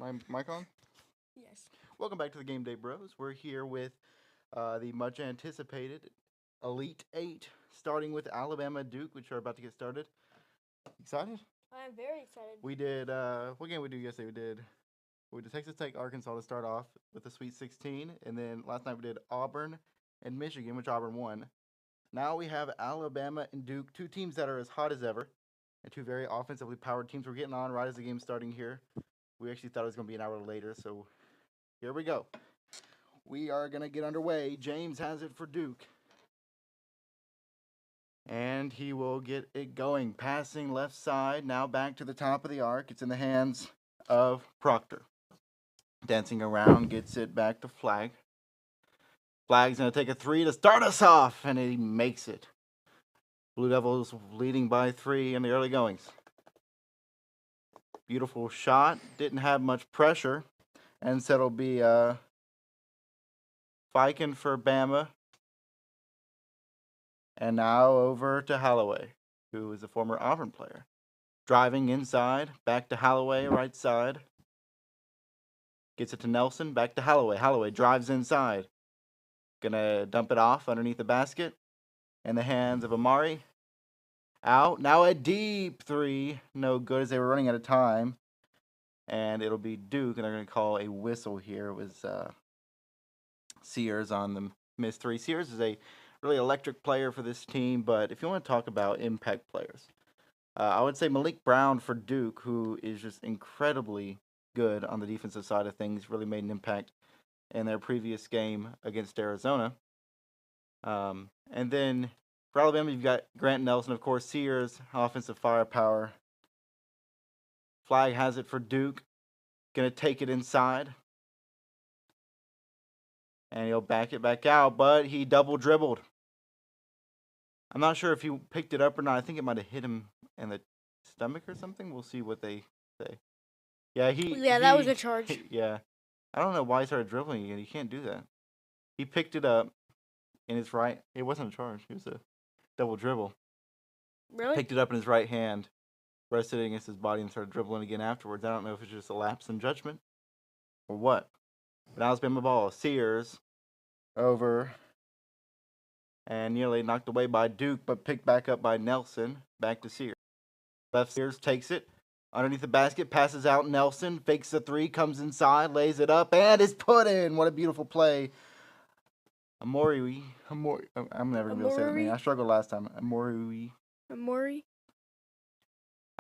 My mic on? Yes. Welcome back to the Gameday Bros. We're here with the much anticipated Elite Eight, starting with Alabama Duke, which are about to get started. Excited? I am very excited. We did what game we do yesterday? We did Texas Tech Arkansas to start off with the Sweet 16, and then last night we did Auburn and Michigan, which Auburn won. Now we have Alabama and Duke, two teams that are as hot as ever, and two very offensively powered teams. We're getting on right as the game's starting here. We actually thought it was going to be an hour later, so here we go. We are going to get underway. James has it for Duke. And he will get it going. Passing left side, now back to the top of the arc. It's in the hands of Proctor. Dancing around, gets it back to Flag. Flag's going to take a three to start us off, and he makes it. Blue Devils leading by 3 in the early goings. Beautiful shot. Didn't have much pressure. And so it'll be Fiken for Bama. And now over to Holloway, who is a former Auburn player. Driving inside, back to Holloway, right side. Gets it to Nelson, back to Holloway. Holloway drives inside. Gonna dump it off underneath the basket. In the hands of Amari. Out. Now a deep three. No good as they were running out of time. And it'll be Duke, and they're going to call a whistle here. It was Sears on the missed three. Sears is a really electric player for this team, but if you want to talk about impact players, I would say Malik Brown for Duke, who is just incredibly good on the defensive side of things, really made an impact in their previous game against Arizona. And then for Alabama, you've got Grant Nelson, of course, Sears, offensive firepower. Flag has it for Duke. Going to take it inside. And he'll back it back out, but he double dribbled. I'm not sure if he picked it up or not. I think it might have hit him in the stomach or something. We'll see what they say. Yeah, that was a charge. Yeah. I don't know why he started dribbling again. You can't do that. He picked it up in his right. It wasn't a charge. It was a double dribble. Really? Picked it up in his right hand, rested it against his body, and started dribbling again afterwards. I don't know if it's just a lapse in judgment or what. But now it's been my ball. Sears over and nearly knocked away by Duke, but picked back up by Nelson. Back to Sears. Left Sears takes it underneath the basket, passes out Nelson, fakes the three, comes inside, lays it up, and is put in. What a beautiful play. I'm never going to be able to say that name. I struggled last time. Amori. I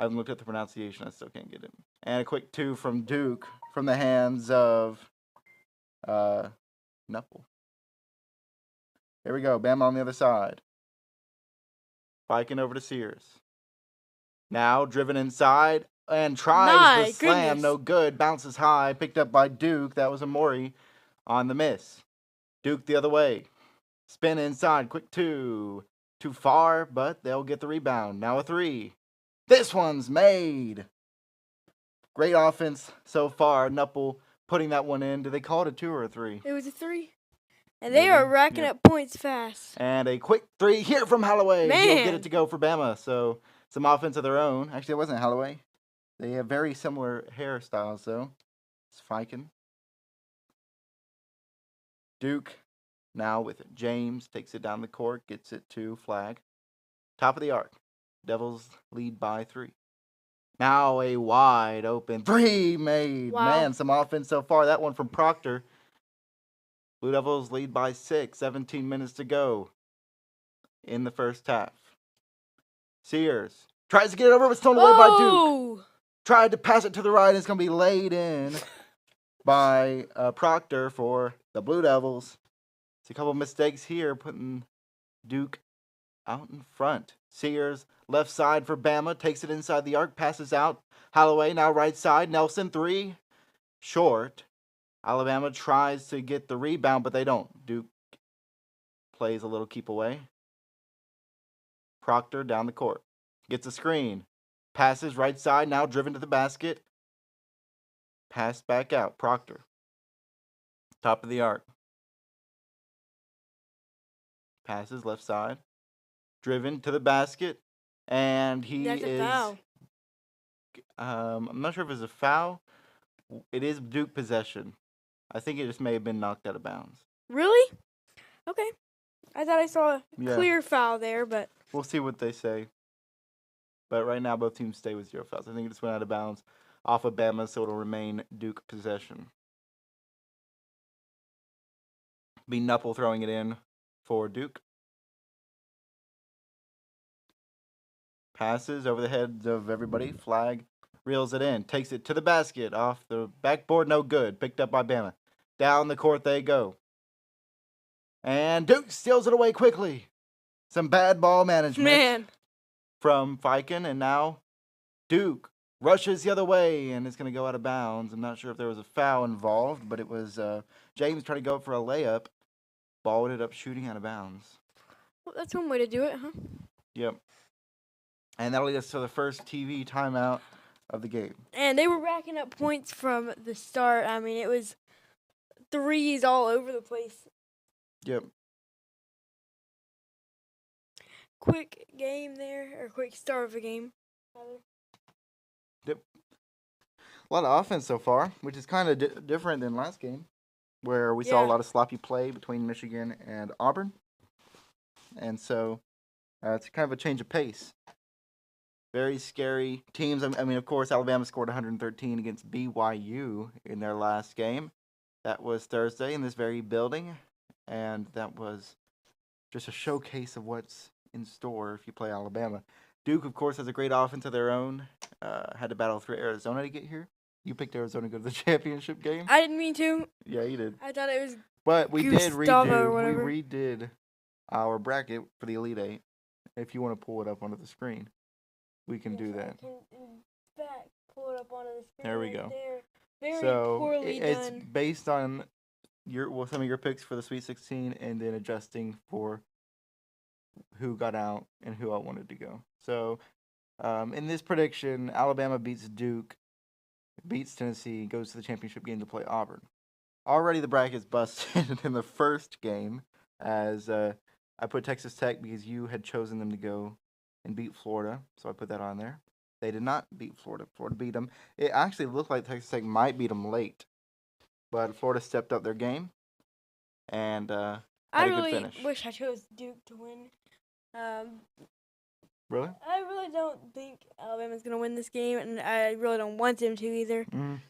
haven't looked at the pronunciation. I still can't get it. And a quick two from Duke from the hands of Knuckle. Here we go. Bama on the other side. Biking over to Sears. Now driven inside and tries the slam. Goodness. No good. Bounces high. Picked up by Duke. That was Amori on the miss. Duke the other way. Spin inside. Quick two. Too far, but they'll get the rebound. Now a three. This one's made. Great offense so far. Knuckle putting that one in. Did they call it a 2 or a 3? It was a 3. And they are racking up points fast. And a quick 3 here from Holloway. Man. He'll get it to go for Bama. So some offense of their own. Actually, it wasn't Holloway. They have very similar hairstyles, though. It's Fiken. Duke now with it. James takes it down the court, gets it to Flag. Top of the arc. Devils lead by 3. Now a wide open 3 made. Wow. Man, some offense so far. That one from Proctor. Blue Devils lead by 6. 17 minutes to go in the first half. Sears tries to get it over, but stolen away by Duke. Tried to pass it to the right, and it's going to be laid in by Proctor for the Blue Devils. It's a couple mistakes here, putting Duke out in front. Sears, left side for Bama, takes it inside the arc, passes out. Holloway, now right side. Nelson, 3. Short. Alabama tries to get the rebound, but they don't. Duke plays a little keep away. Proctor down the court. Gets a screen. Passes right side, now driven to the basket. Pass back out. Proctor. Top of the arc. Passes left side. Driven to the basket. And he That's a foul. I'm not sure if it's a foul It is Duke possession. I think it just may have been knocked out of bounds. Really? Okay. I thought I saw a Yeah. clear foul there, but We'll see what they say. But right now, both teams stay with 0 fouls. I think it just went out of bounds off of Bama, so it'll remain Duke possession. Be Knuppel throwing it in for Duke. Passes over the heads of everybody. Flag reels it in. Takes it to the basket. Off the backboard, no good. Picked up by Bama. Down the court they go. And Duke steals it away quickly. Some bad ball management from Fiken. And now Duke rushes the other way and it's going to go out of bounds. I'm not sure if there was a foul involved, but it was James trying to go for a layup. Ball ended up shooting out of bounds. Well, that's one way to do it, huh? Yep. And that'll lead us to the first TV timeout of the game. And they were racking up points from the start. I mean, it was threes all over the place. Yep. Quick game there, or quick start of a game. Yep. A lot of offense so far, which is kind of different than last game, where we saw a lot of sloppy play between Michigan and Auburn. And so it's kind of a change of pace. Very scary teams. I mean, of course, Alabama scored 113 against BYU in their last game. That was Thursday in this very building. And that was just a showcase of what's in store if you play Alabama. Duke, of course, has a great offense of their own. Had to battle through Arizona to get here. You picked Arizona to go to the championship game. I didn't mean to. Yeah, you did. I thought it was. But we Gustavo redid our bracket for the Elite Eight. If you want to pull it up onto the screen, we can do that. I can, in fact, pull it up onto the screen. There we go. There. Very So poorly it's done. based on some of your picks for the Sweet 16, and then adjusting for who got out and who I wanted to go. So in this prediction, Alabama beats Duke, beats Tennessee, goes to the championship game to play Auburn. Already the bracket's busted in the first game, as I put Texas Tech because you had chosen them to go and beat Florida, so I put that on there. They did not beat Florida. Florida beat them. It actually looked like Texas Tech might beat them late, but Florida stepped up their game and had a good finish. I wish I chose Duke to win. Really? I really don't think Alabama's going to win this game, and I really don't want them to either. Mm.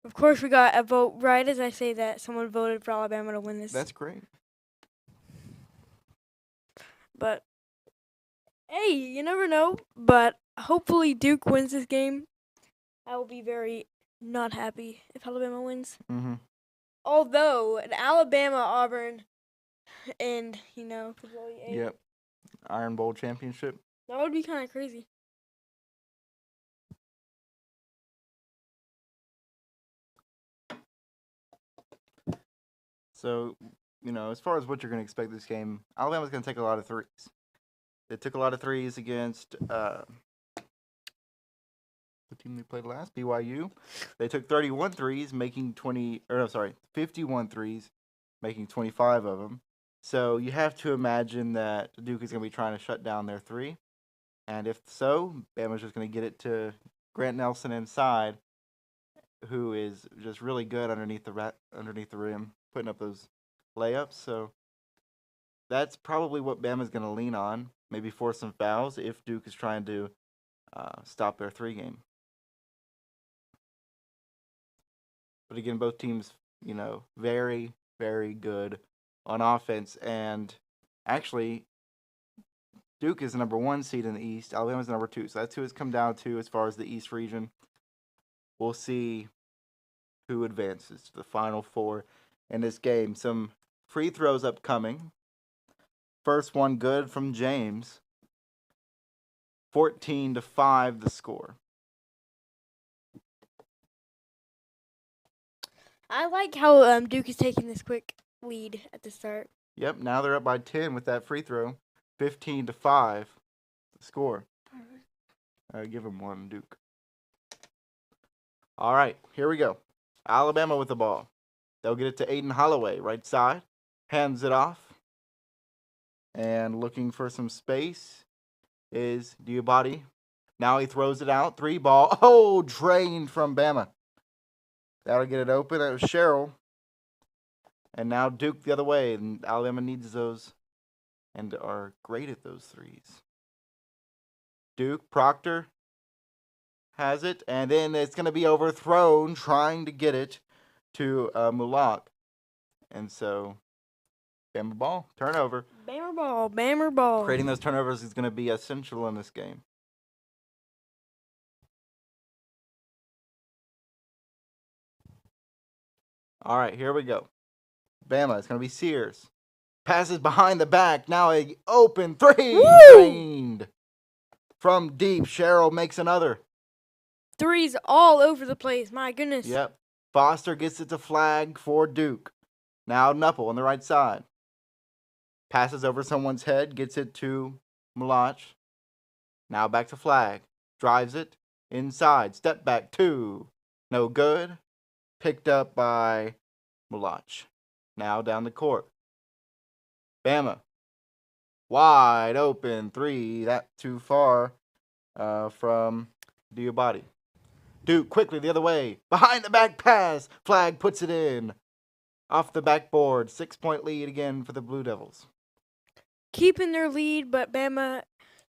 Of course, we got a vote right as I say that someone voted for Alabama to win this. That's great. But, hey, you never know. But hopefully Duke wins this game. I will be very not happy if Alabama wins. Mm-hmm. Although, an Alabama-Auburn and, Yep. Iron Bowl championship. That would be kind of crazy. So, as far as what you're going to expect this game, Alabama's going to take a lot of threes. They took a lot of threes against the team they played last, BYU. They took 51 threes, making 51 threes, making 25 of them. So you have to imagine that Duke is going to be trying to shut down their three. And if so, Bama's just going to get it to Grant Nelson inside, who is just really good underneath the rim, putting up those layups. So that's probably what Bama's going to lean on, maybe force some fouls if Duke is trying to stop their three game. But again, both teams, very, very good on offense. And actually, Duke is the number 1 seed in the East. Alabama's the number 2. So that's who it's come down to as far as the East region. We'll see who advances to the Final Four in this game. Some free throws upcoming. First one good from James. 14-5 the score. I like how Duke is taking this quick lead at the start. Yep, now they're up by 10 with that free throw. 15-5 the score. Give him one, Duke. All right, here we go. Alabama with the ball. They'll get it to Aiden Holloway, right side. Hands it off. And looking for some space is Diabate. Now he throws it out. 3 ball. Oh, drained from Bama. That'll get it open. That was Cheryl. And now Duke the other way. And Alabama needs those and are great at those threes. Duke, Proctor has it. And then it's going to be overthrown trying to get it to Mulak. And so, Bama ball. Turnover. Bammer ball. Bammer ball. Creating those turnovers is going to be essential in this game. All right, here we go. Bama, it's going to be Sears. Passes behind the back. Now a open three. Drained. From deep, Cheryl makes another. Threes all over the place. My goodness. Yep. Foster gets it to Flag for Duke. Now Knuppel on the right side. Passes over someone's head. Gets it to Malach. Now back to Flag. Drives it. Inside. Step back. 2. No good. Picked up by Malach. Now down the court. Bama. Wide open 3. That too far from Diabate. Duke quickly the other way. Behind the back pass. Flag puts it in. Off the backboard. 6-point lead again for the Blue Devils. Keeping their lead, but Bama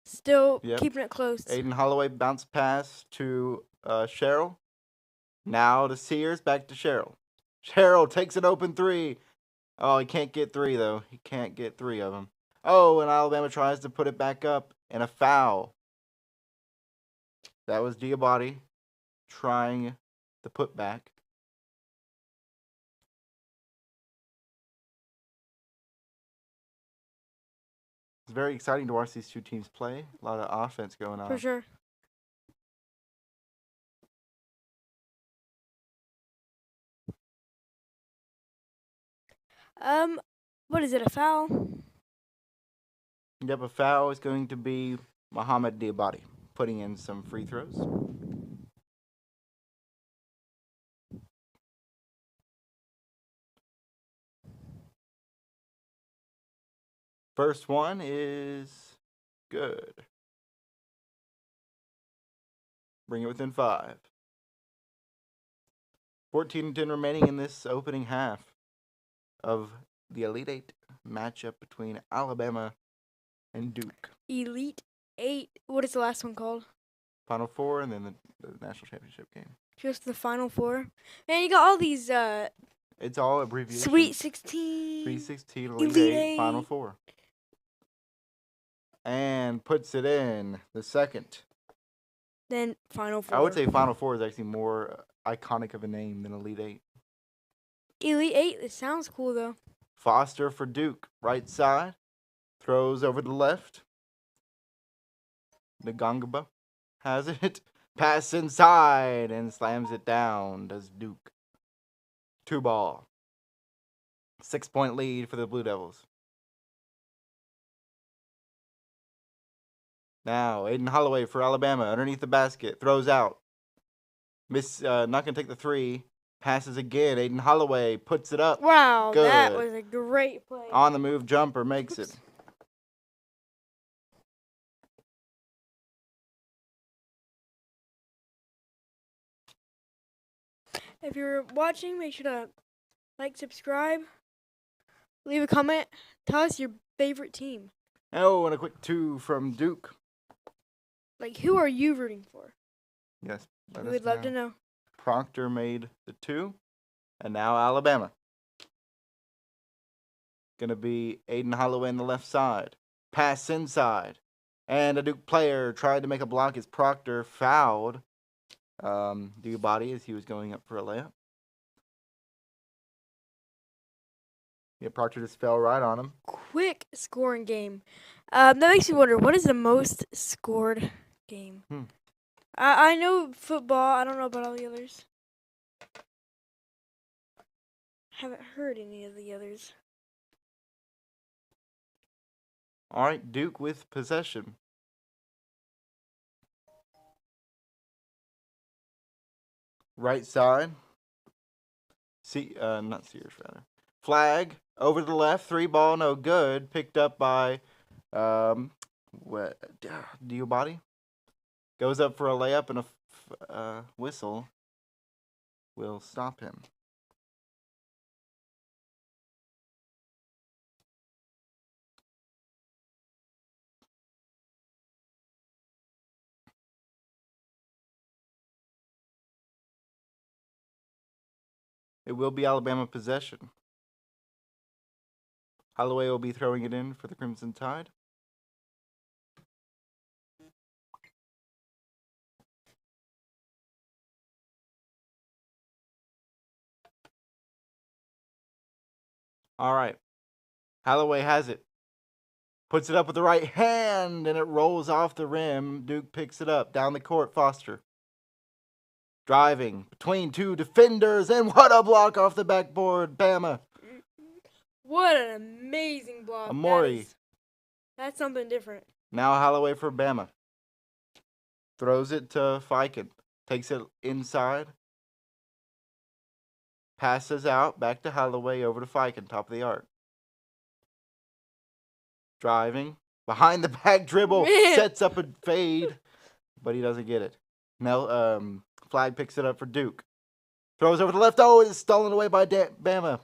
still keeping it close. Aiden Holloway bounce pass to Cheryl. Now to Sears. Back to Cheryl. Cheryl takes an open 3. Oh, he can't get 3, though. He can't get 3 of them. Oh, and Alabama tries to put it back up. And a foul. That was Diabate trying the putback. It's very exciting to watch these two teams play. A lot of offense going on. For sure. What is it, a foul? Yep, a foul is going to be Muhammad Diabate putting in some free throws. First one is good. Bring it within 5. 14-10 remaining in this opening half of the Elite 8 matchup between Alabama and Duke. Elite 8. What is the last one called? Final 4 and then the national championship game. Just the Final 4. Man, you got all these It's all abbreviations. Sweet 16. Sweet 16, Elite 8, Final 4. And puts it in the second. Then Final 4. I would say Final 4 is actually more iconic of a name than Elite 8. Elite 8, it sounds cool, though. Foster for Duke, right side. Throws over the left. Ngongaba has it. Pass inside and slams it down. Does Duke. 2 ball. 6-point lead for the Blue Devils. Now, Aiden Holloway for Alabama. Underneath the basket. Throws out. Not going to take the 3. Passes again. Aiden Holloway puts it up. Wow, Good. that was a great play. On the move jumper makes it. If you're watching, make sure to like, subscribe, leave a comment. Tell us your favorite team. Oh, and a quick 2 from Duke. Like, who are you rooting for? Yes. We would love to know. Proctor made the 2. And now Alabama. Going to be Aiden Holloway on the left side. Pass inside. And a Duke player tried to make a block as Proctor fouled Diabate as he was going up for a layup. Yeah, Proctor just fell right on him. Quick scoring game. That makes me wonder, what is the most scored game? I know football. I don't know about all the others. Haven't heard any of the others. All right, Duke with possession. Right side. Not Sears, rather. Flag over to the left. 3 ball, no good. Picked up by Diabate. Goes up for a layup and a whistle. will stop him. It will be Alabama possession. Holloway will be throwing it in for the Crimson Tide. All right. Holloway has it. Puts it up with the right hand, and it rolls off the rim. Duke picks it up. Down the court, Foster. Driving between two defenders, and what a block off the backboard. Bama. What an amazing block. Amori. That's something different. Now Holloway for Bama. Throws it to Fiken. Takes it inside. Passes out. Back to Holloway. Over to Fiken. Top of the arc. Driving. Behind the back dribble. Man. Sets up a fade. But he doesn't get it. Now, Flag picks it up for Duke. Throws over to the left. Oh, it's stolen away by Bama.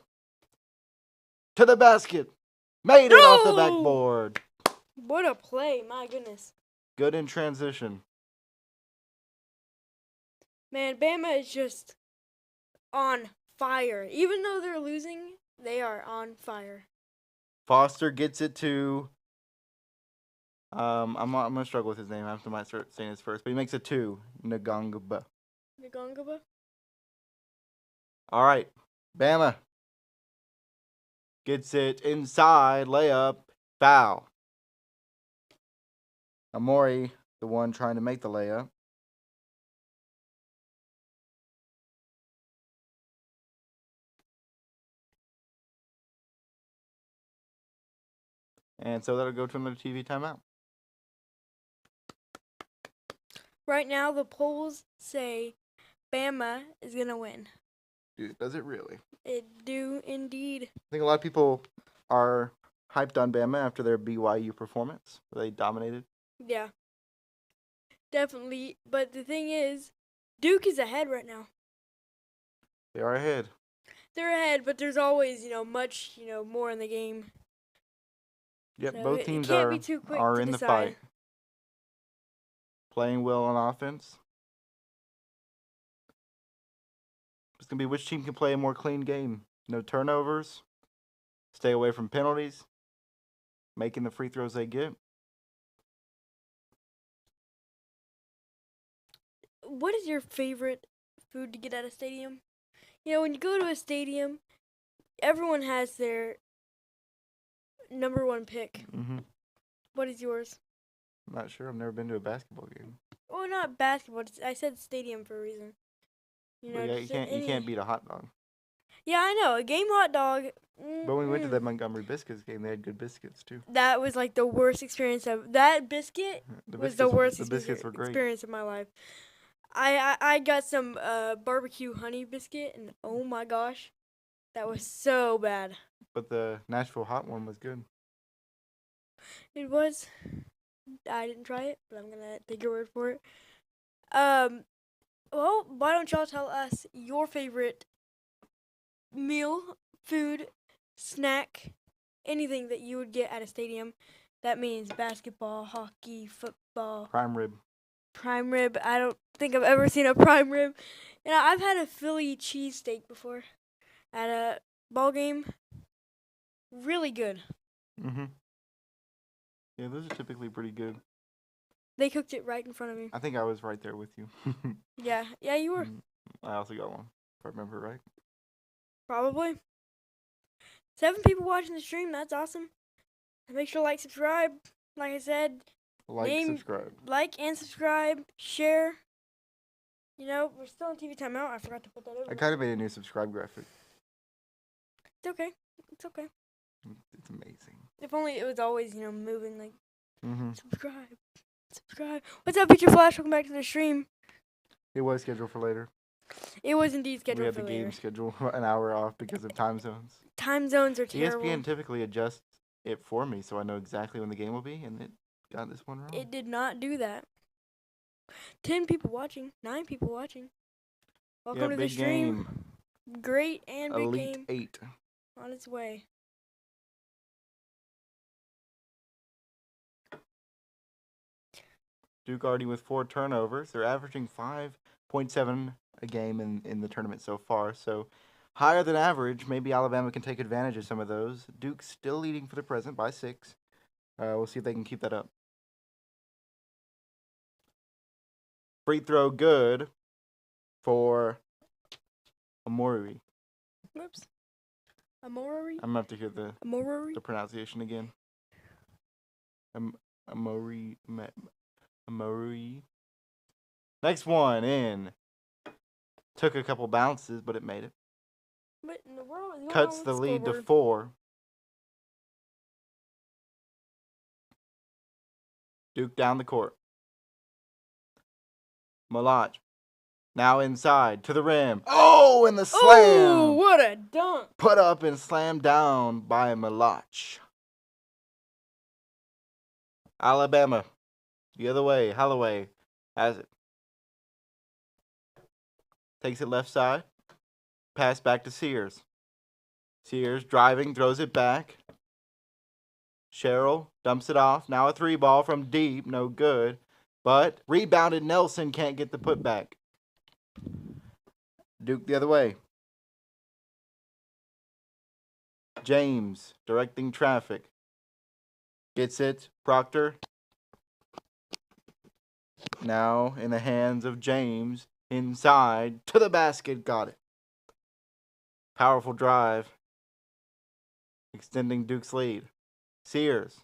To the basket. Made it off the backboard. What a play. My goodness. Good in transition. Man, Bama is just on fire. Even though they're losing, they are on fire. Foster gets it to. I'm gonna struggle with his name. I have to might start saying his first, but he makes it to Ngongaba. Ngongaba? All right, Bama gets it inside, layup, foul. Amori, the one trying to make the layup. And so that'll go to another TV timeout. Right now, the polls say Bama is going to win. Dude, does it really? It do indeed. I think a lot of people are hyped on Bama after their BYU performance, where they dominated. Yeah. Definitely. But the thing is, Duke is ahead right now. They are ahead. They're ahead, but there's always, much, more in the game. Yep, So both it teams can't are be too quick are to in the decide. fight. Playing well on offense. It's going to be which team can play a more clean game. No turnovers. Stay away from penalties. Making the free throws they get. What is your favorite food to get at a stadium? When you go to a stadium, everyone has their number one pick. Mm-hmm. What is yours? I'm not sure. I've never been to a basketball game. Well, not basketball. I said stadium for a reason. Well, yeah, you can't beat a hot dog. Yeah, I know. A game hot dog. But when we went to the Montgomery Biscuits game, they had good biscuits too. That was like the worst experience of that biscuit. Was the worst biscuits were great. Experience of my life. I got some barbecue honey biscuit, and oh my gosh, that was so bad. But the Nashville hot one was good. It was. I didn't try it, but I'm gonna take your word for it. Well, why don't y'all tell us your favorite meal, food, snack, anything that you would get at a stadium? That means basketball, hockey, football. Prime rib. Prime rib. I don't think I've ever seen a prime rib. I've had a Philly cheesesteak before at a ball game. Really good. Mm-hmm. Yeah, those are typically pretty good. They cooked it right in front of me. I think I was right there with you. Yeah, you were. I also got one, if I remember right. Probably. 7 people watching the stream. That's awesome. Make sure to like, subscribe. Like I said. Subscribe. Like and subscribe. Share. We're still on TV timeout. I forgot to put that over. I kind of made a new subscribe graphic. It's okay. It's okay. It's amazing. If only it was always, moving like, subscribe. What's up, Future Flash? Welcome back to the stream. It was scheduled for later. It was indeed scheduled for later. We had the game schedule an hour off because of time zones. Time zones are terrible. ESPN typically adjusts it for me, so I know exactly when the game will be, and it got this one wrong. It did not do that. 10 people watching. 9 people watching. Welcome to the big stream. game. Great and big Elite game 8. on its way. Duke already with 4 turnovers. They're averaging 5.7 a game in the tournament so far. So higher than average. Maybe Alabama can take advantage of some of those. Duke's still leading for the present by 6. We'll see if they can keep that up. Free throw good for Amori. Whoops. Amori? I'm going to have to hear Amori? the pronunciation again. Amori. Next one in. Took a couple bounces, but it made it. What in the world is going Cuts on the with lead to scoreboard? 4. Duke down the court. Malach. Now inside to the rim. Oh, and the slam. Oh, what a dunk. Put up and slammed down by Malach. Alabama. The other way. Holloway has it. Takes it left side. Pass back to Sears. Sears driving, throws it back. Sherrill dumps it off. Now a 3 ball from deep. No good. But rebounded Nelson can't get the putback. Duke the other way. James directing traffic. Gets it. Proctor. Now in the hands of James. Inside to the basket. Got it. Powerful drive. Extending Duke's lead. Sears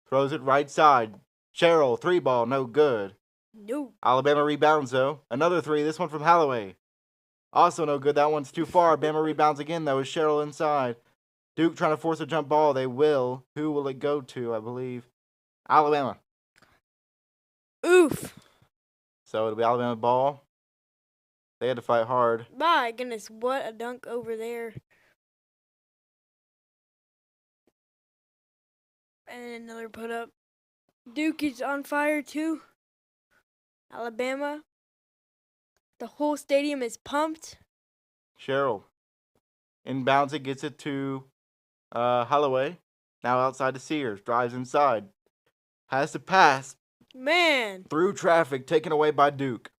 throws it right side. Sherrill, 3 ball, no good. No. Alabama rebounds though. Another 3, this one from Holloway. Also no good, that one's too far. Bama rebounds again though, is Sherrill inside. Duke trying to force a jump ball, they will. Who will it go to, I believe? Alabama. Oof. So it'll be Alabama ball. They had to fight hard. My goodness, what a dunk over there. And another put up. Duke is on fire too. Alabama. The whole stadium is pumped. Sherrill. Inbounds it, gets it to Holloway. Now outside to Sears. Drives inside. Has to pass. Man. Through traffic, taken away by Duke.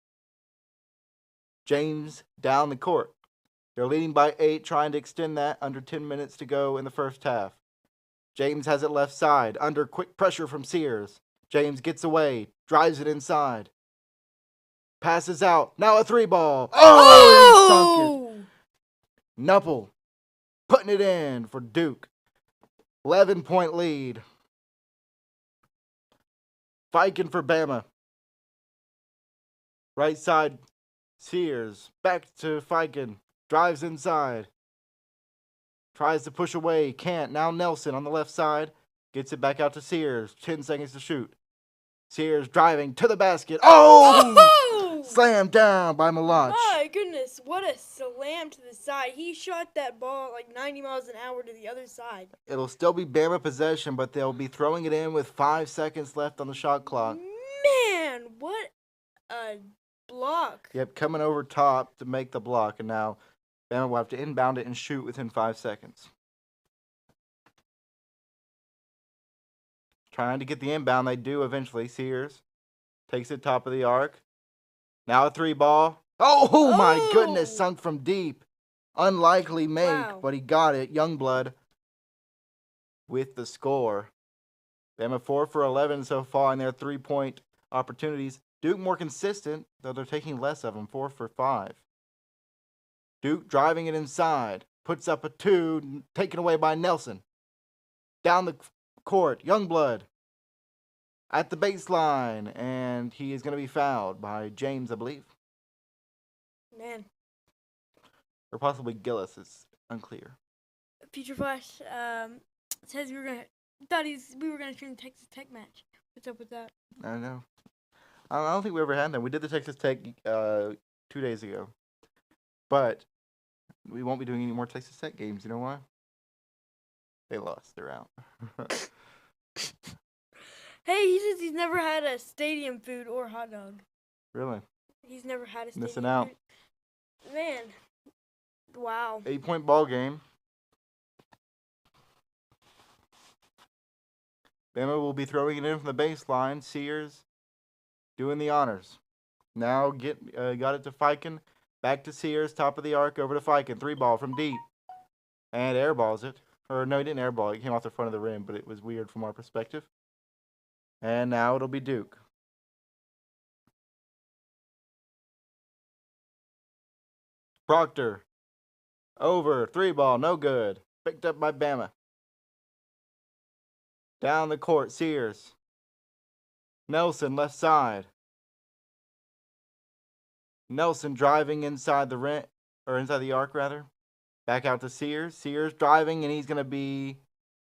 James down the court. They're leading by 8, trying to extend that. Under 10 minutes to go in the first half. James has it left side. Under quick pressure from Sears. James gets away. Drives it inside. Passes out. Now a 3 ball. Oh! He sunk it. Nupple. Putting it in for Duke. 11-point lead. Fighting for Bama. Right side. Sears. Back to Fiken. Drives inside. Tries to push away. Can't. Now Nelson on the left side. Gets it back out to Sears. 10 seconds to shoot. Sears driving to the basket. Oh! Slammed down by Malach. My goodness, what a slam to the side. He shot that ball like 90 miles an hour to the other side. It'll still be Bama possession, but they'll be throwing it in with 5 seconds left on the shot clock. Man, what a block. Yep, coming over top to make the block, and now Bama will have to inbound it and shoot within 5 seconds. Trying to get the inbound, they do eventually. Sears takes it top of the arc. Now a 3 ball. Oh my goodness, sunk from deep. Unlikely make, but he got it. Youngblood with the score. Bama 4 for 11 so far in their 3-point opportunities. Duke more consistent, though they're taking less of them. 4 for 5. Duke driving it inside. Puts up a 2, taken away by Nelson. Down the court, Youngblood at the baseline, and he is going to be fouled by James, I believe. Man. Or possibly Gillis, it's unclear. Future Flash says we were gonna stream the Texas Tech match. What's up with that? I don't know. I don't think we ever had them. We did the Texas Tech 2 days ago. But we won't be doing any more Texas Tech games. You know why? They lost. They're out. Hey, he says he's never had a stadium food or hot dog. Really? He's never had a stadium Missing out. food. Man. Wow. 8-point ball game. Bama will be throwing it in from the baseline. Sears doing the honors. Now got it to Fiken. Back to Sears, top of the arc, over to Fiken. 3-ball from deep. And airballs it. Or no, he didn't airball. It came off the front of the rim, but it was weird from our perspective. And now it'll be Duke. Proctor. Over. 3-ball. No good. Picked up by Bama. Down the court. Sears. Nelson, left side. Nelson driving inside the rim, or inside the arc, rather. Back out to Sears. Sears driving, and he's going to be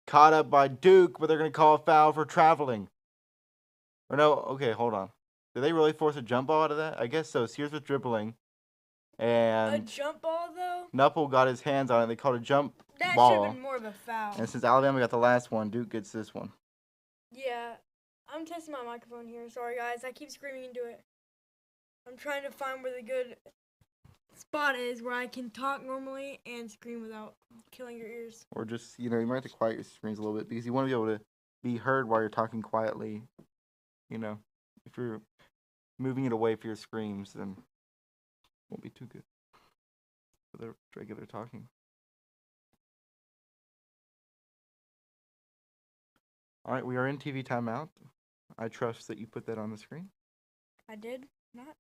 caught up by Duke, but they're going to call a foul for traveling. Or no, okay, hold on. Did they really force a jump ball out of that? I guess so. Sears was dribbling. And A jump ball, though? Knuppel got his hands on it. They called a jump That ball. should have been more of a foul. And since Alabama got the last one, Duke gets this one. Yeah. I'm testing my microphone here. Sorry, guys. I keep screaming into it. I'm trying to find where the good spot is where I can talk normally and scream without killing your ears. Or just, you might have to quiet your screens a little bit because you want to be able to be heard while you're talking quietly. If you're moving it away for your screams, then it won't be too good for the regular talking. All right, we are in TV timeout. I trust that you put that on the screen. I did not.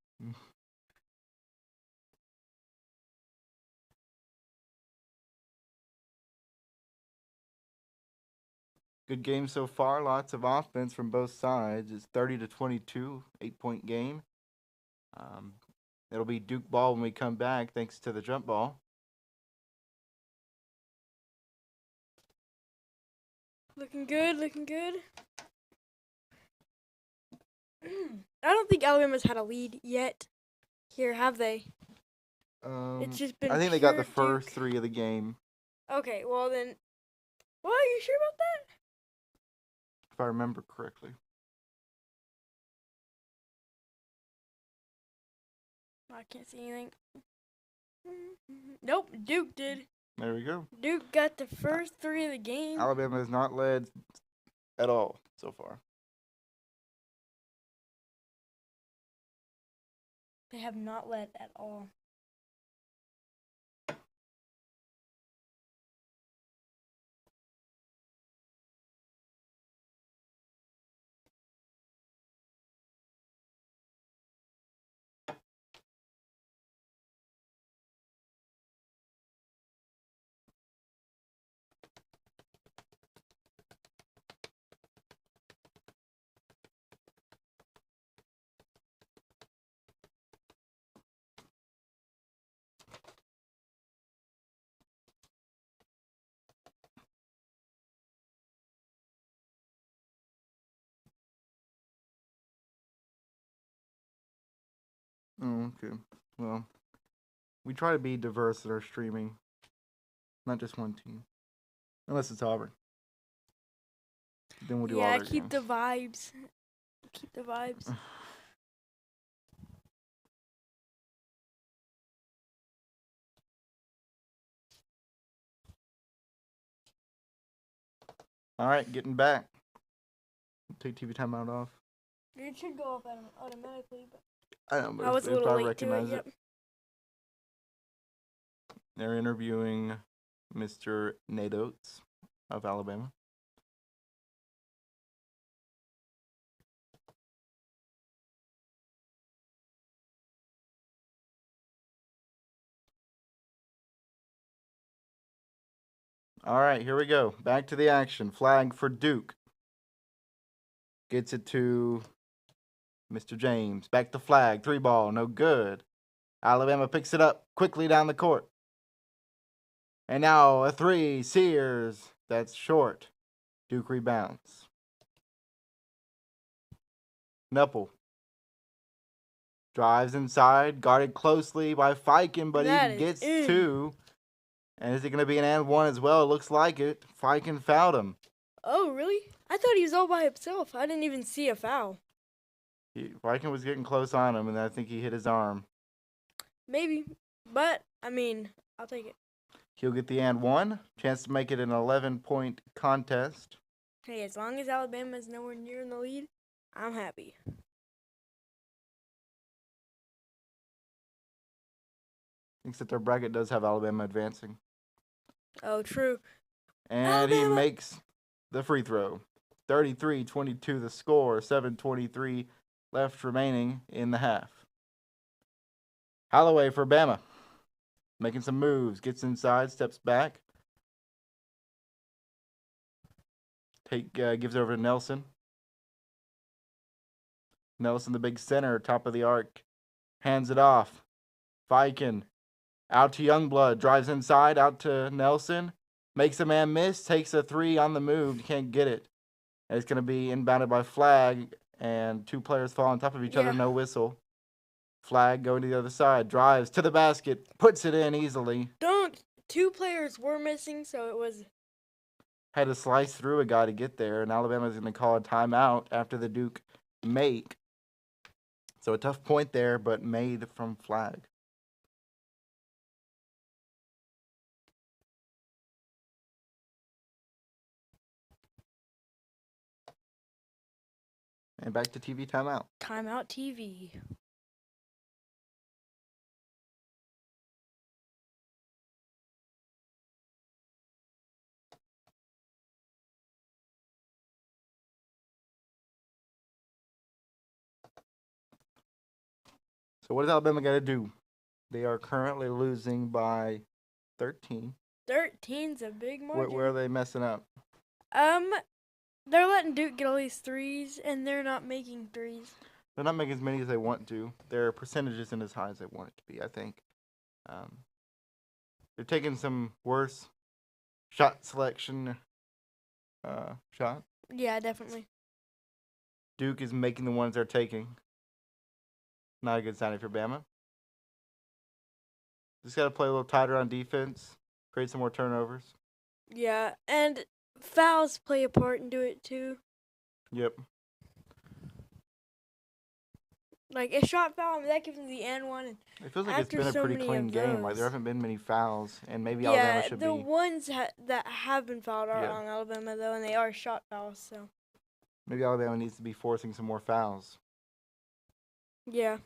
Good game so far. Lots of offense from both sides. It's 30-22, 8-point game. It'll be Duke ball when we come back, thanks to the jump ball. Looking good, looking good. I don't think Alabama's had a lead yet. Here, have they? It's just been. I think they got the pure first Duke. 3 of the game. Okay, well then. Well, are you sure about that? If I remember correctly. I can't see anything. Nope, Duke did. There we go. Duke got the first 3 of the game. Alabama has not led at all so far. They have not led at all. Oh, okay. Well, we try to be diverse in our streaming. Not just one team. Unless it's Auburn. Then we'll do all their keep games. the vibes. Keep the vibes. All right, getting back. Take TV timeout off. It should go up automatically, but I know, but I was a if little I late to it. recognize Yep. They're interviewing Mr. Nate Oates of Alabama. All right, here we go. Back to the action. Flag for Duke. Gets it to Mr. James. Back to flag. 3-ball. No good. Alabama picks it up quickly down the court. And now a 3. Sears. That's short. Duke rebounds. Knuppel. Drives inside. Guarded closely by Fiken, but That he is gets in. 2. And is it going to be an and 1 as well? It looks like it. Fiken fouled him. Oh, really? I thought he was all by himself. I didn't even see a foul. Fiken was getting close on him, and I think he hit his arm. Maybe. But I mean, I'll take it. He'll get the and one. Chance to make it an 11-point contest. Hey, as long as Alabama's nowhere near in the lead, I'm happy. Except their bracket does have Alabama advancing. Oh, true. And he Alabama! makes the free throw. 33-22 the score. 7:23 left remaining in the half. Holloway for Bama. Making some moves. Gets inside, steps back. Gives it over to Nelson. Nelson, the big center, top of the arc. Hands it off. Viking. Out to Youngblood. Drives inside. Out to Nelson. Makes a man miss. Takes a three on the move. Can't get it. And it's going to be inbounded by Flag. And two players fall on top of each other. No whistle. Flag going to the other side. Drives to the basket. Puts it in easily. Dunk. Two players were missing, so it was... Had to slice through a guy to get there. And Alabama's going to call a timeout after the Duke make. So a tough point there, but made from Flag. And back to TV timeout. Timeout TV. So what does Alabama got to do? They are currently losing by 13. 13's a big margin. Where are they messing up? They're letting Duke get all these threes, and they're not making threes. They're not making as many as they want to. Their percentage isn't as high as they want it to be, I think. They're taking some worse shot selection shot. Yeah, definitely. Duke is making the ones they're taking. Not a good sign for Bama. Just got to play a little tighter on defense, create some more turnovers. Yeah, and fouls play a part into it too. Yep. Like a shot foul, I mean, that gives them the and one. And it feels like it's been a so pretty clean game. Like there haven't been many fouls, and maybe Alabama should be. Yeah, the ones that have been fouled are on Alabama though, and they are shot fouls. So maybe Alabama needs to be forcing some more fouls. Yeah.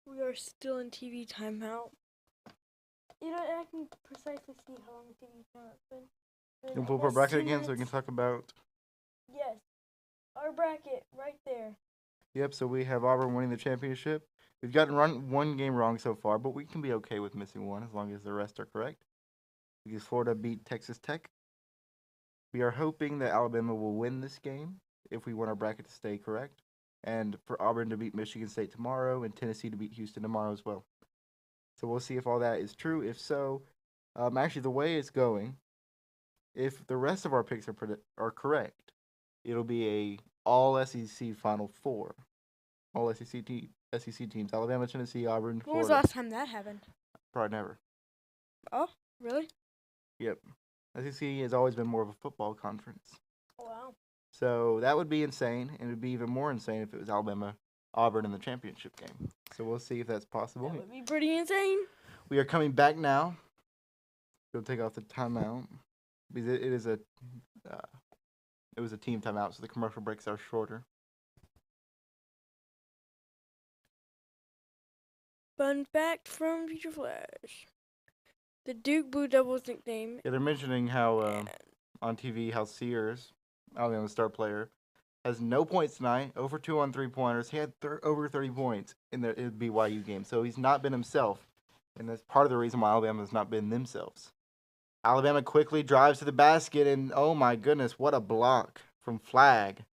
We are still in TV timeout. You know, and I can precisely see how long the TV timeout's been. Can we pull up our bracket again so we can talk about? Yes. Our bracket, right there. Yep, so we have Auburn winning the championship. We've gotten one game wrong so far, but we can be okay with missing one as long as the rest are correct. Because Florida beat Texas Tech. We are hoping that Alabama will win this game if we want our bracket to stay correct. And for Auburn to beat Michigan State tomorrow and Tennessee to beat Houston tomorrow as well. So we'll see if all that is true. If so, actually the way it's going, if the rest of our picks are correct, it'll be a all SEC Final Four. All SEC teams. Alabama, Tennessee, Auburn, Florida. When was the last time that happened? Probably never. Oh, really? Yep. SEC has always been more of a football conference. Wow. So that would be insane, and it would be even more insane if it was Alabama, Auburn in the championship game. So we'll see if that's possible. That would be pretty insane. We are coming back now. We'll take off the timeout because it was a team timeout, so the commercial breaks are shorter. Fun fact from Future Flash: the Duke Blue Devils nickname. Yeah, they're mentioning how on TV how Sears, Alabama's star player, has no points tonight. Over 2 on 3-pointers. He had over 30 points in the BYU game, so he's not been himself, and that's part of the reason why Alabama's not been themselves. Alabama quickly drives to the basket, and oh my goodness, what a block from Flag.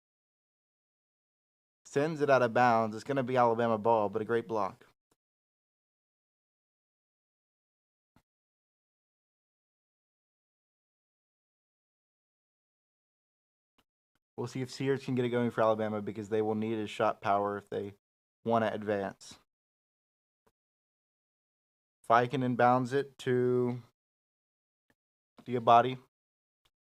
Sends it out of bounds. It's going to be Alabama ball, but a great block. We'll see if Sears can get it going for Alabama because they will need his shot power if they want to advance. Fiken inbounds it to Diabati,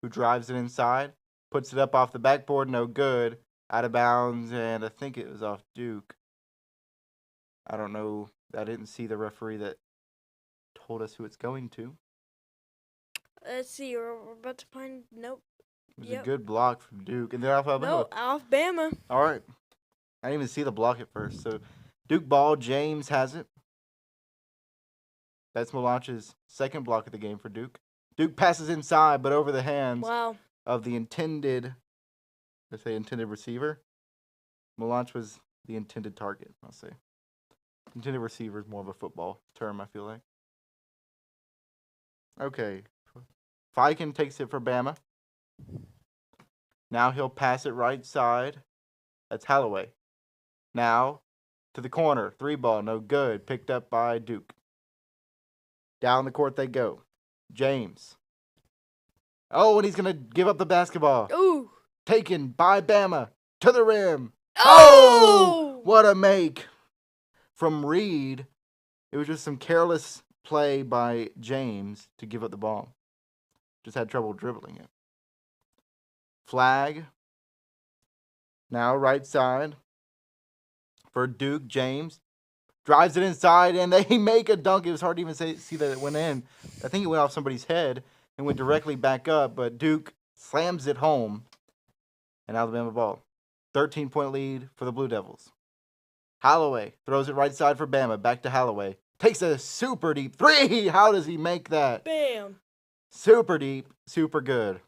who drives it inside, puts it up off the backboard, no good, out of bounds, and I think it was off Duke. I don't know. I didn't see the referee that told us who it's going to. Let's see. We're about to find. Nope. It was a good block from Duke, and they're off Alabama. No, off Bama. All right. I didn't even see the block at first. So Duke ball. James has it. That's Melanch's second block of the game for Duke. Duke passes inside, but over the hands of the intended, let's say, intended receiver. Melanch was the intended target, I'll say. Intended receiver is more of a football term, I feel like. Okay. Fiken takes it for Bama. Now he'll pass it right side. That's Holloway. Now to the corner. 3 ball, no good. Picked up by Duke. Down the court they go. James. Oh, and he's going to give up the basketball. Ooh. Taken by Bama to the rim. Oh! What a make from Reed. It was just some careless play by James to give up the ball. Just had trouble dribbling it. Flag. Now right side for Duke. James drives it inside, and they make a dunk. It was hard to even see that it went in. I think it went off somebody's head and went directly back up, but Duke slams it home. And Alabama ball. 13-point lead for the Blue Devils. Holloway throws it right side for Bama. Back to Holloway. Takes a super deep 3. How does he make that? Bam. Super deep, super good.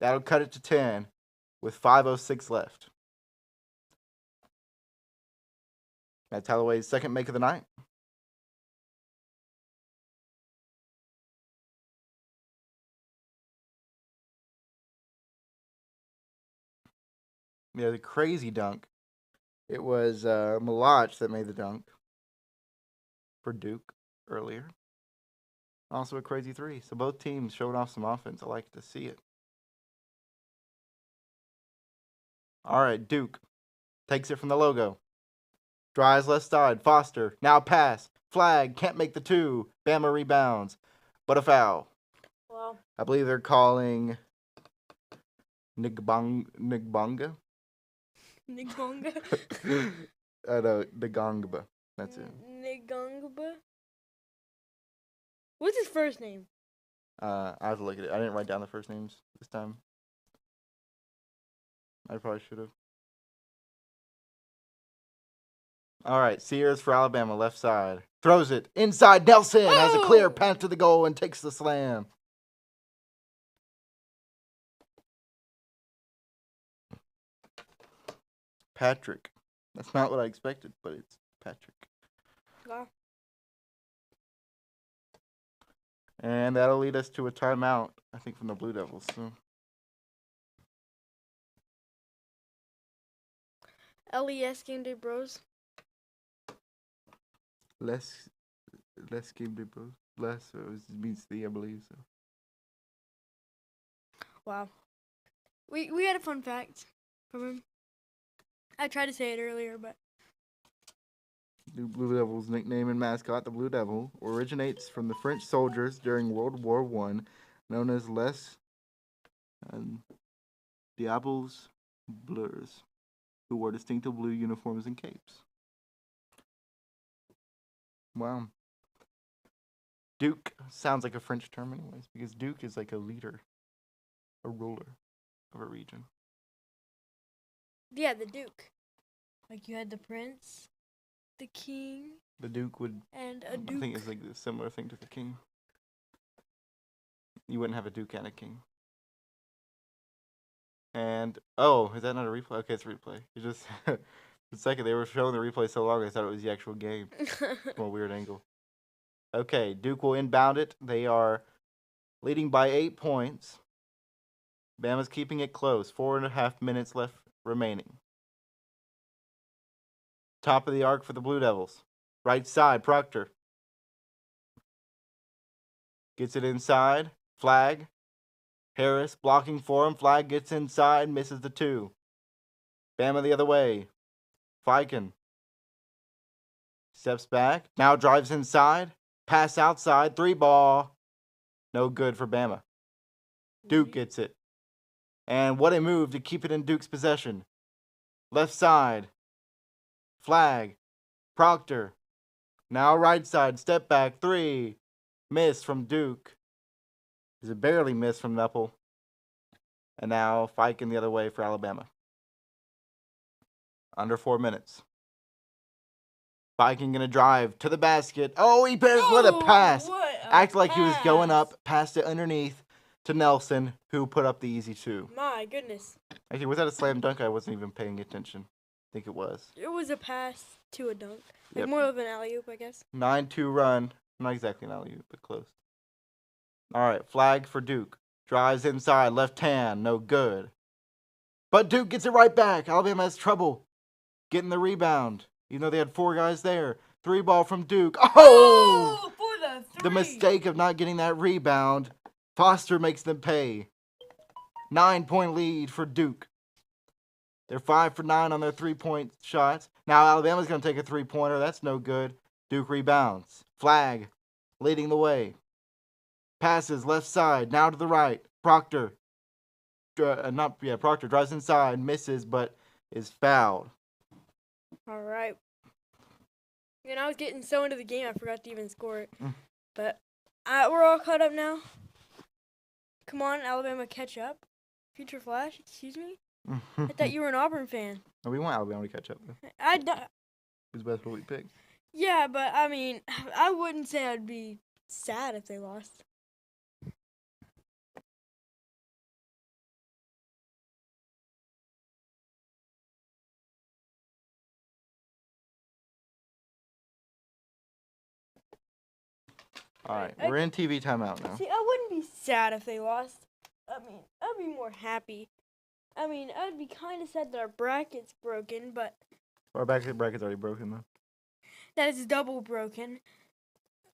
That'll cut it to 10 with 5:06 left. That's Holloway's second make of the night. Yeah, the crazy dunk. It was Malach that made the dunk for Duke earlier. Also a crazy 3. So both teams showed off some offense. I like to see it. All right, Duke takes it from the logo. Drives left side. Foster. Now pass. Flag. Can't make the 2. Bama rebounds. But a foul. Wow. I believe they're calling Nigbonga. Nigbonga? No, Ngongba. That's it. Ngongba? What's his first name? I have to look at it. I didn't write down the first names this time. I probably should have. All right, Sears for Alabama, left side. Throws it inside. Nelson has a clear pass to the goal and takes the slam. Patrick. That's not what I expected, but it's Patrick. Wow. And that'll lead us to a timeout, I think, from the Blue Devils. So. LES Gameday Bros. Less Gameday Bros. Less means the, I believe so. Wow. We had a fun fact from him. I tried to say it earlier, but The Blue Devils' nickname and mascot, the Blue Devil, originates from the French soldiers during World War I, known as Les Diables Bleus, who wore distinctive blue uniforms and capes. Wow. Duke sounds like a French term anyways, because Duke is like a leader, a ruler of a region. yeah, the Duke. Like you had the Prince, the King. The Duke would, and a Duke. I think it's like a similar thing to the King. You wouldn't have a Duke and a King. And, oh, is that not a replay? Okay, it's a replay. It just, for a second, they were showing the replay so long, I thought it was the actual game from a weird angle. Okay, Duke will inbound it. They are leading by 8 points. Bama's keeping it close. 4.5 minutes left remaining. Top of the arc for the Blue Devils. Right side, Proctor. Gets it inside. Flag. Harris blocking for him. Flag gets inside. Misses the 2. Bama the other way. Fiken. Steps back. Now drives inside. Pass outside. 3-ball. No good for Bama. Duke gets it. And what a move to keep it in Duke's possession. Left side. Flag. Proctor. Now right side. Step back. 3. Miss from Duke. Is it barely missed from Nepal. And now Fiken the other way for Alabama. Under 4 minutes. Fiken gonna drive to the basket. Oh, he passed. What a pass. Act like he was going up. Passed it underneath to Nelson, who put up the easy 2. My goodness. Actually, was that a slam dunk? I wasn't even paying attention. I think it was. It was a pass to a dunk. Like Yep. more of an alley-oop, I guess. 9-2 run. Not exactly an alley-oop, but close. All right, flag for Duke. Drives inside, left hand, no good. But Duke gets it right back. Alabama has trouble getting the rebound, even though they had 4 guys there. 3-ball from Duke. Oh! For the 3. The mistake of not getting that rebound. Foster makes them pay. 9-point lead for Duke. They're 5 for 9 on their 3-point shots. Now Alabama's going to take a 3-pointer. That's no good. Duke rebounds. Flag leading the way. Passes left side. Now to the right. Proctor. Proctor drives inside. Misses, but is fouled. All right. And I was getting so into the game, I forgot to even score it. But we're all caught up now. Come on, Alabama, catch up. Future Flash, excuse me? I thought you were an Auburn fan. No, we want Alabama to catch up. Who's best what we picked? Yeah, but I mean, I wouldn't say I'd be sad if they lost. All right, we're in TV timeout now. See, I wouldn't be sad if they lost. I mean, I'd be more happy. I mean, I'd be kind of sad that our bracket's broken, but... Our bracket's already broken, though. That it's double broken.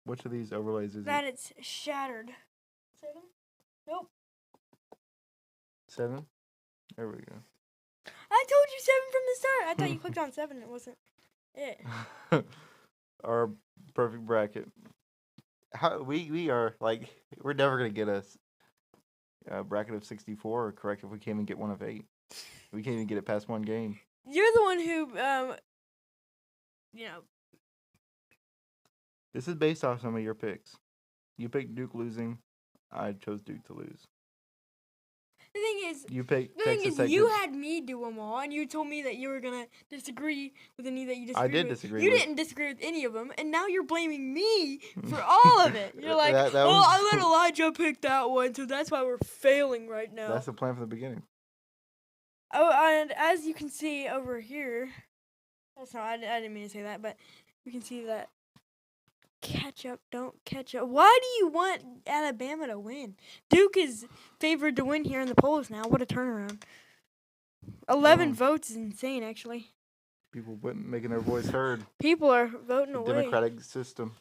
Which of these overlays is that it? It's shattered. 7? Nope. 7? There we go. I told you 7 from the start. I thought you clicked on 7 and it wasn't it. Our perfect bracket. We are, like, we're never going to get a bracket of 64 or correct if we can't even get one of 8. We can't even get it past one game. You're the one who, This is based off some of your picks. You picked Duke losing. I chose Duke to lose. The thing is, you had me do them all, and you told me that you were gonna disagree with any that you disagreed with. I did disagree. You didn't disagree with any of them, and now you're blaming me for all of it. You're like, I let Elijah pick that one, so that's why we're failing right now. That's the plan from the beginning. Oh, and as you can see over here, I didn't mean to say that, but you can see that catch up, don't catch up. Why do you want Alabama to win? Duke is favored to win here in the polls now. What a turnaround. 11 votes is insane, actually. People making their voice heard. People are voting away. Democratic system.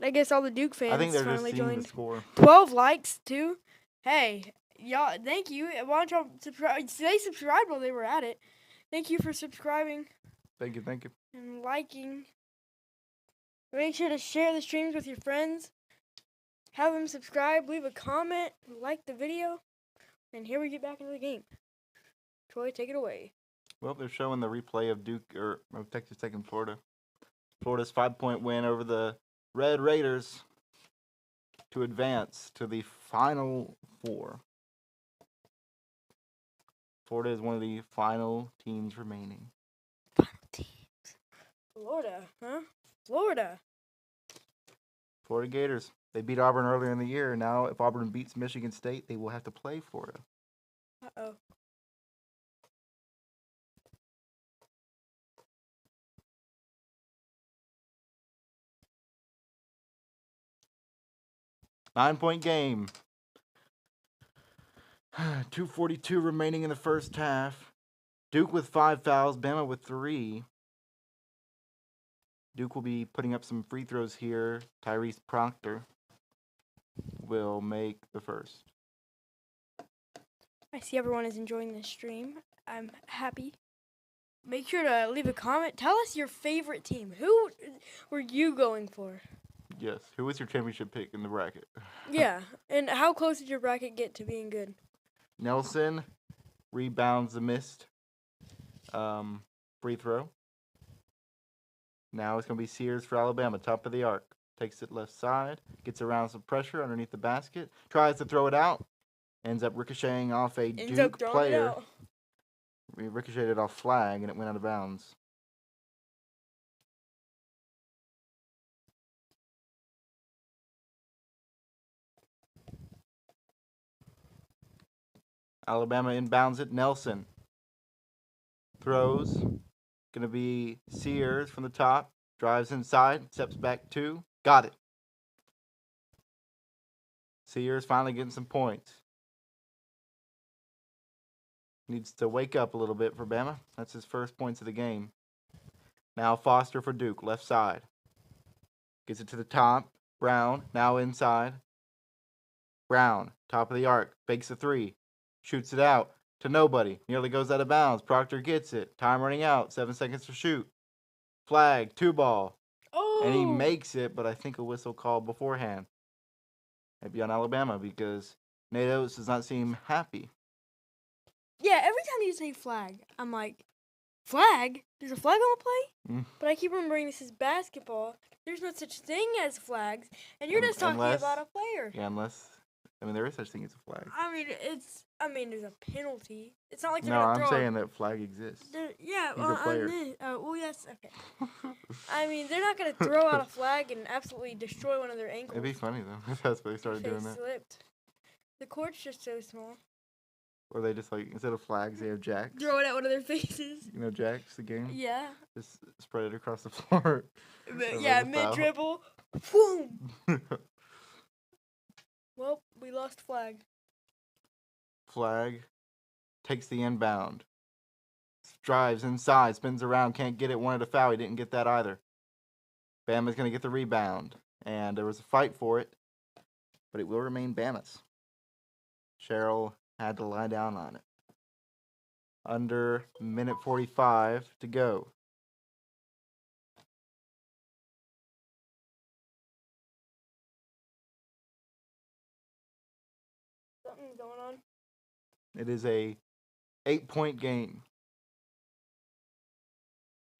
I guess all the Duke fans I think they're finally just seeing joined. the score. 12 likes, too. Hey, y'all, thank you. Why don't y'all subscribe? They subscribed while they were at it. Thank you for subscribing. Thank you. And liking. Make sure to share the streams with your friends. Have them subscribe, leave a comment, like the video. And here we get back into the game. Troy, take it away. Well, they're showing the replay of Texas Tech and Florida. Florida's 5-point win over the Red Raiders to advance to the Final Four. Florida is one of the final teams remaining. Final teams. Florida, huh? Florida Gators. They beat Auburn earlier in the year. Now, if Auburn beats Michigan State, they will have to play Florida. Uh-oh. Nine-point game. 2:42 remaining in the first half. Duke with 5 fouls, Bama with 3. Duke will be putting up some free throws here. Tyrese Proctor will make the first. I see everyone is enjoying this stream. I'm happy. Make sure to leave a comment. Tell us your favorite team. Who were you going for? Yes. Who was your championship pick in the bracket? Yeah, and how close did your bracket get to being good? Nelson rebounds the missed free throw. Now it's going to be Sears for Alabama, top of the arc. Takes it left side, gets around some pressure underneath the basket, tries to throw it out, ends up ricocheting off a Duke player. We ricocheted off flag, and it went out of bounds. Alabama inbounds it. Nelson throws. Going to be Sears from the top. Drives inside. Steps back 2. Got it. Sears finally getting some points. Needs to wake up a little bit for Bama. That's his first points of the game. Now Foster for Duke. Left side. Gets it to the top. Brown. Now inside. Brown. Top of the arc. Fakes a 3. Shoots it out to nobody. Nearly goes out of bounds. Proctor gets it. Time running out. 7 seconds to shoot. Flag. 2 ball. Oh! And he makes it, but I think a whistle called beforehand. Maybe on Alabama because Nate Oates does not seem happy. Yeah, every time you say flag, I'm like, flag? There's a flag on the play? But I keep remembering this is basketball. There's no such thing as flags, and you're just talking about a player. Yeah, there is such thing as a flag. There's a penalty. It's not like they're No, gonna I'm saying that flag exists. Yeah, he's a player. Yes, okay. They're not gonna throw out a flag and absolutely destroy one of their ankles. It'd be funny though if that's what they started doing that. Slipped. The court's just so small. Or they just instead of flags, they have jacks. Throw it at one of their faces. You know jacks, the game? Yeah. Just spread it across the floor. Mid-dribble. Boom! Well, we lost flag. Flag takes the inbound. Drives inside, spins around, can't get it, wanted a foul. He didn't get that either. Bama's going to get the rebound. And there was a fight for it, but it will remain Bama's. Cheryl had to lie down on it. Under minute 45 to go. Something's going on. It is a 8-point game.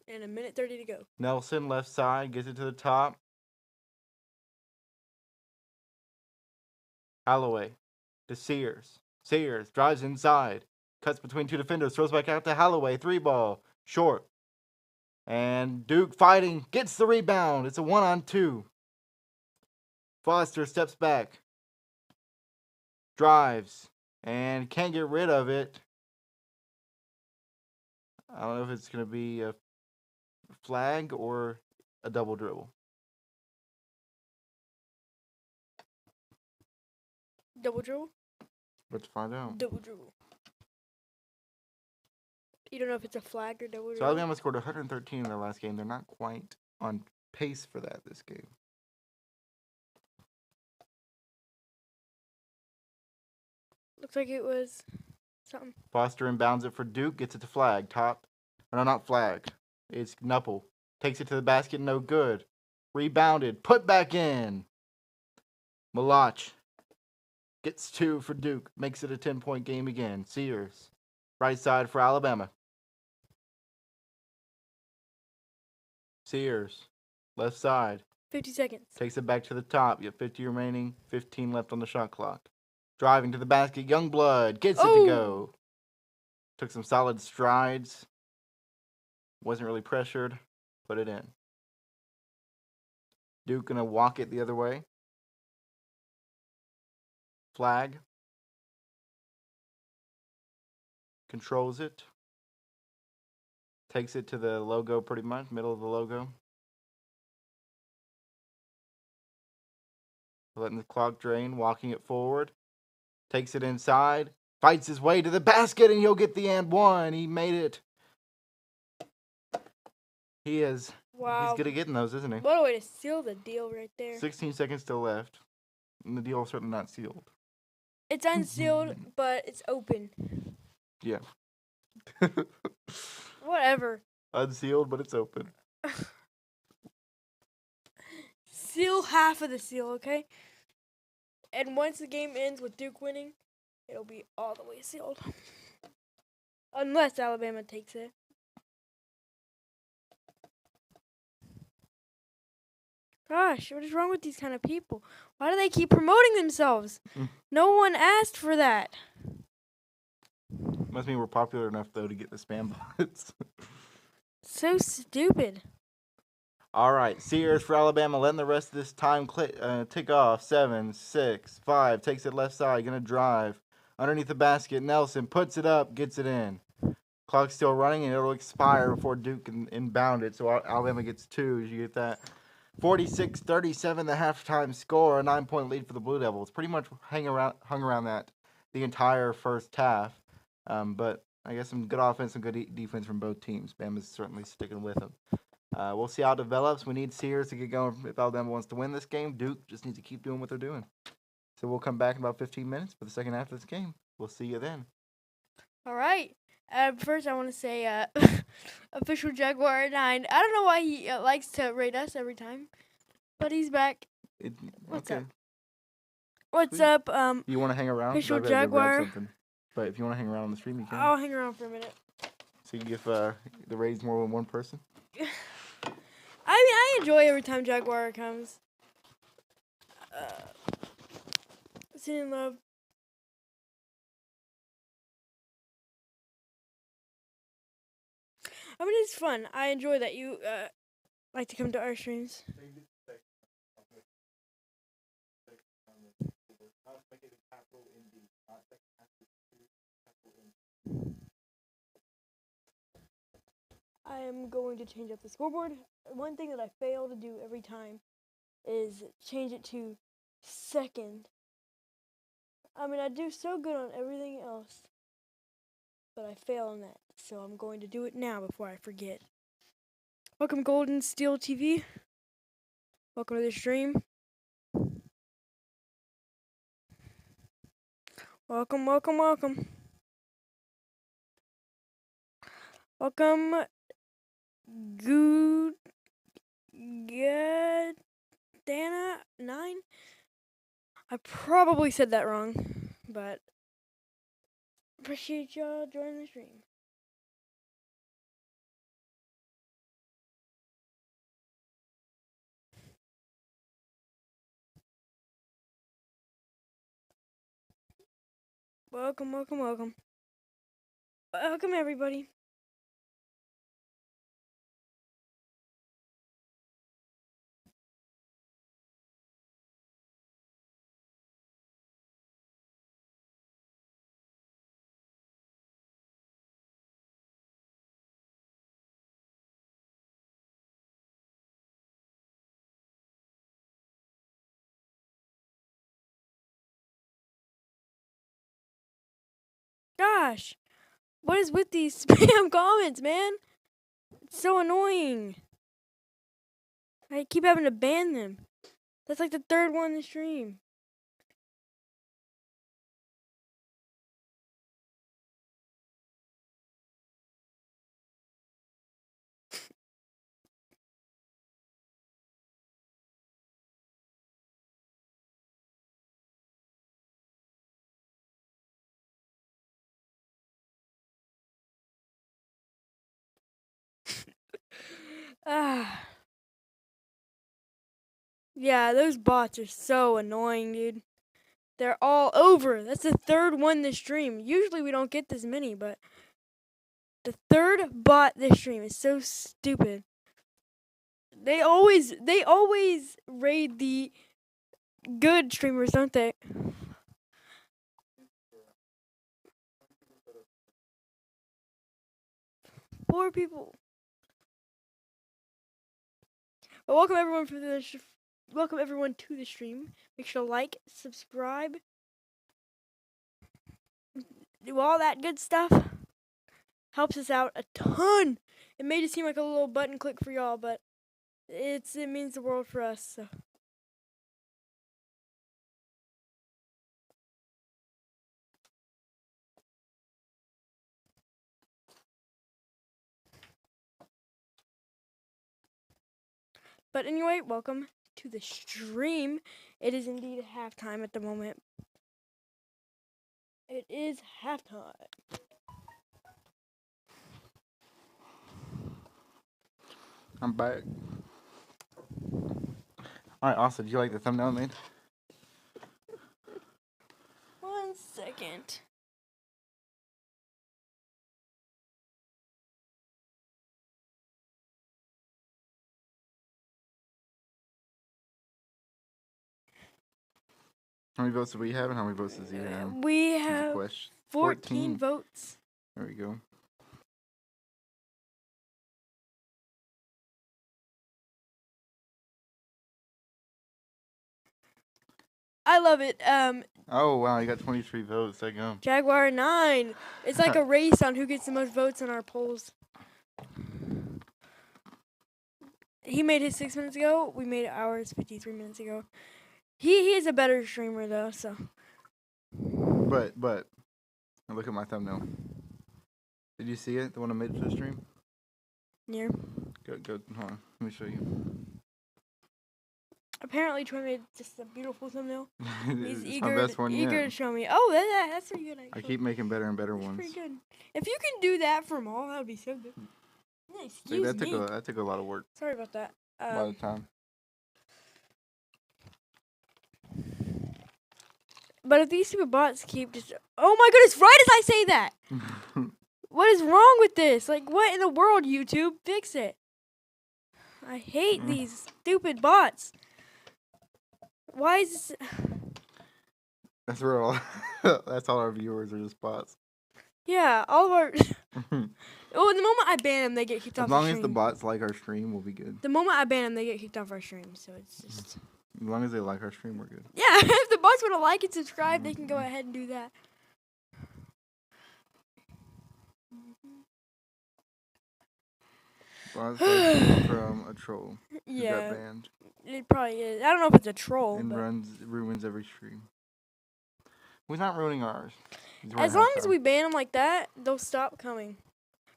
And a minute 30 to go. Nelson, left side, gets it to the top. Holloway to Sears. Sears drives inside. Cuts between 2 defenders. Throws back out to Holloway. 3 ball. Short. And Duke fighting. Gets the rebound. It's a 1-on-2. Foster steps back. Drives. And can't get rid of it. I don't know if it's going to be a flag or a double dribble. Double dribble? Let's find out. Double dribble. You don't know if it's a flag or double dribble? So Alabama scored 113 in their last game. They're not quite on pace for that this game. Looks like it was something. Foster inbounds it for Duke. Gets it to flag. Top. No, not flag. It's Knuppel. Takes it to the basket. No good. Rebounded. Put back in. Malach. Gets 2 for Duke. Makes it a 10-point game again. Sears. Right side for Alabama. Sears. Left side. 50 seconds. Takes it back to the top. You have 50 remaining. 15 left on the shot clock. Driving to the basket. Youngblood. Gets it to go. Took some solid strides. Wasn't really pressured. Put it in. Duke going to walk it the other way. Flag. Controls it. Takes it to the logo pretty much. Middle of the logo. Letting the clock drain. Walking it forward. Takes it inside. Fights his way to the basket and he'll get the and one. He made it. He is. Wow. He's good at getting those, isn't he? What a way to seal the deal right there. 16 seconds still left. And the deal is certainly not sealed. It's unsealed, but it's open. Yeah. Whatever. Unsealed, but it's open. Seal half of the seal, okay? And once the game ends with Duke winning, it'll be all the way sealed. Unless Alabama takes it. Gosh, what is wrong with these kind of people? Why do they keep promoting themselves? No one asked for that. Must mean we're popular enough, though, to get the spam bots. So stupid. All right, Sears for Alabama, letting the rest of this time tick off. 7, 6, 5, takes it left side, going to drive. Underneath the basket, Nelson puts it up, gets it in. Clock's still running, and it'll expire before Duke can inbound it, so Alabama gets 2 as you get that. 46-37, the halftime score, a 9-point lead for the Blue Devils. Pretty much hung around that the entire first half. But I guess some good offense and good defense from both teams. Bama's certainly sticking with them. We'll see how it develops. We need Sears to get going if Alabama wants to win this game. Duke just needs to keep doing what they're doing. So we'll come back in about 15 minutes for the second half of this game. We'll see you then. All right. First, I want to say official Jaguar 9. I don't know why he likes to rate us every time, but he's back. What's up? What's Sweet. up? You want to hang around? Official I've got to go grab Jaguar. something. But if you want to hang around on the stream, you can. I'll hang around for a minute. So you give the ratings more than one person? I enjoy every time Jaguar comes. Sin in love. I mean, it's fun. I enjoy that you like to come to our streams. I am going to change up the scoreboard. One thing that I fail to do every time is change it to second. I mean, I do so good on everything else, but I fail on that. So I'm going to do it now before I forget. Welcome, Golden Steel TV. Welcome to the stream. Welcome, welcome, welcome. Welcome, Dana 9. I probably said that wrong, but appreciate y'all joining the stream. Welcome, welcome, welcome. Welcome, everybody. Gosh, what is with these spam comments, man? It's so annoying. I keep having to ban them. That's like the third one in the stream. Ah. Yeah, those bots are so annoying, dude. They're all over. That's the third one this stream. Usually we don't get this many, but the third bot this stream is so stupid. They always raid the good streamers, don't they? Poor people. But welcome everyone to the stream. Make sure to like, subscribe, do all that good stuff. Helps us out a ton. It made it seem like a little button click for y'all, but it means the world for us. So. But anyway, welcome to the stream. It is indeed halftime at the moment. It is halftime. I'm back. All right, Austin, do you like the thumbnail I made? 1 second. How many votes do we have and how many votes does he have? We Is the have question. 14 votes. There we go. I love it. Oh, wow, you got 23 votes. There you go. Jaguar 9. It's like a race on who gets the most votes in our polls. He made his 6 minutes ago. We made ours 53 minutes ago. He is a better streamer though, so. But, look at my thumbnail. Did you see it? The one I made for the stream? Yeah. Go, hold on. Let me show you. Apparently Troy made just a beautiful thumbnail. He's It's eager, my best one eager yet. to show me. Oh, that's pretty good actually. I keep making better and better That's ones. pretty good. If you can do that from all, that would be so good. Yeah, Like, excuse me. that took a lot of work. Sorry about that. A lot of time. But if these stupid bots keep just... Oh my goodness, right as I say that! What is wrong with this? Like, what in the world, YouTube? Fix it. I hate these stupid bots. Why is this... That's where all that's all our viewers are just bots. Yeah, all of our... Oh, the moment I ban them, they get kicked off As our long stream. as the bots like our stream, we'll be good. The moment I ban them, they get kicked off our stream, so it's just... As long as they like our stream, we're good. Yeah, if the bots want to like and subscribe, they can go ahead and do that. Bots like from a troll who Yeah, got banned it probably is. I don't know if it's a troll, and but... ruins every stream. We're not ruining ours. As long as we ban them like that, they'll stop coming.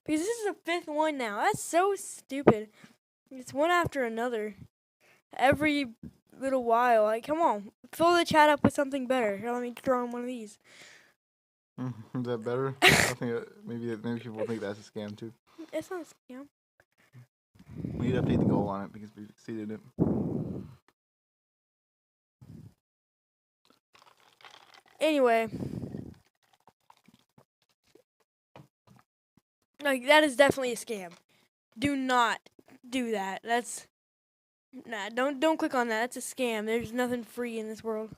Because this is the 5th one now. That's so stupid. It's one after another. Every little while. Like, come on. Fill the chat up with something better. Here, let me throw in one of these. Is that better? I think maybe people think that's a scam too. It's not a scam. We need to update the goal on it because we've exceeded it. Anyway. Like, that is definitely a scam. Do not do that. That's... Nah, don't click on that. That's a scam. There's nothing free in this world.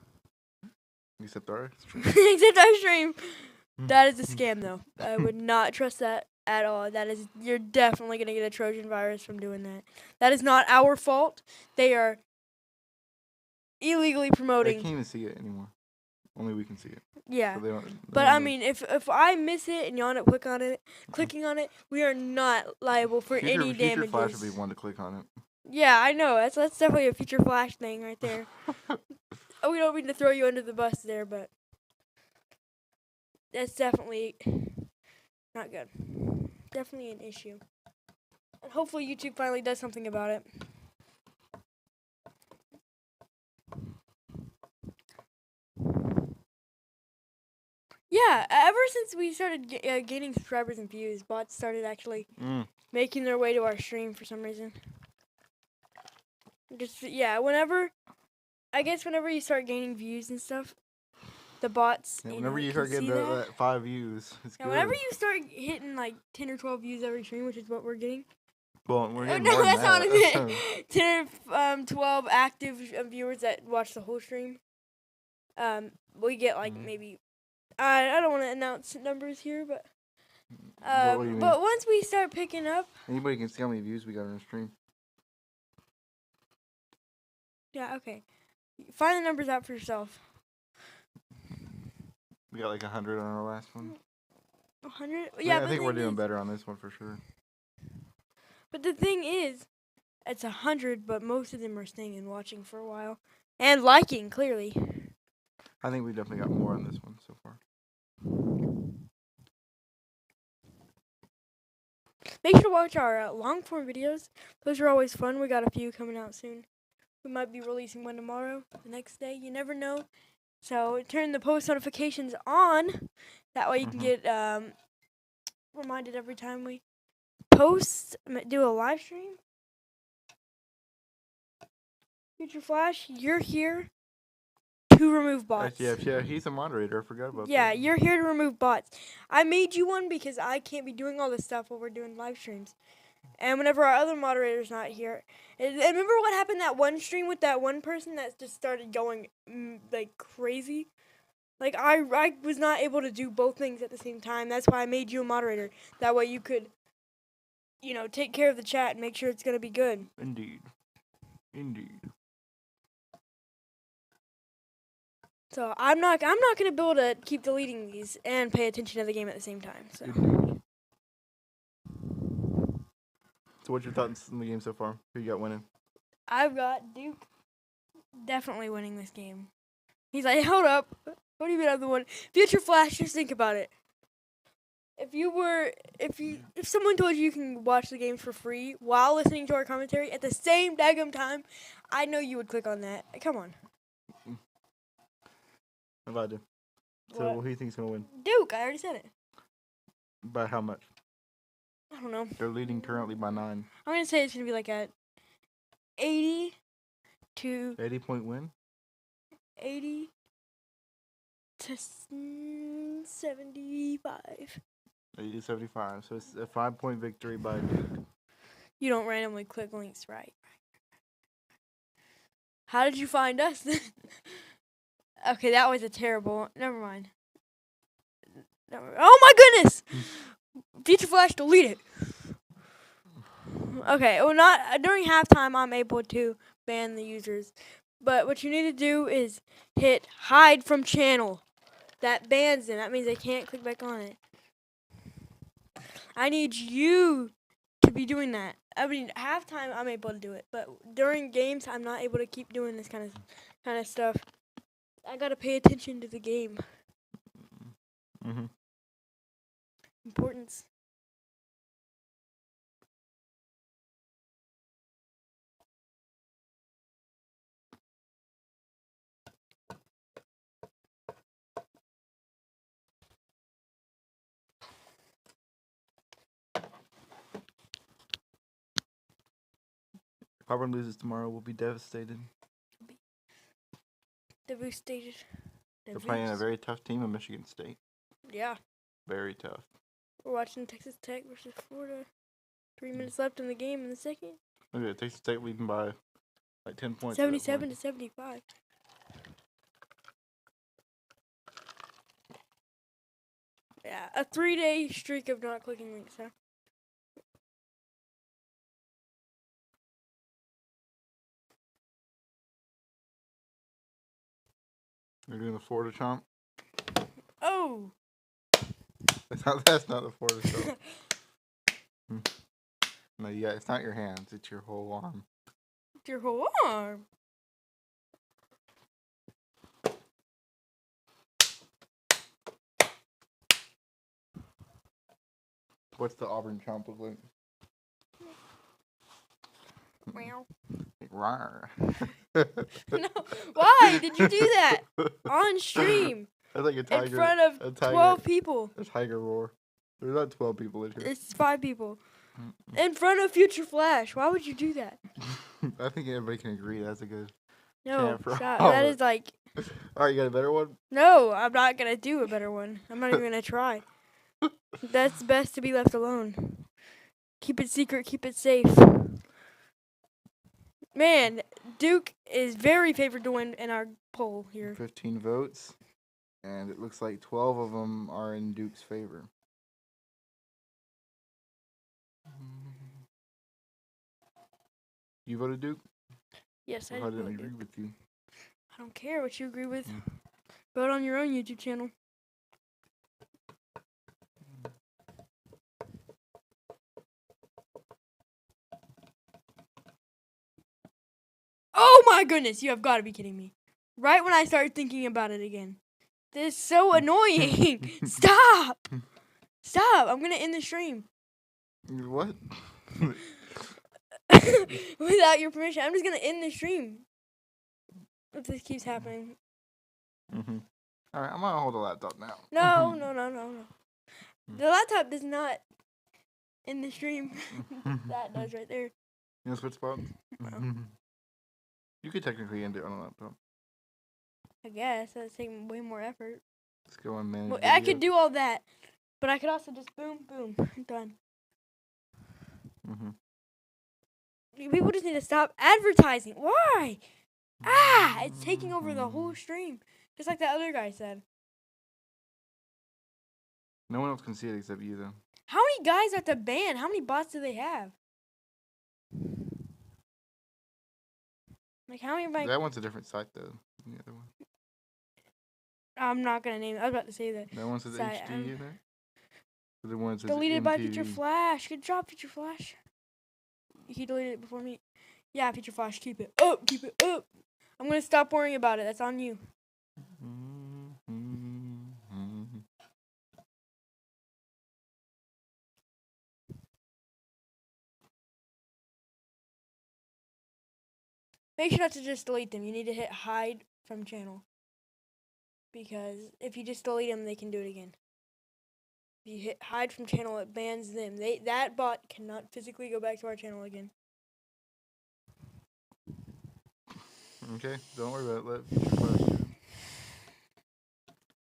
Except ours. Except our stream. That is a scam, though. I would not trust that at all. You're definitely going to get a Trojan virus from doing that. That is not our fault. They are illegally They promoting. can't even see it anymore. Only we can see it. Yeah. So they don't, But I mean, if I miss it and you end up clicking on it, we are not liable for any future damages. Flash would be one to click on it. Yeah, I know. That's definitely a future Flash thing right there. We don't mean to throw you under the bus there, but that's definitely not good. Definitely an issue. And hopefully YouTube finally does something about it. Yeah, ever since we started gaining subscribers and views, bots started actually making their way to our stream for some reason. Just, yeah, whenever you start gaining views and stuff, the bots. Yeah, whenever you can start getting see that. that 5 views, it's good. Whenever you start hitting like 10 or 12 views every stream, which is what we're getting. Well, we're getting No, more than that's not that. what I meant. 10 or 12 active viewers that watch the whole stream. We get like maybe. I don't want to announce numbers here, but. What do you mean? But once we start picking up. Anybody can see how many views we got on the stream. Yeah. Okay. Find the numbers out for yourself. We got like 100 on our last one. 100. Yeah, I but think the we're thing doing is- better on this one for sure. But the thing is, it's 100, but most of them are staying and watching for a while and liking clearly. I think we definitely got more on this one so far. Make sure to watch our long form videos. Those are always fun. We got a few coming out soon. We might be releasing one tomorrow, the next day. You never know. So turn the post notifications on. That way you can get reminded every time we post, do a live stream. Future Flash, you're here to remove bots. Yeah, he's a moderator. I forgot about that. Yeah, you're here to remove bots. I made you one because I can't be doing all this stuff while we're doing live streams. And whenever our other moderator's not here, and remember what happened that one stream with that one person that just started going like crazy? Like I was not able to do both things at the same time. That's why I made you a moderator. That way you could, take care of the chat and make sure it's gonna be good. Indeed. So I'm not gonna be able to keep deleting these and pay attention to the game at the same time. So. Indeed. So what's your thoughts on the game so far? Who you got winning? I've got Duke definitely winning this game. He's like, hold up. What do you mean I'm the one? Future Flash, just think about it. If someone told you can watch the game for free while listening to our commentary at the same daggum time, I know you would click on that. Come on. If I do. So What? who do you think's gonna win? Duke, I already said it. By how much? I don't know. They're leading currently by 9. I'm gonna say it's gonna be like at 80 to 80-point win? 80 to 75. 80-75. So it's a 5-point victory by Duke. You don't randomly click links, right? How did you find us? Okay, that was a terrible. Never mind. Oh my goodness! Future Flash, delete it. Okay, well, not during halftime. I'm able to ban the users, but what you need to do is hit hide from channel. That bans them. That means they can't click back on it. I need you to be doing that. I mean, halftime I'm able to do it, but during games I'm not able to keep doing this kind of stuff. I gotta pay attention to the game. Importance. If Auburn loses tomorrow, we'll be devastated. Devastated. They're playing a very tough team in Michigan State. Yeah. Very tough. We're watching Texas Tech versus Florida. 3 minutes left in the game in the second. Look at Texas State leading by like 10 points. 77 to 75. Yeah, a 3-day streak of not clicking links, huh? They're doing the Florida chomp. Oh! That's not the Florida chomp. No, yeah, it's not your hands. It's your whole arm. It's your whole arm. What's the Auburn chomp look like? Meow. Rawr. No, why did you do that on stream That's like a tiger. in front of 12 people? A tiger roar. There's not 12 people in here. It's 5 people. In front of Future Flash. Why would you do that? I think everybody can agree that's a good. No, for stop. Auburn. That is like... Alright, you got a better one? No, I'm not going to do a better one. I'm not even going to try. That's best to be left alone. Keep it secret, keep it safe. Man, Duke is very favored to win in our poll here. 15 votes. And it looks like 12 of them are in Duke's favor. You voted Duke? Yes, I I didn't vote agree Duke. with you. I don't care what you agree with. Vote on your own YouTube channel. Oh my goodness, you have got to be kidding me. Right when I started thinking about it again. This is so annoying. Stop. Stop. I'm going to end the stream. What? Without your permission. I'm just gonna end the stream if this keeps happening. All right, I'm gonna hold the laptop now. No. The laptop does not end the stream. That does right there. You want to switch spots? No. You could technically end it on a laptop. I guess that's taking way more effort. Let's go on manage. Well, I could do all that, but I could also just boom, done. People just need to stop advertising. Why? It's taking over the whole stream, just like that other guy said. No one else can see it except you, though. How many guys at the band? How many bots do they have? Like, how many? That one's a different site, though. The other one. I'm not gonna name it. I was about to say that. That one says Site, HD in there. The one says Deleted by MTV. Future Flash. Good job, Future Flash. He deleted it before me. Yeah, Future Flash. Keep it up. Keep it up. I'm gonna stop worrying about it. That's on you. Make sure not to just delete them. You need to hit hide from channel. Because if you just delete them, they can do it again. If you hit hide from channel, it bans them. That bot cannot physically go back to our channel again. Okay, don't worry about it. Let Future Flash do it.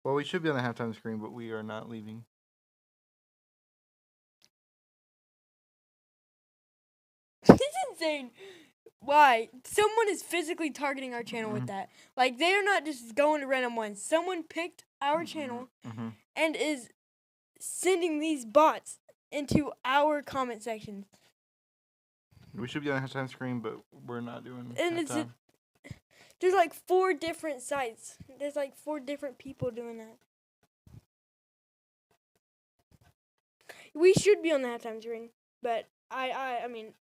Well, we should be on the halftime screen, but we are not leaving. This is insane. Why? Someone is physically targeting our channel with that. Like, they're not just going to random ones. Someone picked our channel and is sending these bots into our comment section. We should be on the halftime screen, but we're not doing And halftime. There's like 4 different sites. There's like 4 different people doing that. We should be on the halftime screen, but I mean,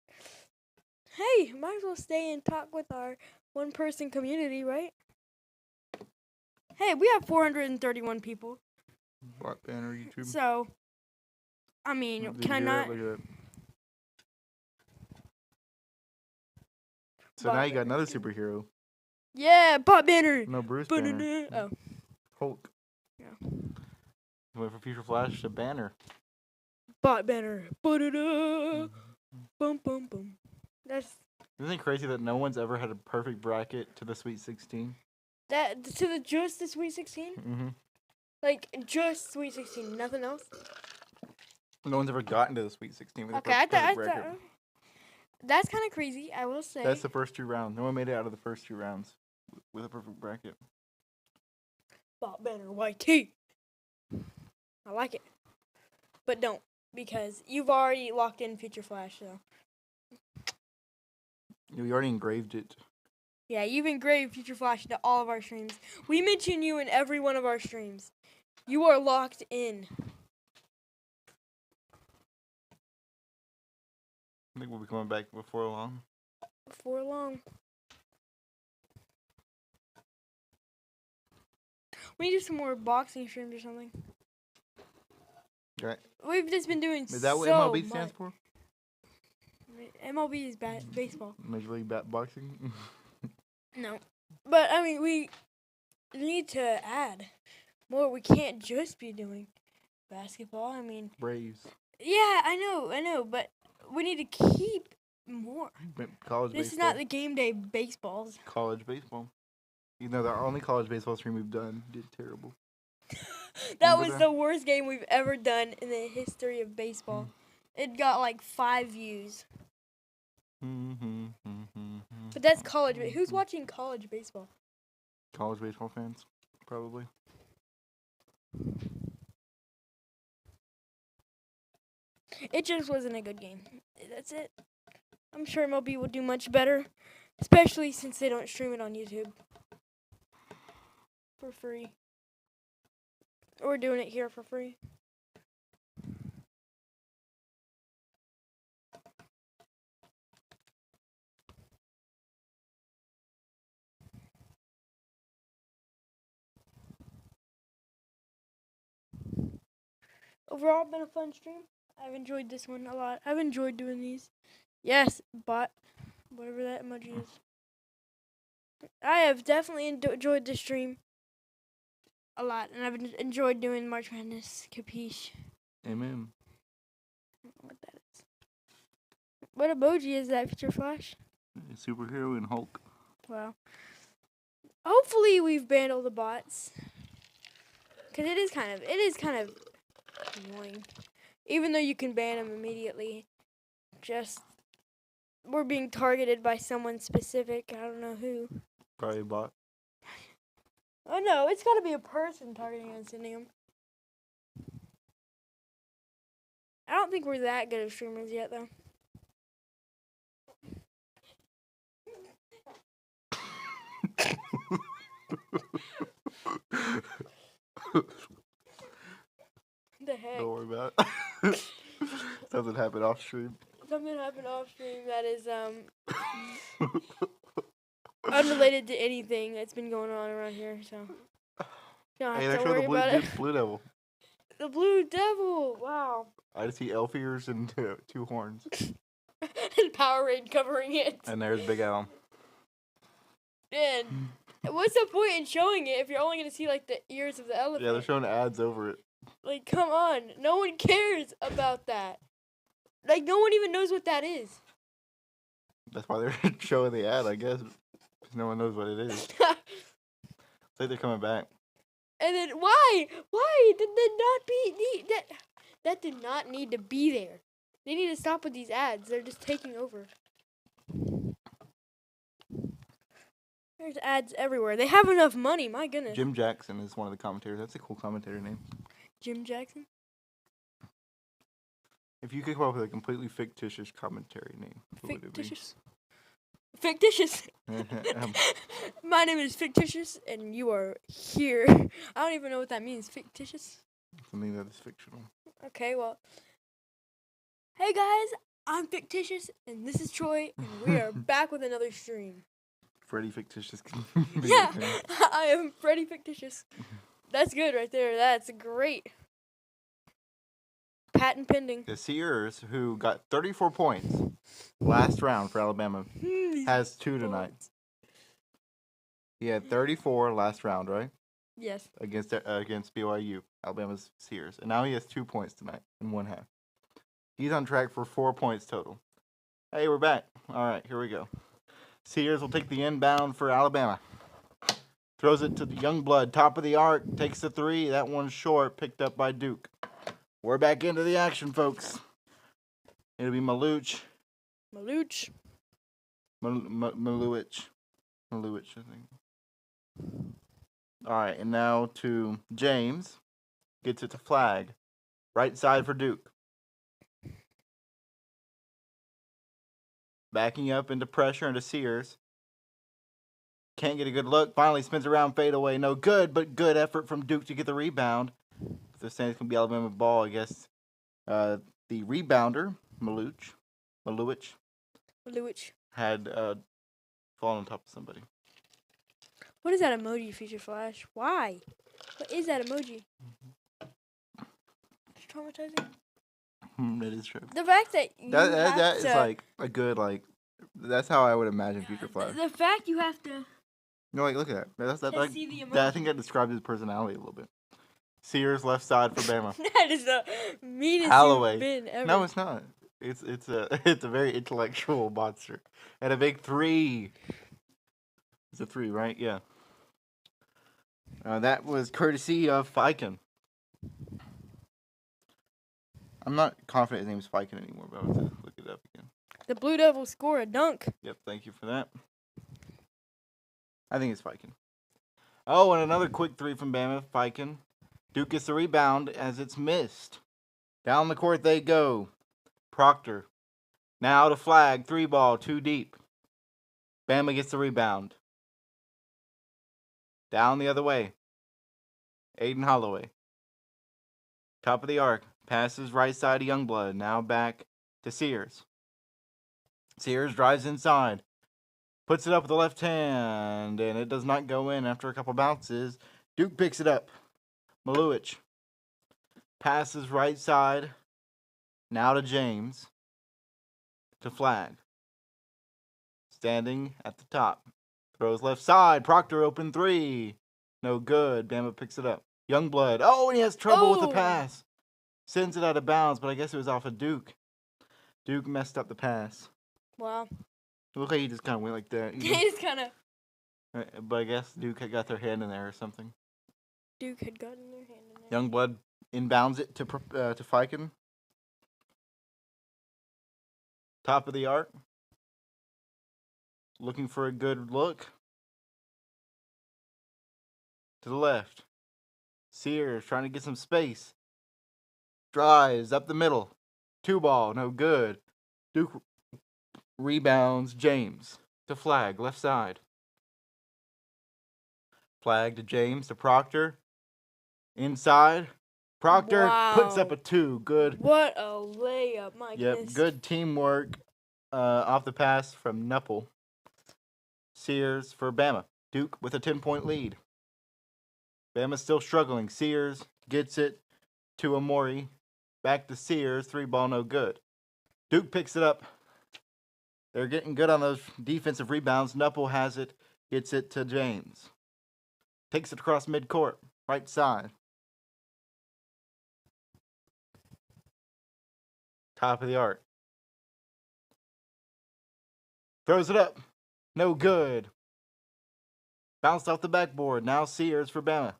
hey, might as well stay and talk with our one-person community, right? Hey, we have 431 people. Bot banner YouTube. So, I mean, Did can I you hear not? it? Look at it. So now you got another superhero. Yeah, bot banner. No, Bruce Banner. Oh, Hulk. Yeah. Went from Future Flash to Banner. bot banner. Ba-da-da. Boom, boom, boom. Isn't it crazy that no one's ever had a perfect bracket to the Sweet 16? Just the Sweet 16. Mm-hmm. Like just Sweet 16, nothing else. No one's ever gotten to the Sweet 16 with Okay, a I perfect thought bracket. that's kind of crazy. I will say. That's the first 2 rounds. No one made it out of the first 2 rounds with a perfect bracket. Bot banner YT. I like it, but don't because you've already locked in Future Flash. So You already engraved it. yeah, you've engraved Future Flash into all of our streams. We mention you in every one of our streams. You are locked in. I think we'll be coming back before long. Before long. We need to do some more boxing streams or something. Right. We've just been doing Is that what so MLB stands much. for? MLB is baseball. Major League Boxing? No. But, I mean, we need to add more. We can't just be doing basketball. I mean, Braves. yeah, I know, but we need to keep more. College This baseball. is not the game day baseballs. College baseball. You know, our only college baseball stream we've done did terrible. That Remember was the worst game we've ever done in the history of baseball. It got like 5 views. But that's college. Who's watching college baseball? College baseball fans, probably. It just wasn't a good game. That's it. I'm sure MLB will do much better, especially since they don't stream it on YouTube for free. We're doing it here for free. Overall, been a fun stream. I've enjoyed this one a lot. I've enjoyed doing these. Yes, bot. Whatever that emoji is. I have definitely enjoyed this stream a lot, and I've enjoyed doing March Madness. Capiche? Amen. I don't know what that is. What emoji is that, Future Flash? Superhero and Hulk. Wow. Hopefully we've banned all the bots, because it is kind of annoying. Even though you can ban them immediately, just we're being targeted by someone specific. I don't know who. Probably a bot. Oh no, it's got to be a person targeting us, sending them. I don't think we're that good of streamers yet, though. The heck? Don't worry about it. Something happened off stream. Something happened off stream that is unrelated to anything that's been going on around here, so you don't Hey, have there to show worry the about it. blue devil. The Blue Devil, wow. I just see elf ears and two horns. And Powerade covering it. And there's Big Al. And what's the point in showing it if you're only gonna see like the ears of the elephant? Yeah, they're showing ads over it. Like, come on, no one cares about that. Like, no one even knows what that is. That's why they're showing the ad, I guess. 'Cause no one knows what it is. It's like they're coming back. And then why? Why did that not be that did not need to be there? They need to stop with these ads. They're just taking over. There's ads everywhere. They have enough money. My goodness. Jim Jackson is one of the commentators. That's a cool commentator name. Jim Jackson. If you could come up with a completely fictitious commentary name, what would it be? Fictitious. Fictitious. Um, My name is Fictitious, and you are here. I don't even know what that means. Fictitious. Something that is fictional. Okay, well. Hey guys, I'm Fictitious, and this is Troy, and we are back with another stream. Freddy Fictitious. Yeah, I am Freddy Fictitious. That's good right there. That's great. Patent pending. The Sears, who got 34 points last round for Alabama, has 2 tonight. He had 34 last round, right? Yes. Against BYU, Alabama's Sears. And now he has 2 points tonight in one half. He's on track for 4 points total. Hey, we're back. All right, here we go. Sears will take the inbound for Alabama. Throws it to the Youngblood, top of the arc, takes the 3. That one's short, picked up by Duke. We're back into the action, folks. It'll be Maluch. Maluch. Maluich, I think. All right, and now to James. Gets it to Flag. Right side for Duke. Backing up into pressure into Sears. Can't get a good look. Finally spins around, fade away. No good, but good effort from Duke to get the rebound. If they're saying it's going to be Alabama ball, I guess. The rebounder, Maluich, had fallen on top of somebody. What is that emoji, Future Flash? Why? What is that emoji? It's traumatizing. That is true. The fact that you have That is to, like a good, like, that's how I would imagine Future Flash. the fact you have to No, like, look at that. That like, see the emoji. I think that describes his personality a little bit. Sears left side for Bama. That is the meanest Holloway. you've been ever. No, it's not. It's a very intellectual monster. And a big 3. It's a 3, right? Yeah. That was courtesy of Fiken. I'm not confident his name's Fiken anymore, but I'll have to look it up again. The Blue Devils score a dunk. Yep, thank you for that. I think it's Fiken. Oh, and another quick 3 from Bama. Fiken. Duke gets the rebound as it's missed. Down the court they go. Proctor. Now to Flag. 3 ball. 2 deep. Bama gets the rebound. Down the other way. Aiden Holloway. Top of the arc. Passes right side to Youngblood. Now back to Sears. Sears drives inside. Puts it up with the left hand. And it does not go in after a couple bounces. Duke picks it up. Maluich. Passes right side. Now to James. To flag. Standing at the top. Throws left side. Proctor open 3. No good. Bama picks it up. Youngblood. Oh, and he has trouble with the pass. Sends it out of bounds, but I guess it was off of Duke. Duke messed up the pass. Wow. It looked like he just kind of went like that. He just kind of. But I guess Duke had got their hand in there or something. Duke had gotten their hand in there. Youngblood inbounds it to Fiken. Top of the arc. Looking for a good look. To the left. Sears trying to get some space. Drives up the middle. 2 ball, no good. Duke rebounds James to flag, left side. Flag to James to Proctor. Inside. Proctor puts up a 2. Good. What a layup, my goodness. Good teamwork off the pass from Nuppel. Sears for Bama. Duke with a 10-point lead. Bama's still struggling. Sears gets it to Amori. Back to Sears. 3 ball, no good. Duke picks it up. They're getting good on those defensive rebounds. Nuppel has it. Gets it to James. Takes it across midcourt. Right side. Top of the arc. Throws it up. No good. Bounced off the backboard. Now Sears for Bama.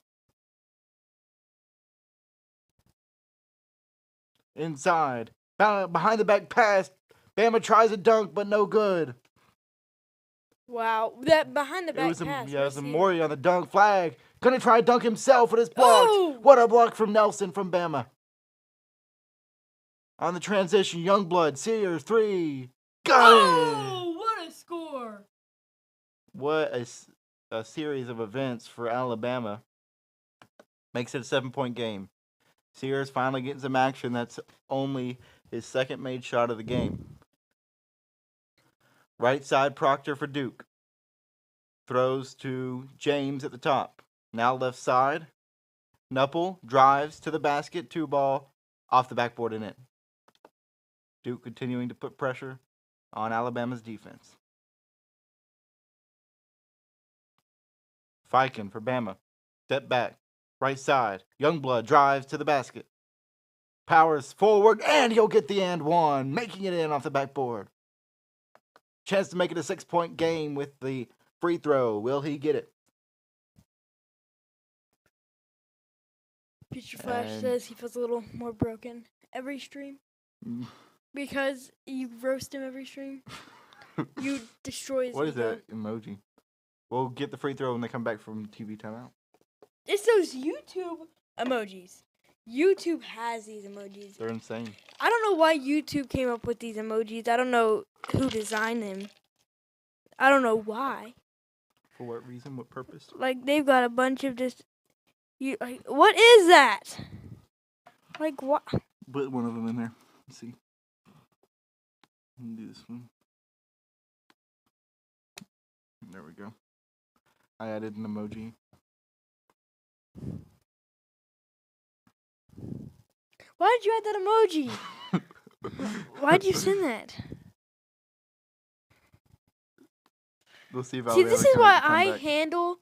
Inside. Behind the back pass. Bama tries a dunk, but no good. Wow. That behind the back pass. It was Maury on the dunk flag. Gonna try to dunk himself, but it's blocked. Oh! What a block from Nelson from Bama. On the transition, Youngblood, Sears, 3. Got it! Oh, what a score. What a series of events for Alabama. Makes it a 7-point game. Sears finally getting some action. That's only his second made shot of the game. Right side Proctor for Duke. Throws to James at the top. Now left side. Nuppel drives to the basket. 2 ball off the backboard and in. Duke continuing to put pressure on Alabama's defense. Fiken for Bama. Step back. Right side. Youngblood drives to the basket. Powers forward, and he'll get the and one, making it in off the backboard. Chance to make it a 6-point game with the free throw. Will he get it? Future Flash says he feels a little more broken every stream. Because you roast him every stream. You destroy his What is ego. that emoji? We'll get the free throw when they come back from TV timeout. It's those YouTube emojis. YouTube has these emojis. They're insane. I don't know why YouTube came up with these emojis. I don't know who designed them. I don't know why. For what reason? What purpose? Like, they've got a bunch of just... what is that? Like, what? Put one of them in there. Let's see. Do this one. There we go. I added an emoji. Why did you add that emoji? Why'd you send that? We'll see if See, this is why I handle...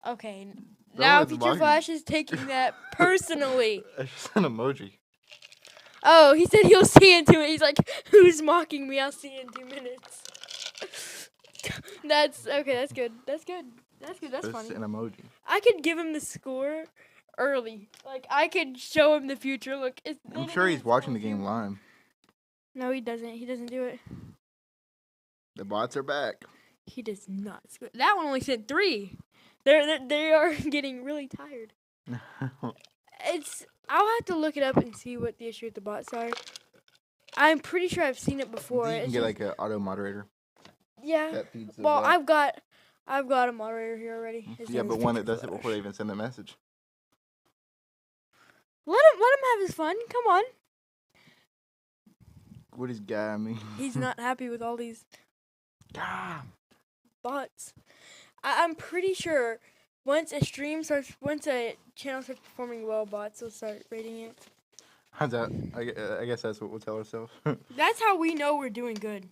Okay, now Future Flash is taking that personally. It's just an emoji. Oh, he said he'll see in 2 minutes. He's like, who's mocking me? I'll see in 2 minutes. That's okay. That's good. That's good. That's good. That's funny. An emoji. I could give him the score early. Like, I could show him the future. Look, I'm sure he's watching the game live. No, he doesn't. He doesn't do it. The bots are back. He does not. That one only said 3. They are getting really tired. I'll have to look it up and see what the issue with the bots are. I'm pretty sure I've seen it before. You can get like an auto moderator. Yeah. That feeds Well, I've got a moderator here already. Yeah, but one that does it before they even send the message. Let him have his fun. Come on. What is guy? I mean, He's not happy with all these bots. I'm pretty sure once a channel starts performing well, bots will start rating it. How's that? I guess that's what we'll tell ourselves. That's how we know we're doing good.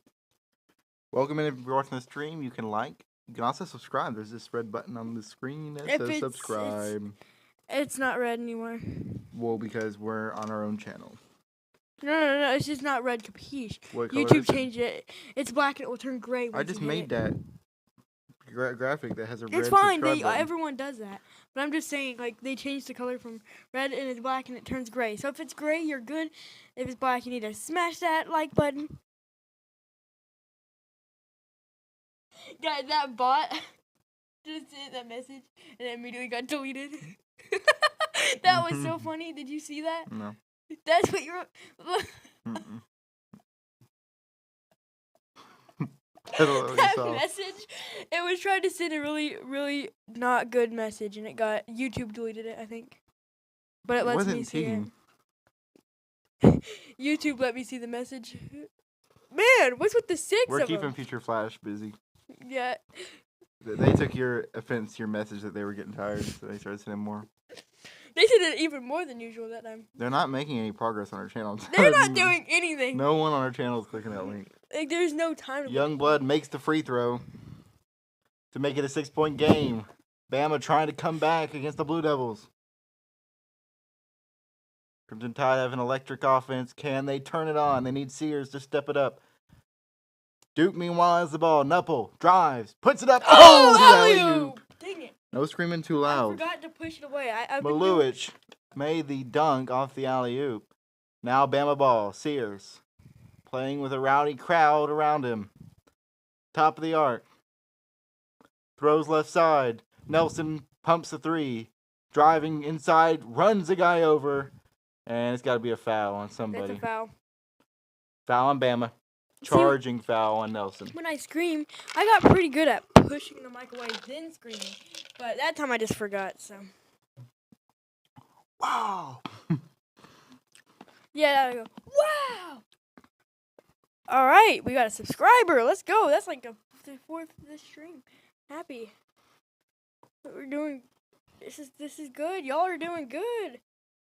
Welcome in. If you're watching the stream, you can like. You can also subscribe. There's this red button on the screen that If says it's- subscribe. It's not red anymore. Well, because we're on our own channel. No. It's just not red. Capiche? What color YouTube is it? changed it. It's black and it will turn gray. I once just you hit made it. that graphic that has a red It's fine. subscribe button. Everyone does that. But I'm just saying, like, they changed the color from red and it's black and it turns gray. So if it's gray, you're good. If it's black, you need to smash that like button. Guys, that bot just sent that message and it immediately got deleted. That was so funny. Did you see that? No. That's what you're. Mm-mm. I don't know what you That saw. message, it was trying to send a really, really not good message, and it got YouTube deleted it, I think. But it lets wasn't me see team. it. YouTube let me see the message. Man, what's with the 6 We're of keeping them? Future Flash busy. Yeah. They took your offense to your message that they were getting tired, so they started sending more. They did it even more than usual that time. They're not making any progress on our channel. They're not doing anything. No one on our channel is clicking that link. Like, there's no time to Youngblood makes the free throw to make it a 6-point game. Bama trying to come back against the Blue Devils. Crimson Tide have an electric offense. Can they turn it on? They need Sears to step it up. Duke, meanwhile, has the ball. Knuppel drives, puts it up. Oh, alley-oop. alley-oop! Dang it. No screaming too I loud. forgot to push it away. I've been doing- Maluich made the dunk off the alley-oop. Now Bama ball. Sears playing with a rowdy crowd around him. Top of the arc. Throws left side. Nelson pumps a three. Driving inside. Runs a guy over. And it's got to be a foul on somebody. That's a foul. Foul on Bama. See, Charging foul on Nelson. when I scream, I got pretty good at pushing the mic away, then screaming. But that time I just forgot, so. Wow. Yeah, I go, wow! All right, we got a subscriber. Let's go. That's like the 4th of this stream. Happy. We're doing, this is good. Y'all are doing good.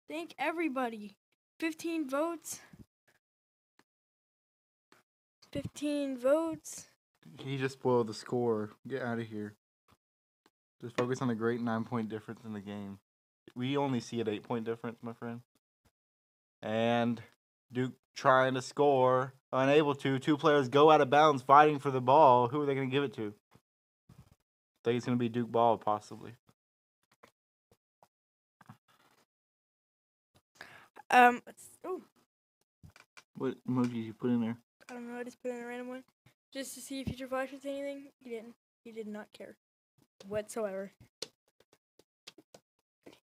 Thank everybody. 15 votes. 15 votes. He just spoiled the score. Get out of here. Just focus on the great 9-point difference in the game. We only see an 8-point difference, my friend. And Duke trying to score, unable to. 2 players go out of bounds fighting for the ball. Who are they going to give it to? I think it's going to be Duke ball, possibly. Oh, What emojis you put in there? I don't know. I just put in a random one just to see if Future Flash would say anything. He didn't. He did not care whatsoever.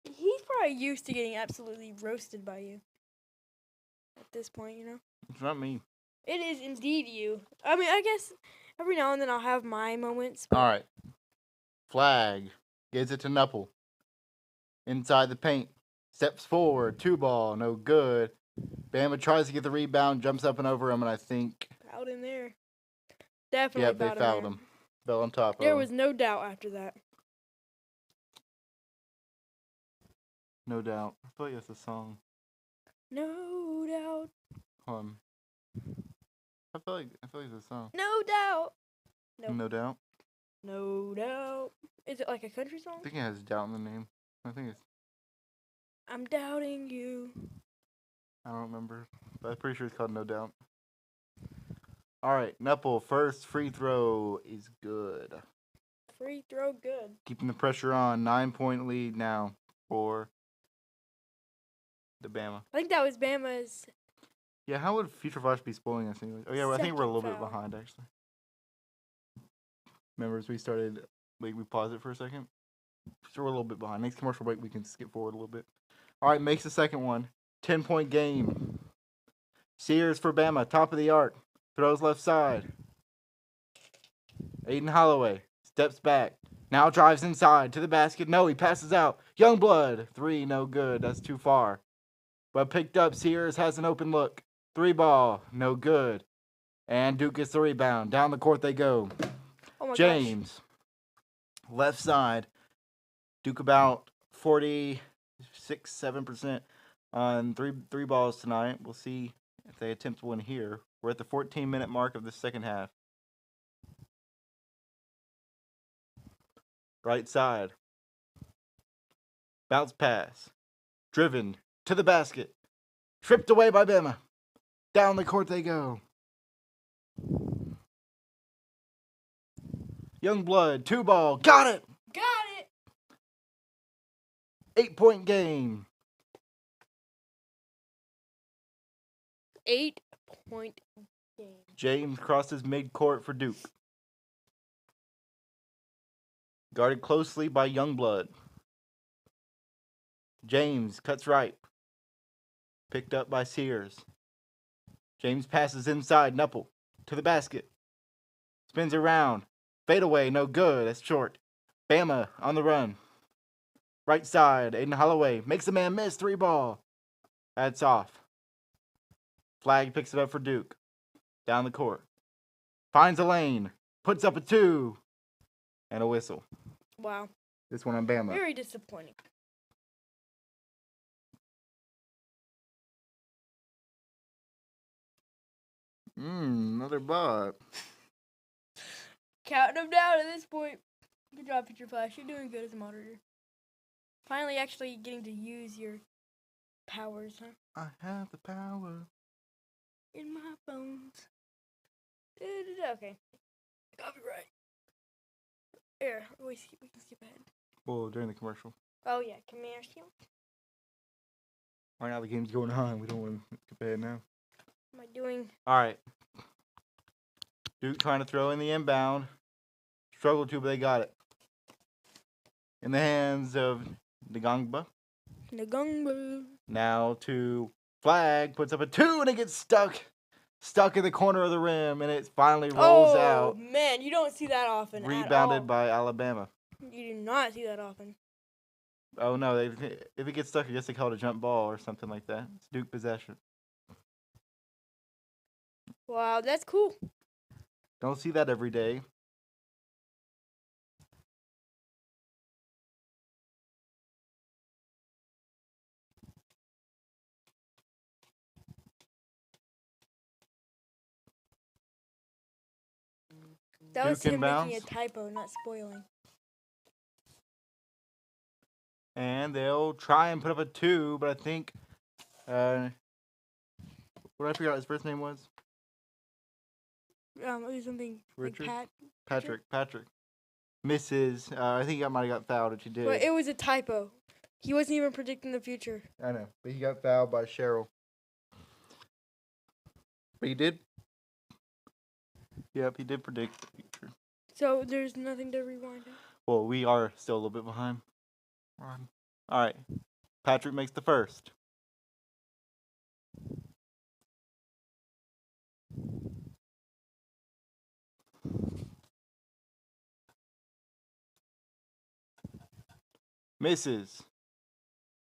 He's probably used to getting absolutely roasted by you at this point, you know? It's not me. It is indeed you. I mean, I guess every now and then I'll have my moments. But All right. Flag. Gives it to Knuppel. Inside the paint. Steps forward. 2 ball. No good. Bama tries to get the rebound. Jumps up and over him, and I think... Fouled in there. Definitely Yep, they fouled him. Fell on top of There him. was no doubt after that. No doubt. I feel like that's a song. No doubt. I feel like it's a song. No doubt. Nope. No doubt. No doubt. Is it like a country song? I think it has doubt in the name. I think it's... I'm doubting you. I don't remember. But I'm pretty sure it's called No Doubt. All right. Knuppel, first free throw is good. Free throw good. Keeping the pressure on. 9-point lead now for the Bama. I think that was Bama's. Yeah, how would Future Flash be spoiling us anyway? Oh, yeah, well, I think we're a Second little bit foul. behind, actually. Remember, as we started, we paused it for a second? So we're a little bit behind. Next commercial break, we can skip forward a little bit. All right, makes the second one. 10-point game. Sears for Bama, top of the arc. Throws left side. Aiden Holloway steps back. Now drives inside to the basket. No, he passes out. Youngblood. 3, no good. That's too far. But picked up. Sears has an open look. 3 ball, no good. And Duke gets the rebound. Down the court they go. Oh my gosh. James. Left side. Duke about 46, 7%. on three balls tonight. We'll see if they attempt one here. We're at the 14-minute mark of the second half. Right side. Bounce pass. Driven to the basket. Tripped away by Bama. Down the court they go. Youngblood, 2-ball. Got it! Got it! 8-point game. 8-point game. James crosses midcourt for Duke. Guarded closely by Youngblood. James cuts right. Picked up by Sears. James passes inside. Knuppel to the basket. Spins around. Fade away. No good. That's short. Bama on the run. Right side. Aiden Holloway makes a man miss. 3-ball. That's off. Flag picks it up for Duke. Down the court. Finds a lane. Puts up a 2. And a whistle. Wow. This one on Bama. Very disappointing. Another bot. Counting them down at this point. Good job, Picture Flash. You're doing good as a moderator. Finally actually getting to use your powers, huh? I have the power. In my bones. Okay. Copyright. Here, we can skip ahead. Well, during the commercial. Oh, yeah. Commercial. Right now the game's going on. We don't want to skip ahead now. What am I doing? All right. Duke trying to throw in the inbound. Struggled to, but they got it. In the hands of Ngangba. Ngangba. Now to Flag. Puts up a 2 and it gets stuck. Stuck in the corner of the rim, and it finally rolls out. Oh, man. You don't see that often Rebounded by Alabama. You do not see that often. Oh, no. If it gets stuck, I guess they call it a jump ball or something like that. It's Duke possession. Wow, that's cool. Don't see that every day. That was Duke him making inbounds. a typo, not spoiling. And they'll try and put up a 2, but I think, what did I figure out his first name was? It was something Richard? like Patrick. Misses. I think he might have got fouled, which he did. But it was a typo. He wasn't even predicting the future. I know, but he got fouled by Cheryl. But he did. Yep, he did predict the future. So there's nothing to rewind. Well, we are still a little bit behind. All right. Patrick makes the first. Misses.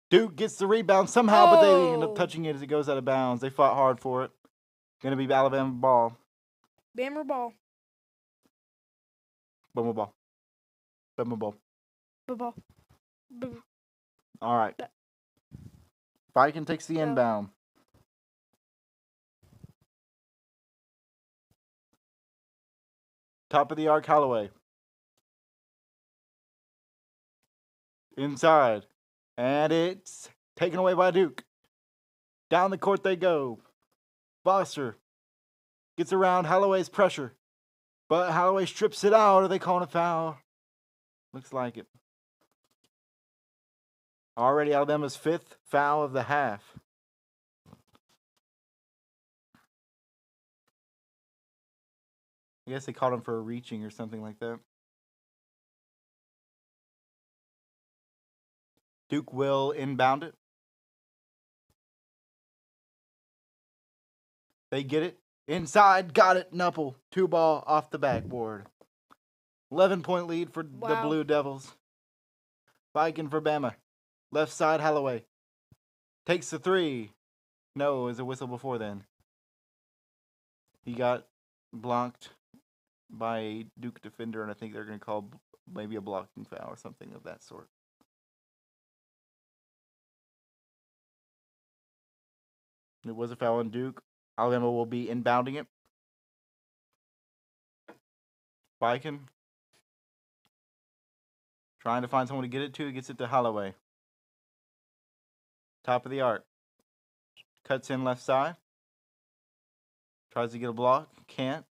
Duke gets the rebound somehow, but they end up touching it as it goes out of bounds. They fought hard for it. Gonna be Alabama ball. Bammer ball. Bama ball. Bama ball. Ball. All right. Viking takes the inbound. Top of the arc, Holloway. Inside. And it's taken away by Duke. Down the court they go. Foster gets around Holloway's pressure. But Holloway strips it out. Are they calling a foul? Looks like it. Already Alabama's 5th foul of the half. I guess they caught him for a reaching or something like that. Duke will inbound it. They get it. Inside. Got it. Knuppel. 2-ball off the backboard. 11-point lead for the Blue Devils. Viking for Bama. Left side, Holloway. Takes the 3. No, it was a whistle before then. He got blocked by a Duke defender, and I think they're going to call maybe a blocking foul or something of that sort. It was a foul on Duke. Alabama will be inbounding it. Viking. Trying to find someone to get it to. Gets it to Holloway. Top of the arc. Cuts in left side. Tries to get a block. Can't.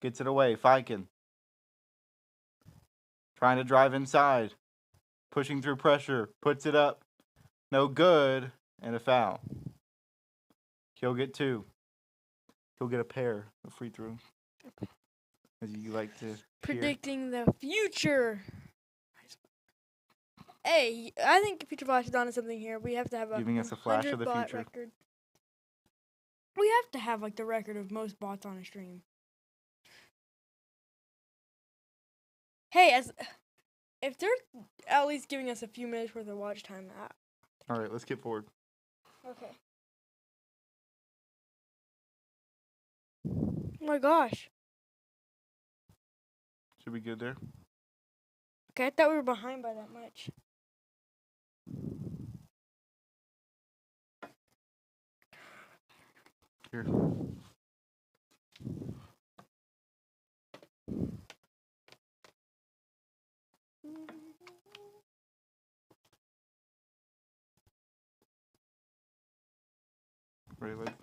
Gets it away. Viking. Trying to drive inside. Pushing through pressure. Puts it up. No good. And a foul. He'll get 2. He'll get a pair of free throws. As you like to hear. Predicting the future. Hey, I think Future Flash is onto something here. We have to have a Giving us a flash of the 100 bot future. record. We have to have like the record of most bots on a stream. Hey, if they're at least giving us a few minutes worth of watch time, All right, let's skip forward. okay. Oh my gosh. Should be good there. Okay, I thought we were behind by that much. Here. Right, like,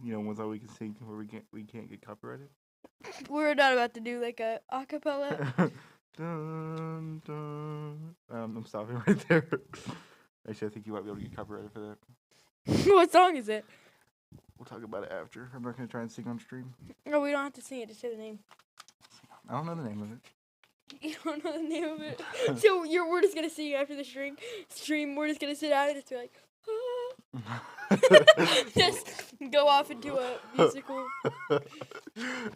ones that we can sing where we can't get copyrighted. We're not about to do like a acapella. Dun, dun. I'm stopping right there. Actually, I think you might be able to get copyrighted for that. What song is it? We'll talk about it after. I'm not gonna try and sing on stream. No, we don't have to sing it. Just say the name. I don't know the name of it. You don't know the name of it. So we're just gonna sing after the stream. We're just gonna sit down and just be like, just go off into a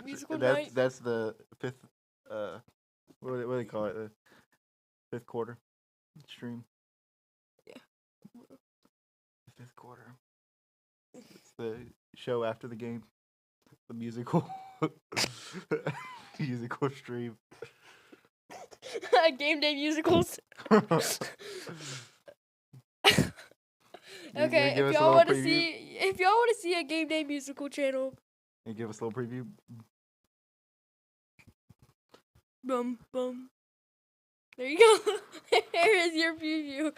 musical night. That's the fifth. What do they call it? The fifth quarter stream. Yeah. The fifth quarter. It's the show after the game. The musical. Musical stream. Game day musicals. Okay, if y'all want to see a game day musical channel, you give us a little preview. Bum bum. There you go. Here is your preview.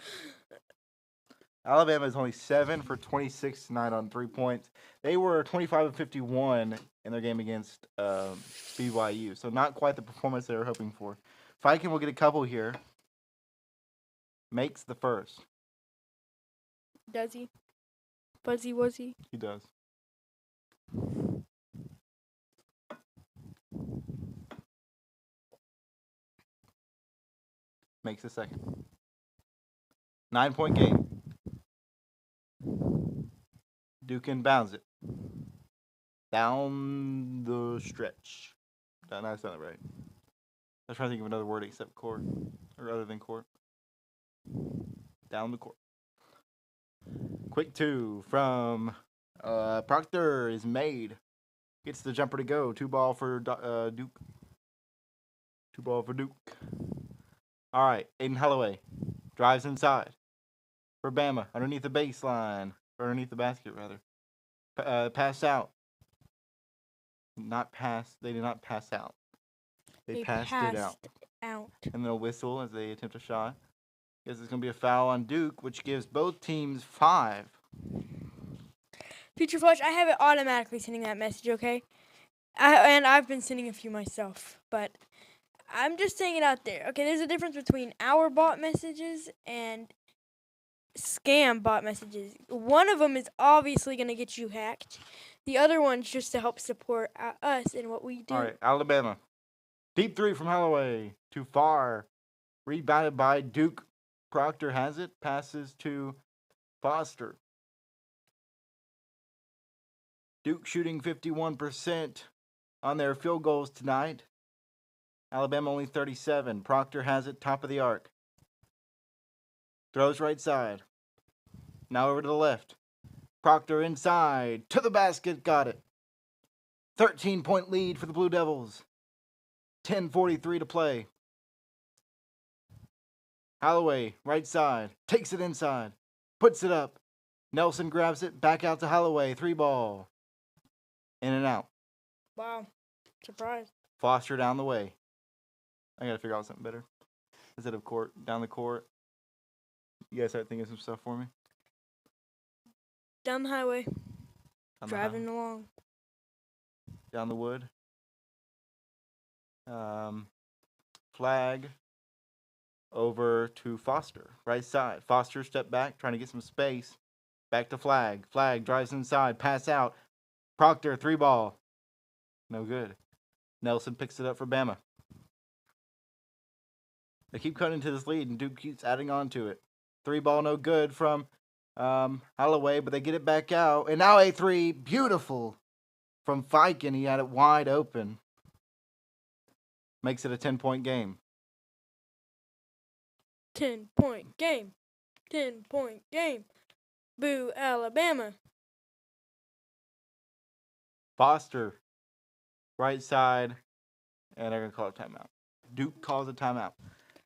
Alabama is only 7 for 26 tonight on 3 points. They were 25 of 51 in their game against BYU, so not quite the performance they were hoping for. Viking will get a couple here. Makes the first. Does he? Fuzzy was he? He does. Makes the second. 9-point game. Duke inbounds it. Down the stretch. No, that's not right. I was trying to think of another word except court. Or other than court. Down the court. Quick 2 from Proctor is made. Gets the jumper to go. 2 ball for Duke. 2 ball for Duke. All right, Aiden Holloway drives inside for Bama underneath the baseline, or underneath the basket rather. Pass out. Not pass. They did not pass out. They passed it out. And they'll whistle as they attempt a shot. Guess it's gonna be a foul on Duke, which gives both teams 5. Future Flush, I have it automatically sending that message, okay? I've been sending a few myself, but I'm just saying it out there. Okay, there's a difference between our bot messages and scam bot messages. One of them is obviously going to get you hacked. The other one's just to help support us in what we do. All right, Alabama. Deep 3 from Holloway. Too far. Rebounded by Duke. Proctor has it. Passes to Foster. Duke shooting 51% on their field goals tonight. Alabama only 37. Proctor has it. Top of the arc. Throws right side. Now over to the left. Proctor inside. To the basket. Got it. 13-point lead for the Blue Devils. 10:43 to play. Holloway, right side. Takes it inside. Puts it up. Nelson grabs it. Back out to Holloway. 3-ball. In and out. Wow. Surprise. Foster down the way. I got to figure out something better. Instead of court, down the court. You guys start thinking of some stuff for me? Down the highway. Down Driving along. down the wood. Flag over to Foster. Right side. Foster step back, trying to get some space. Back to Flag. Flag drives inside. Pass out. Proctor, 3-ball. No good. Nelson picks it up for Bama. They keep cutting into this lead, and Duke keeps adding on to it. 3-ball, no good from Holloway, but they get it back out. And now a 3, beautiful from Fiken. He had it wide open. Makes it a 10-point game. 10-point game. 10-point game. Boo, Alabama. Foster, right side, and they're going to call a timeout. Duke calls a timeout.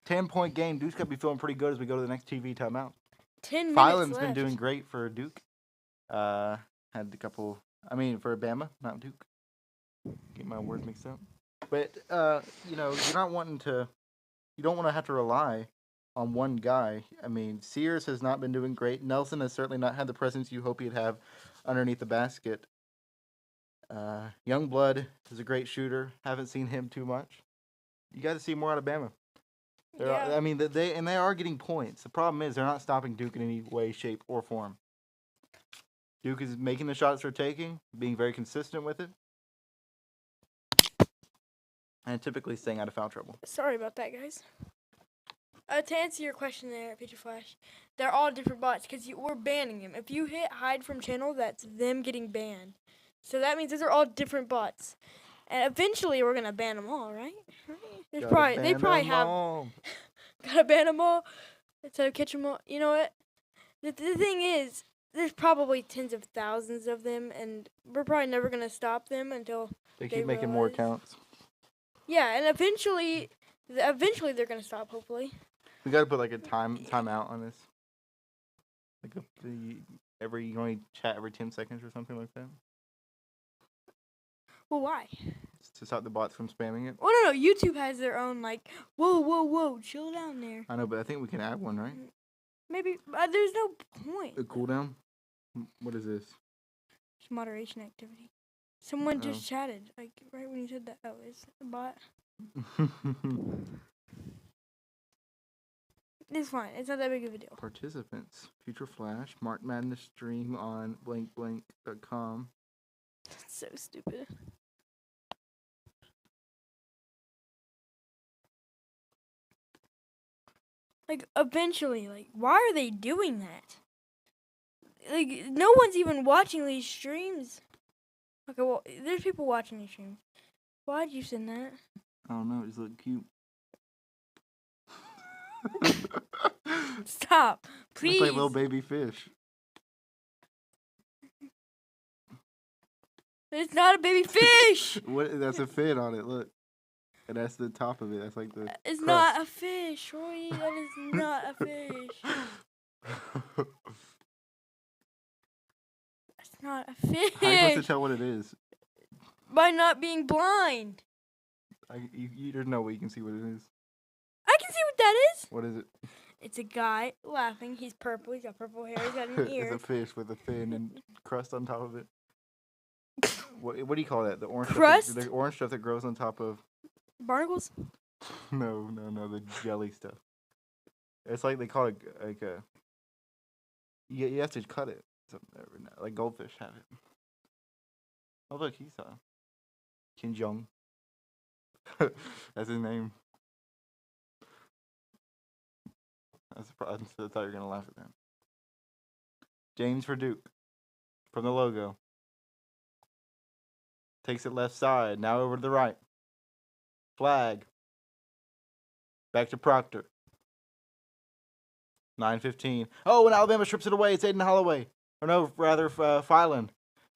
10-point game. Duke's going to be feeling pretty good as we go to the next TV timeout. 10 minutes Filan's left. been doing great for Duke. Had a couple, for Bama, not Duke. Get my words mixed up. But, you're not wanting to, you don't want to have to rely on one guy. I mean, Sears has not been doing great. Nelson has certainly not had the presence you hope he'd have underneath the basket. Youngblood is a great shooter. Haven't seen him too much. You got to see more out of Bama. Yeah. They are getting points. The problem is they're not stopping Duke in any way, shape, or form. Duke is making the shots they're taking, being very consistent with it, and typically staying out of foul trouble. Sorry about that, guys. To answer your question there, Picture Flash, they're all different bots because we're banning them. If you hit hide from channel, that's them getting banned. So that means those are all different bots. And eventually we're going to ban them all, right? They probably have. Gotta ban them all instead of catch them all. You know what? The thing is, there's probably tens of thousands of them, and we're probably never going to stop them until they keep making more accounts. Yeah, and eventually they're going to stop, hopefully. We got to put like a timeout on this. Like you only chat every 10 seconds or something like that. Well, why? To stop the bots from spamming it. Oh, no. YouTube has their own, whoa, chill down there. I know, but I think we can add one, right? Maybe. There's no point. A cooldown? What is this? It's moderation activity. Someone just chatted, right when you said that. Oh, it's a bot. It's fine. It's not that big of a deal. Participants. Future Flash. Mark Madness stream on blankblank.com. That's so stupid. Eventually, why are they doing that? No one's even watching these streams. Okay, well, there's people watching these streams. Why'd you send that? I don't know. It just looked cute. Stop, please. Looks like little baby fish. It's not a baby fish. That's a fin on it. Look, and that's the top of it. That's like the. It's crust. not a fish, Roy. That is not a fish. That's not a fish. How are you supposed to tell what it is? By not being blind. There's no way you can see what it is. I can see what that is. What is it? It's a guy laughing. He's purple. He's got purple hair. He's got an ear. It's a fish with a fin and crust on top of it. What do you call that? The orange crust? The orange stuff that grows on top of... Barnacles? No, the jelly stuff. It's like they call it like a... You have to cut it. Like goldfish have it. Oh, look, he saw. Kim Jong. That's his name. I thought you were going to laugh at that. James for Duke. From the logo. Takes it left side. Now over to the right. Flag. Back to Proctor. 9:15. Oh, and Alabama strips it away. It's Aiden Holloway. Or no, rather, Filan.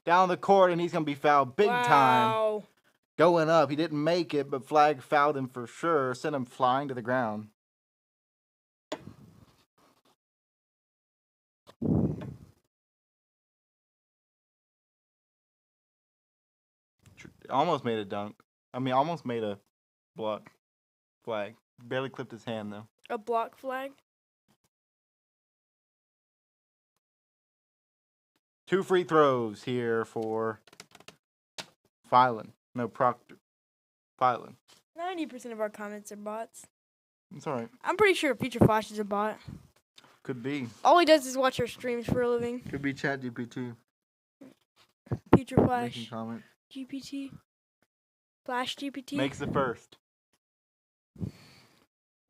Down the court, and he's going to be fouled big time. Going up. He didn't make it, but Flag fouled him for sure. Sent him flying to the ground. Almost made a dunk. I mean, almost made a block flag. Barely clipped his hand, though. A block flag. 2 free throws here for Phylon. No, Proctor. Phylon. 90% of our comments are bots. It's alright. I'm pretty sure Future Flash is a bot. Could be. All he does is watch our streams for a living. Could be ChatGPT. Future Making Flash. comment. GPT. Flash GPT. Makes the first.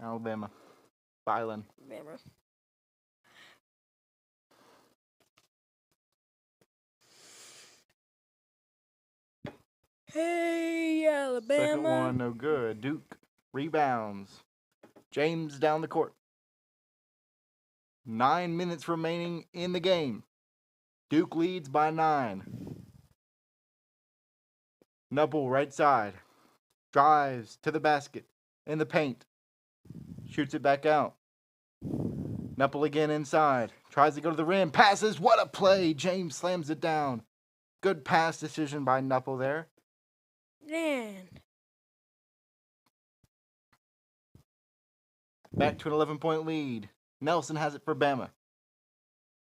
Alabama. Phylon. Bama. Hey, Alabama. Second one, no good. Duke rebounds. James down the court. 9 minutes remaining in the game. Duke leads by 9. Nubble right side. Drives to the basket. In the paint. Shoots it back out. Nupple again inside. Tries to go to the rim. Passes. What a play. James slams it down. Good pass decision by Nupple there. Man. Back to an 11-point lead. Nelson has it for Bama.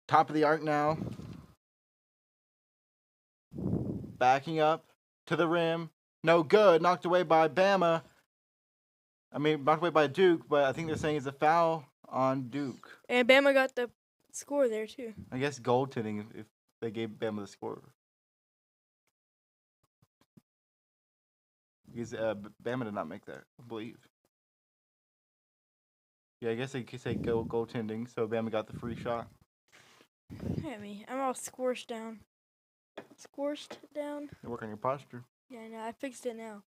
Top of the arc now. Backing up to the rim. No good. Knocked away by Bama. I mean, knocked away by Duke, but I think they're saying it's a foul on Duke. And Bama got the score there, too. I guess goaltending if they gave Bama the score. Because Bama did not make that, I believe. Yeah, I guess they could say goaltending, so Bama got the free shot. Look at me. I'm all squished down. Squished down? You work on your posture. Yeah, I know. I fixed it now.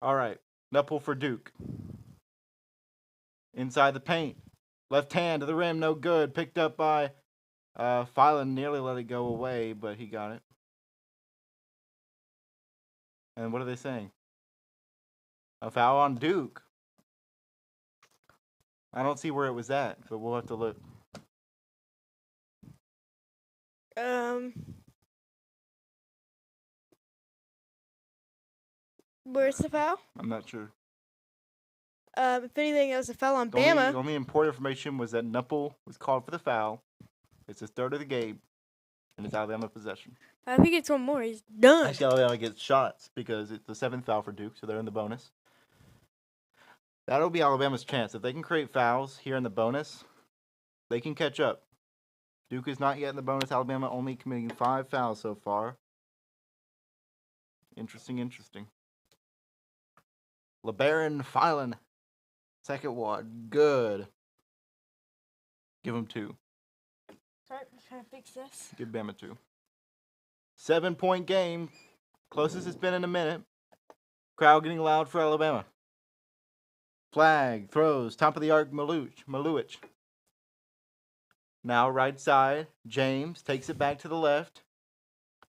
All right. Nupple for Duke. Inside the paint. Left hand to the rim, no good. Picked up by Phylon. Nearly let it go away, but he got it. And what are they saying? A foul on Duke. I don't see where it was at, but we'll have to look. Where's the foul? I'm not sure. If anything, it was a foul on The Bama. only important information was that Nupple was called for the foul. It's his third of the game, and it's Alabama possession. If he gets one more, he's done. Actually, Alabama gets shots because it's the 7th foul for Duke, so they're in the bonus. That'll be Alabama's chance. If they can create fouls here in the bonus, they can catch up. Duke is not yet in the bonus. Alabama only committing 5 fouls so far. Interesting. LeBaron Phylon. Second one. Good. Give him 2. Sorry, I'm trying to fix this. Give Bama 2. 7-point game. Closest it's been in a minute. Crowd getting loud for Alabama. Flag. Throws. Top of the arc. Maluich. Now right side. James takes it back to the left.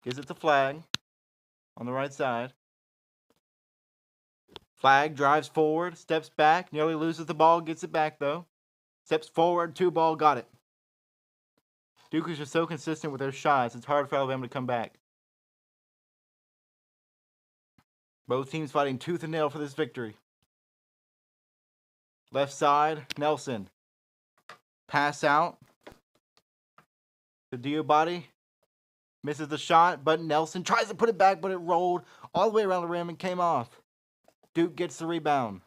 Gives it to Flag. On the right side. Flag drives forward. Steps back. Nearly loses the ball. Gets it back though. Steps forward. 2 ball. Got it. Duke is just so consistent with their shots. It's hard for Alabama to come back. Both teams fighting tooth and nail for this victory. Left side, Nelson. Pass out. The Diobati misses the shot, but Nelson tries to put it back, but it rolled all the way around the rim and came off. Duke gets the rebound.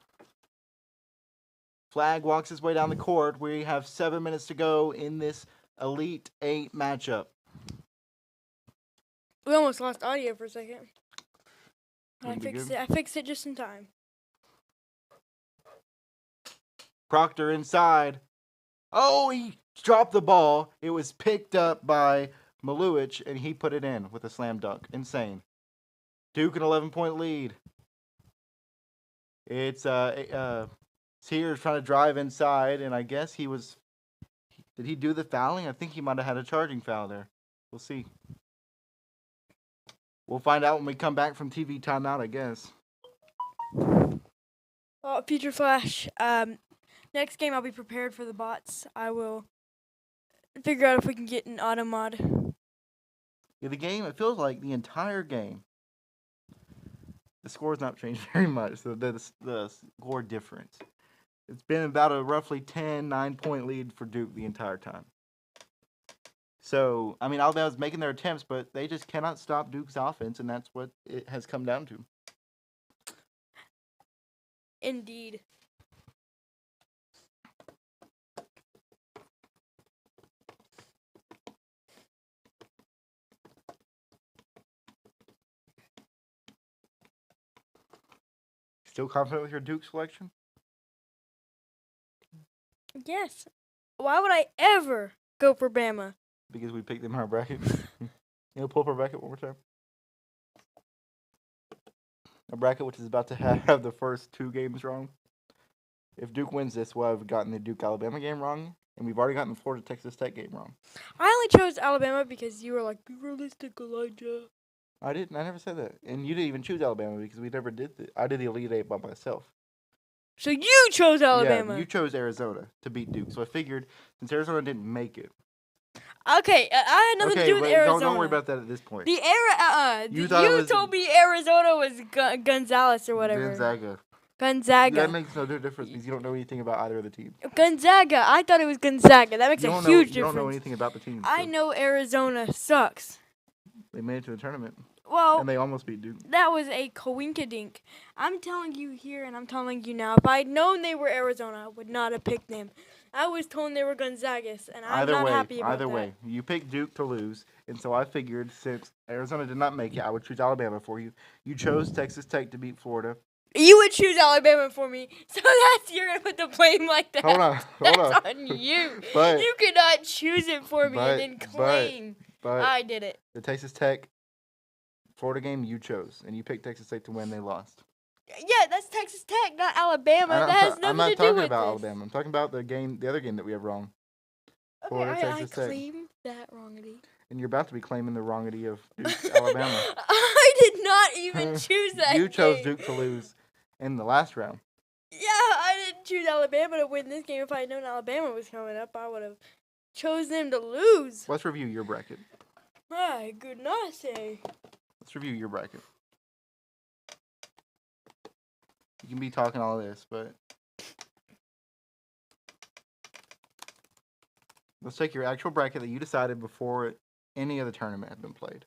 Flag walks his way down the court. We have 7 minutes to go in this Elite 8 matchup. We almost lost audio for a second. I Pretty fixed good. it. I fixed it just in time. Proctor inside. Oh, he dropped the ball. It was picked up by Maluich, and he put it in with a slam dunk. Insane. Duke an 11-point lead. It's Sears trying to drive inside, and I guess he was. Did he do the fouling? I think he might have had a charging foul there. We'll see. We'll find out when we come back from TV timeout, I guess. Oh, Future Flash. Next game, I'll be prepared for the bots. I will figure out if we can get an auto mod. Yeah, the game, it feels like the entire game, the score's not changed very much. So the score difference. It's been about a roughly 9-point lead for Duke the entire time. So, I mean, Alabama's making their attempts, but they just cannot stop Duke's offense, and that's what it has come down to. Indeed. Still confident with your Duke selection? Yes. Why would I ever go for Bama? Because we picked them in our bracket. Pull up our bracket one more time. A bracket which is about to have the first 2 games wrong. If Duke wins this, we'll have gotten the Duke-Alabama game wrong, and we've already gotten the Florida-Texas Tech game wrong. I only chose Alabama because you were like, be realistic, Elijah. I didn't. I never said that. And you didn't even choose Alabama because we never did that. I did the Elite Eight by myself. So you chose Alabama. Yeah, you chose Arizona to beat Duke. So I figured since Arizona didn't make it. Okay, I had nothing to do with Arizona. Don't worry about that at this point. You told me Arizona was Gonzalez or whatever. Gonzaga. That makes no difference because you don't know anything about either of the teams. Gonzaga. I thought it was Gonzaga. That makes a huge difference. You don't know anything about the teams. I know Arizona sucks. They made it to the tournament. Well, and they almost beat Duke. That was a coinkadink. I'm telling you here and I'm telling you now. If I'd known they were Arizona, I would not have picked them. I was told they were Gonzagas, and I'm not happy about that. Either way, you picked Duke to lose, and so I figured since Arizona did not make it, I would choose Alabama for you. You chose Texas Tech to beat Florida. You would choose Alabama for me, so you're gonna put the blame like that. Hold on. That's on you. But, you could not choose it for me and then claim I did it. The Texas Tech Florida game you chose, and you picked Texas Tech to win. They lost. Yeah, that's Texas Tech, not Alabama. That has nothing to do with I'm not talking about Alabama. I'm talking about the other game that we have wrong. Florida, Texas Tech. I claim that wrongity. And you're about to be claiming the wrongity of Duke, Alabama. I did not even choose that You chose Duke to lose in the last round. Yeah, I didn't choose Alabama to win this game. If I had known Alabama was coming up, I would have chose them to lose. Let's review your bracket. My goodness. Let's review your bracket. You can be talking all this, but let's take your actual bracket that you decided before any of the tournament had been played.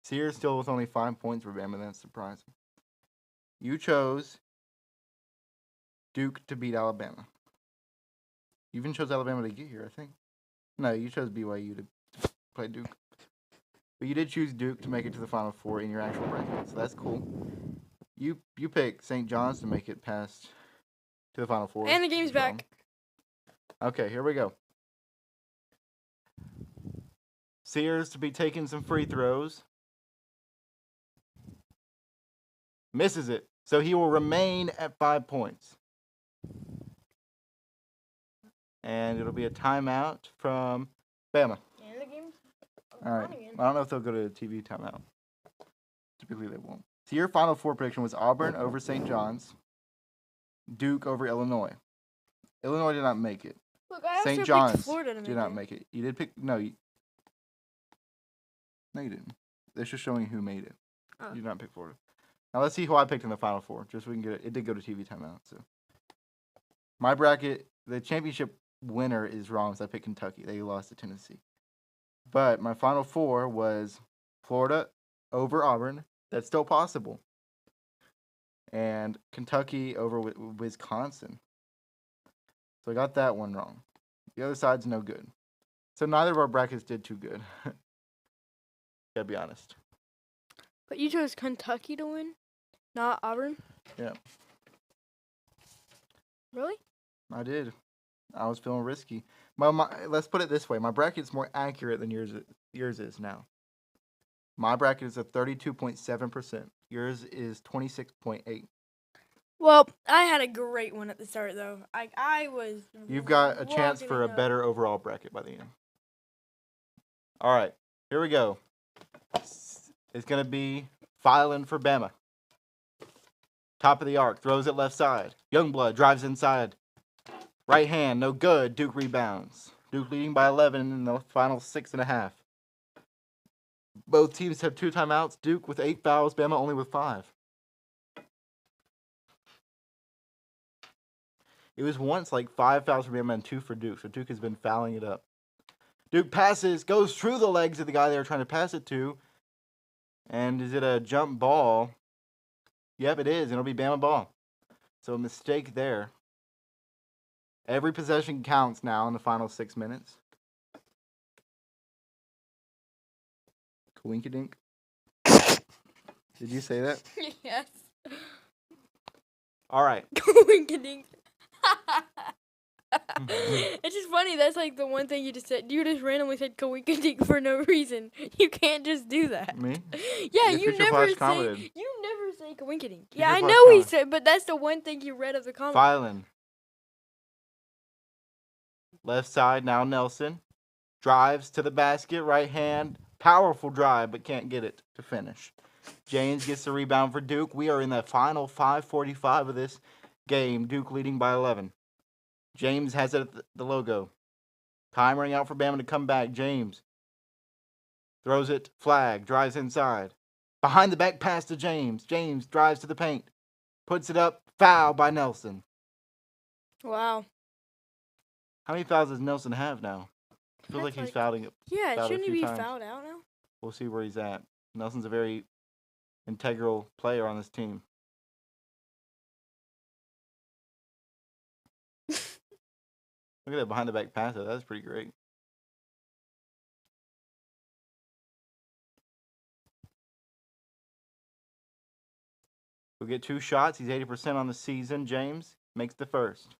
Sears still with only 5 points for Bama. That's surprising. You chose Duke to beat Alabama. You even chose Alabama to get here, I think. No, you chose BYU to play Duke. But you did choose Duke to make it to the Final Four in your actual bracket, so that's cool. You picked St. John's to make it past to the Final Four. And the game's back. Okay, here we go. Sears to be taking some free throws. Misses it, so he will remain at 5 points. And it'll be a timeout from Bama. And the game's all right. I don't know if they'll go to a TV timeout. Typically, they won't. So your Final Four prediction was Auburn over St. John's, Duke over Illinois. Illinois did not make it. Look, I St. also John's picked Florida to did not make it. You did pick no. You didn't. It's just showing who made it. Oh. You did not pick Florida. Now let's see who I picked in the Final Four. Just so we can get it. It did go to TV timeout. So my bracket, the championship winner is wrong. So I picked Kentucky. They lost to Tennessee. But my Final Four was Florida over Auburn. That's still possible. And Kentucky over Wisconsin. So I got that one wrong. The other side's no good. So neither of our brackets did too good. Gotta be honest. But you chose Kentucky to win, not Auburn? Yeah. Really? I did. I was feeling risky. Let's put it this way. My bracket's more accurate than yours is now. My bracket is at 32.7%. Yours is 26.8%. Well, I had a great one at the start, though. I was. You've got a chance for a better overall bracket by the end. All right, here we go. It's going to be filing for Bama. Top of the arc, throws it left side. Youngblood drives inside. Right hand, no good. Duke rebounds. Duke leading by 11 in the final 6.5. Both teams have 2 timeouts. Duke with 8 fouls. Bama only with 5. It was once like 5 fouls for Bama and 2 for Duke. So Duke has been fouling it up. Duke passes, goes through the legs of the guy they were trying to pass it to. And is it a jump ball? Yep, it is. And it'll be Bama ball. So a mistake there. Every possession counts now in the final 6 minutes. Coinkydink. Did you say that? Yes. All right. Coinkydink. It's just funny. That's like the one thing you just said. You just randomly said coinkydink for no reason. You can't just do that. Me? Yeah, Your you Future never Flash say. commented. You never say coinkydink. Future Yeah, I Flash know he comment. said, but that's the one thing you read of the comment. Filan. Left side now Nelson. Drives to the basket. Right hand. Powerful drive, but can't get it to finish. James gets the rebound for Duke. We are in the final 5:45 of this game. Duke leading by 11. James has it at the logo. Time running out for Bama to come back. James throws it. Flag. Drives inside. Behind the back pass to James. James drives to the paint. Puts it up. Foul by Nelson. Wow. How many fouls does Nelson have now? Feels like That's he's fouling it. Yeah, fouled a shouldn't he few be times. fouled out now? We'll see where he's at. Nelson's a very integral player on this team. Look at that behind the back pass. That's pretty great. We'll get 2 shots. He's 80% on the season. James makes the first.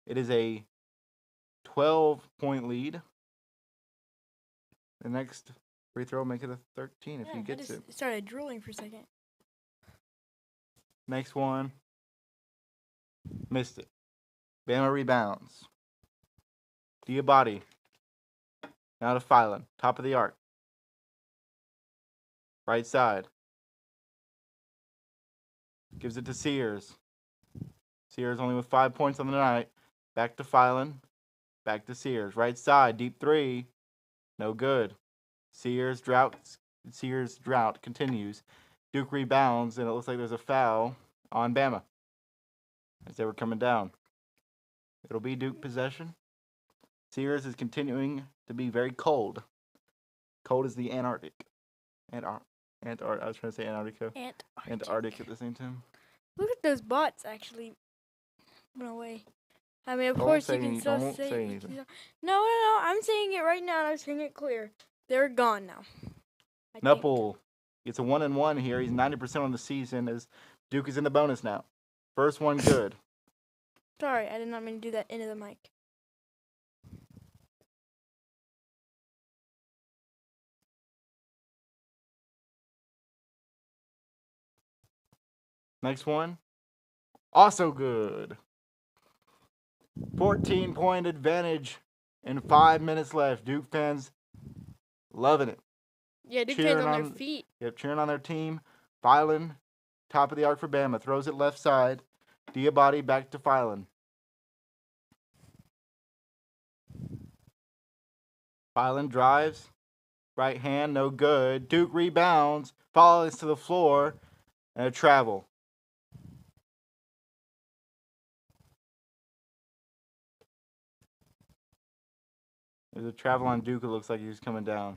It is a 12-point lead. The next free throw will make it a 13 if he gets it. Started drooling for a second. Next one. Missed it. Bama rebounds. Diabate. Now to Filan. Top of the arc. Right side. Gives it to Sears. Sears only with 5 points on the night. Back to Filan. Back to Sears. Right side. Deep 3. No good. Sears drought continues. Duke rebounds, and it looks like there's a foul on Bama as they were coming down. It'll be Duke possession. Sears is continuing to be very cold. Cold as the Antarctic. I was trying to say Antarctica. Antarctic at the same time. Look at those bots actually went away. I mean, of Don't course say you can any- still don't say. say anything. No. I'm saying it right now, and I'm saying it clear. They're gone now. I think. Nupple gets a 1-1 here. He's 90% on the season as Duke is in the bonus now. First one good. Sorry, I did not mean to do that into the mic. Next one. Also good. 14-point advantage and 5 minutes left. Duke fans loving it. Yeah, Duke Cheering fans on on- their feet. Yep, cheering on their team. Filan, top of the arc for Bama. Throws it left side. Diabate back to Filan. Filan drives. Right hand, no good. Duke rebounds. Falls to the floor. And a travel. There's a travel on Duke. It looks like he's coming down.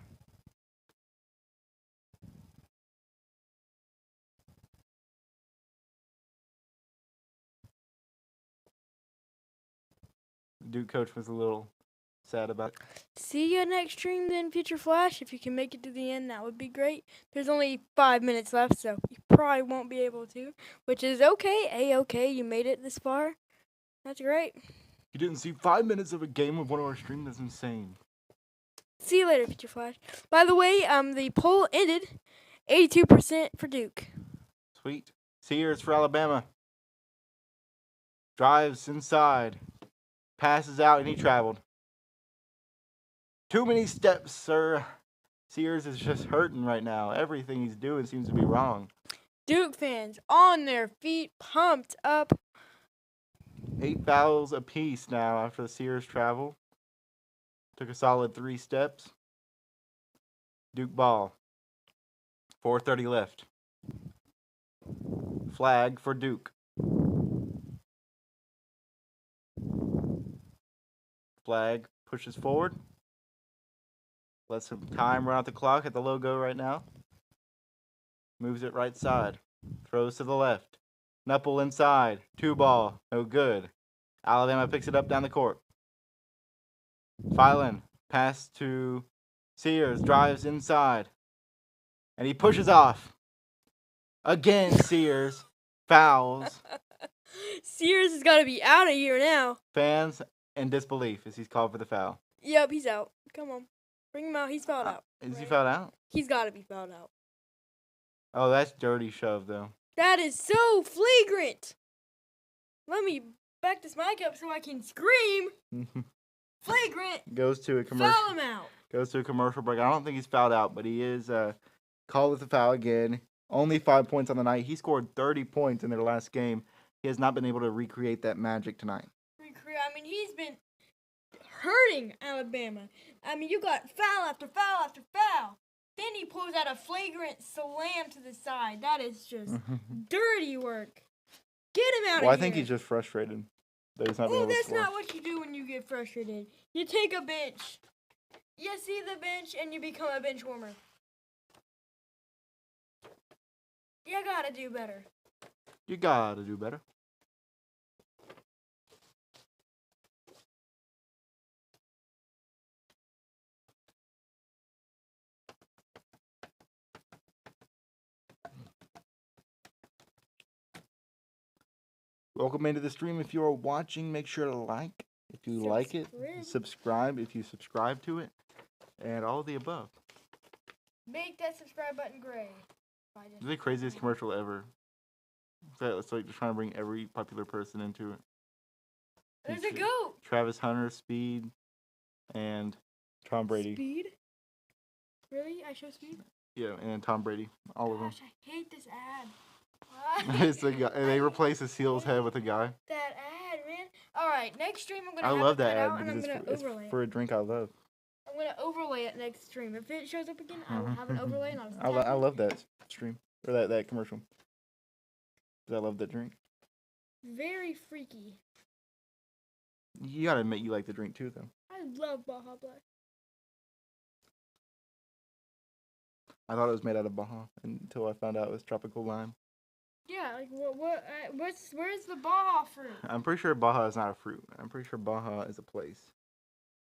The Duke coach was a little sad about it. See you next stream then, Future Flash. If you can make it to the end, that would be great. There's only 5 minutes left, so you probably won't be able to, which is okay. A-okay, you made it this far. That's great. You didn't see 5 minutes of a game of one of our streams? That's insane. See you later, Future Flash. By the way, the poll ended 82% for Duke. Sweet. Sears for Alabama. Drives inside. Passes out, and he traveled. Too many steps, sir. Sears is just hurting right now. Everything he's doing seems to be wrong. Duke fans on their feet, pumped up. 8 fouls apiece now after the Sears travel. Took a solid 3 steps. Duke ball. 4:30 left. Flag for Duke. Flag pushes forward. Lets some time run out the clock at the logo right now. Moves it right side. Throws to the left. Knuppel inside. 2 ball. No good. Alabama picks it up down the court. Filan. Pass to Sears. Drives inside. And he pushes off. Again, Sears. Fouls. Sears has got to be out of here now. Fans in disbelief as he's called for the foul. Yep, he's out. Come on. Bring him out. He's fouled out. Is he fouled out? He's got to be fouled out. Oh, that's dirty shove, though. That is so flagrant. Let me back this mic up so I can scream. Flagrant. Goes to a commercial. Foul him out. Goes to a commercial break. I don't think he's fouled out, but he is called with a foul again. Only 5 points on the night. He scored 30 points in their last game. He has not been able to recreate that magic tonight. I mean, he's been hurting Alabama. I mean, you got foul after foul after foul. Then he pulls out a flagrant slam to the side. That is just dirty work. Get him out of here. Well, I think he's just frustrated that he's not being able to that's score. not what you do when you get frustrated. You take a bench. You see the bench and you become a bench warmer. You gotta do better. You gotta do better. Welcome into the stream. If you are watching, make sure to like. If you like it, subscribe if you subscribe to it, and all of the above. Make that subscribe button gray. It's the craziest commercial ever. It's like just trying to bring every popular person into it. There's a goat. Travis Hunter, Speed, and Tom Brady. Speed? Really? I show Speed? Yeah, and Tom Brady. All of them. Gosh, I hate this ad. It's the guy. And they replace the seal's head with a guy. That ad, man. All right, next stream I'm gonna. I have love it that cut ad out and I'm because gonna it's overlay for a drink I love. I'm gonna overlay it next stream. If it shows up again, I'll have an overlay and I'll. Just I love that stream or that commercial. 'Cause I love that drink. Very freaky. You gotta admit you like the drink too, though. I love Baja Blast. I thought it was made out of Baja until I found out it was tropical lime. Yeah, like where's the Baja fruit? I'm pretty sure Baja is not a fruit. I'm pretty sure Baja is a place.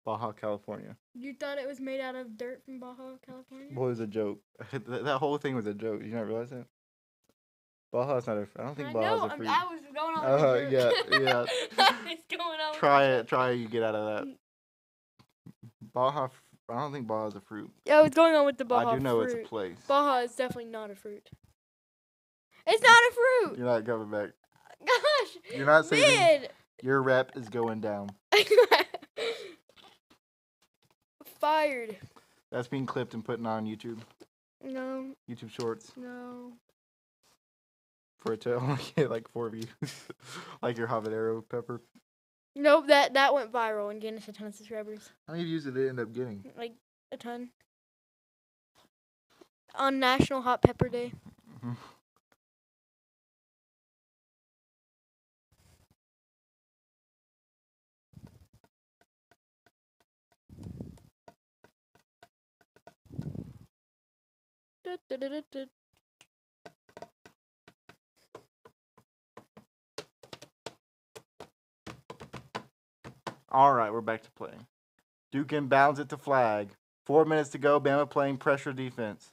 Baja, California. You thought it was made out of dirt from Baja, California? Boy, it was a joke. That whole thing was a joke. Did you not realize that? Baja's not a fruit. I don't think Baja's a fruit. I was going on with the joke. Yeah. It's going on. Try it. You get out of that. Baja. I don't think Baja's a fruit. Yeah, I was going on with the Baja I do know fruit. it's a place. Baja is definitely not a fruit. It's not a fruit. You're not coming back. Gosh. You're not saving. Man. Your rep is going down. Fired. That's being clipped and put on YouTube. No. YouTube Shorts. No. For it to only get like 4 views. Like your habanero pepper. Nope, that went viral and gained us a ton of subscribers. How many views did it end up getting? Like a ton. On National Hot Pepper Day. Mm-hmm. All right, we're back to playing. Duke inbounds it to Flag. 4 minutes to go. Bama playing pressure defense.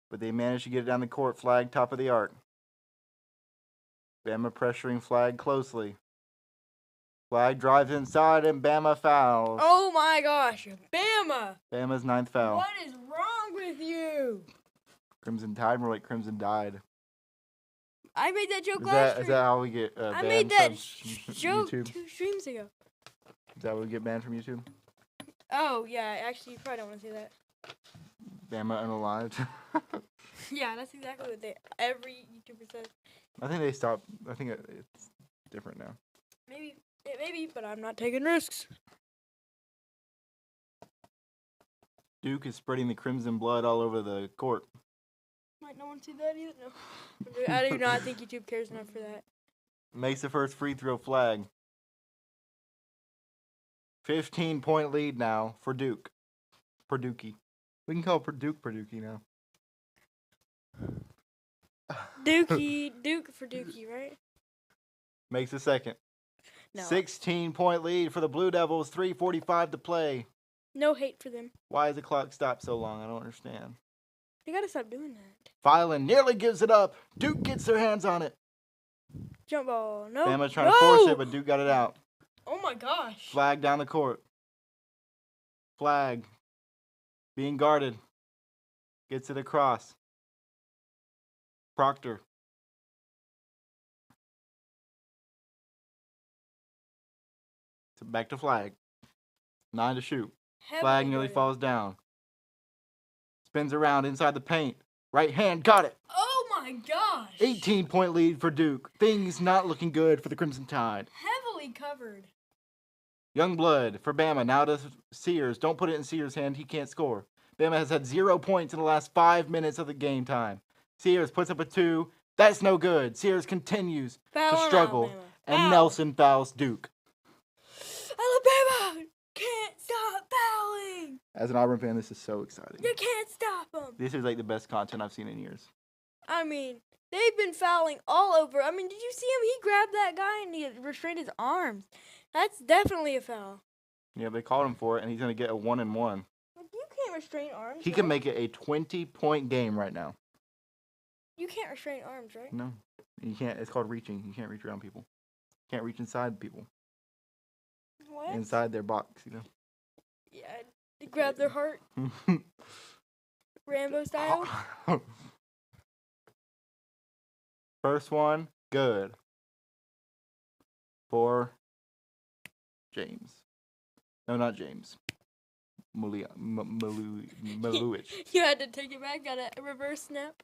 But they managed to get it down the court. Flag top of the arc. Bama pressuring Flag closely. Flag drives inside and Bama fouls. Oh my gosh. Bama. Bama's 9th foul. What is wrong with you? Crimson Tide, more like Crimson Died. I made that joke last stream. Is that how we get I banned made that from joke YouTube? 2 streams ago. Is that how we get banned from YouTube? Oh, yeah. Actually, you probably don't want to say that. Bama unalived. Yeah, that's exactly what every YouTuber says. I think they stopped. I think it's different now. Maybe, but I'm not taking risks. Duke is spreading the crimson blood all over the court. Might not want to see that either. No. I do not think YouTube cares enough for that. Makes the first free throw flag. 15-point lead now for Duke. Dookie. We can call Duke Dookie now. Duke for Dookie, right? Makes the second. No. 16-point lead for the Blue Devils. 3:45 to play. No hate for them. Why is the clock stopped so long? I don't understand. They gotta stop doing that. Filan nearly gives it up. Duke gets their hands on it. Jump ball. No. Bama's trying to force it, but Duke got it out. Oh my gosh. Flag down the court. Flag. Being guarded. Gets it across. Proctor. Back to flag. 9 to shoot. Flag nearly falls down. Spins around inside the paint. Right hand, got it. Oh my gosh. 18-point lead for Duke. Things not looking good for the Crimson Tide. Heavily covered. Young blood for Bama. Now to Sears. Don't put it in Sears' hand. He can't score. Bama has had 0 points in the last 5 minutes of the game time. Sears puts up a 2. That's no good. Sears continues to struggle. And Nelson fouls Duke. Alabama can't stop fouling. As an Auburn fan, this is so exciting. You can't stop them. This is like the best content I've seen in years. I mean, they've been fouling all over. I mean, did you see him? He grabbed that guy and he restrained his arms. That's definitely a foul. Yeah, they called him for it, and he's going to get a 1-and-1. You can't restrain arms. He can make it a 20-point game right now. You can't restrain arms, right? No. You can't. It's called reaching. You can't reach around people. You can't reach inside people. What? Inside their box, you know. Yeah, grab their heart. Rambo style. First one, good. For James. No, not James. Maluich. You had to take it back. Got a reverse snap.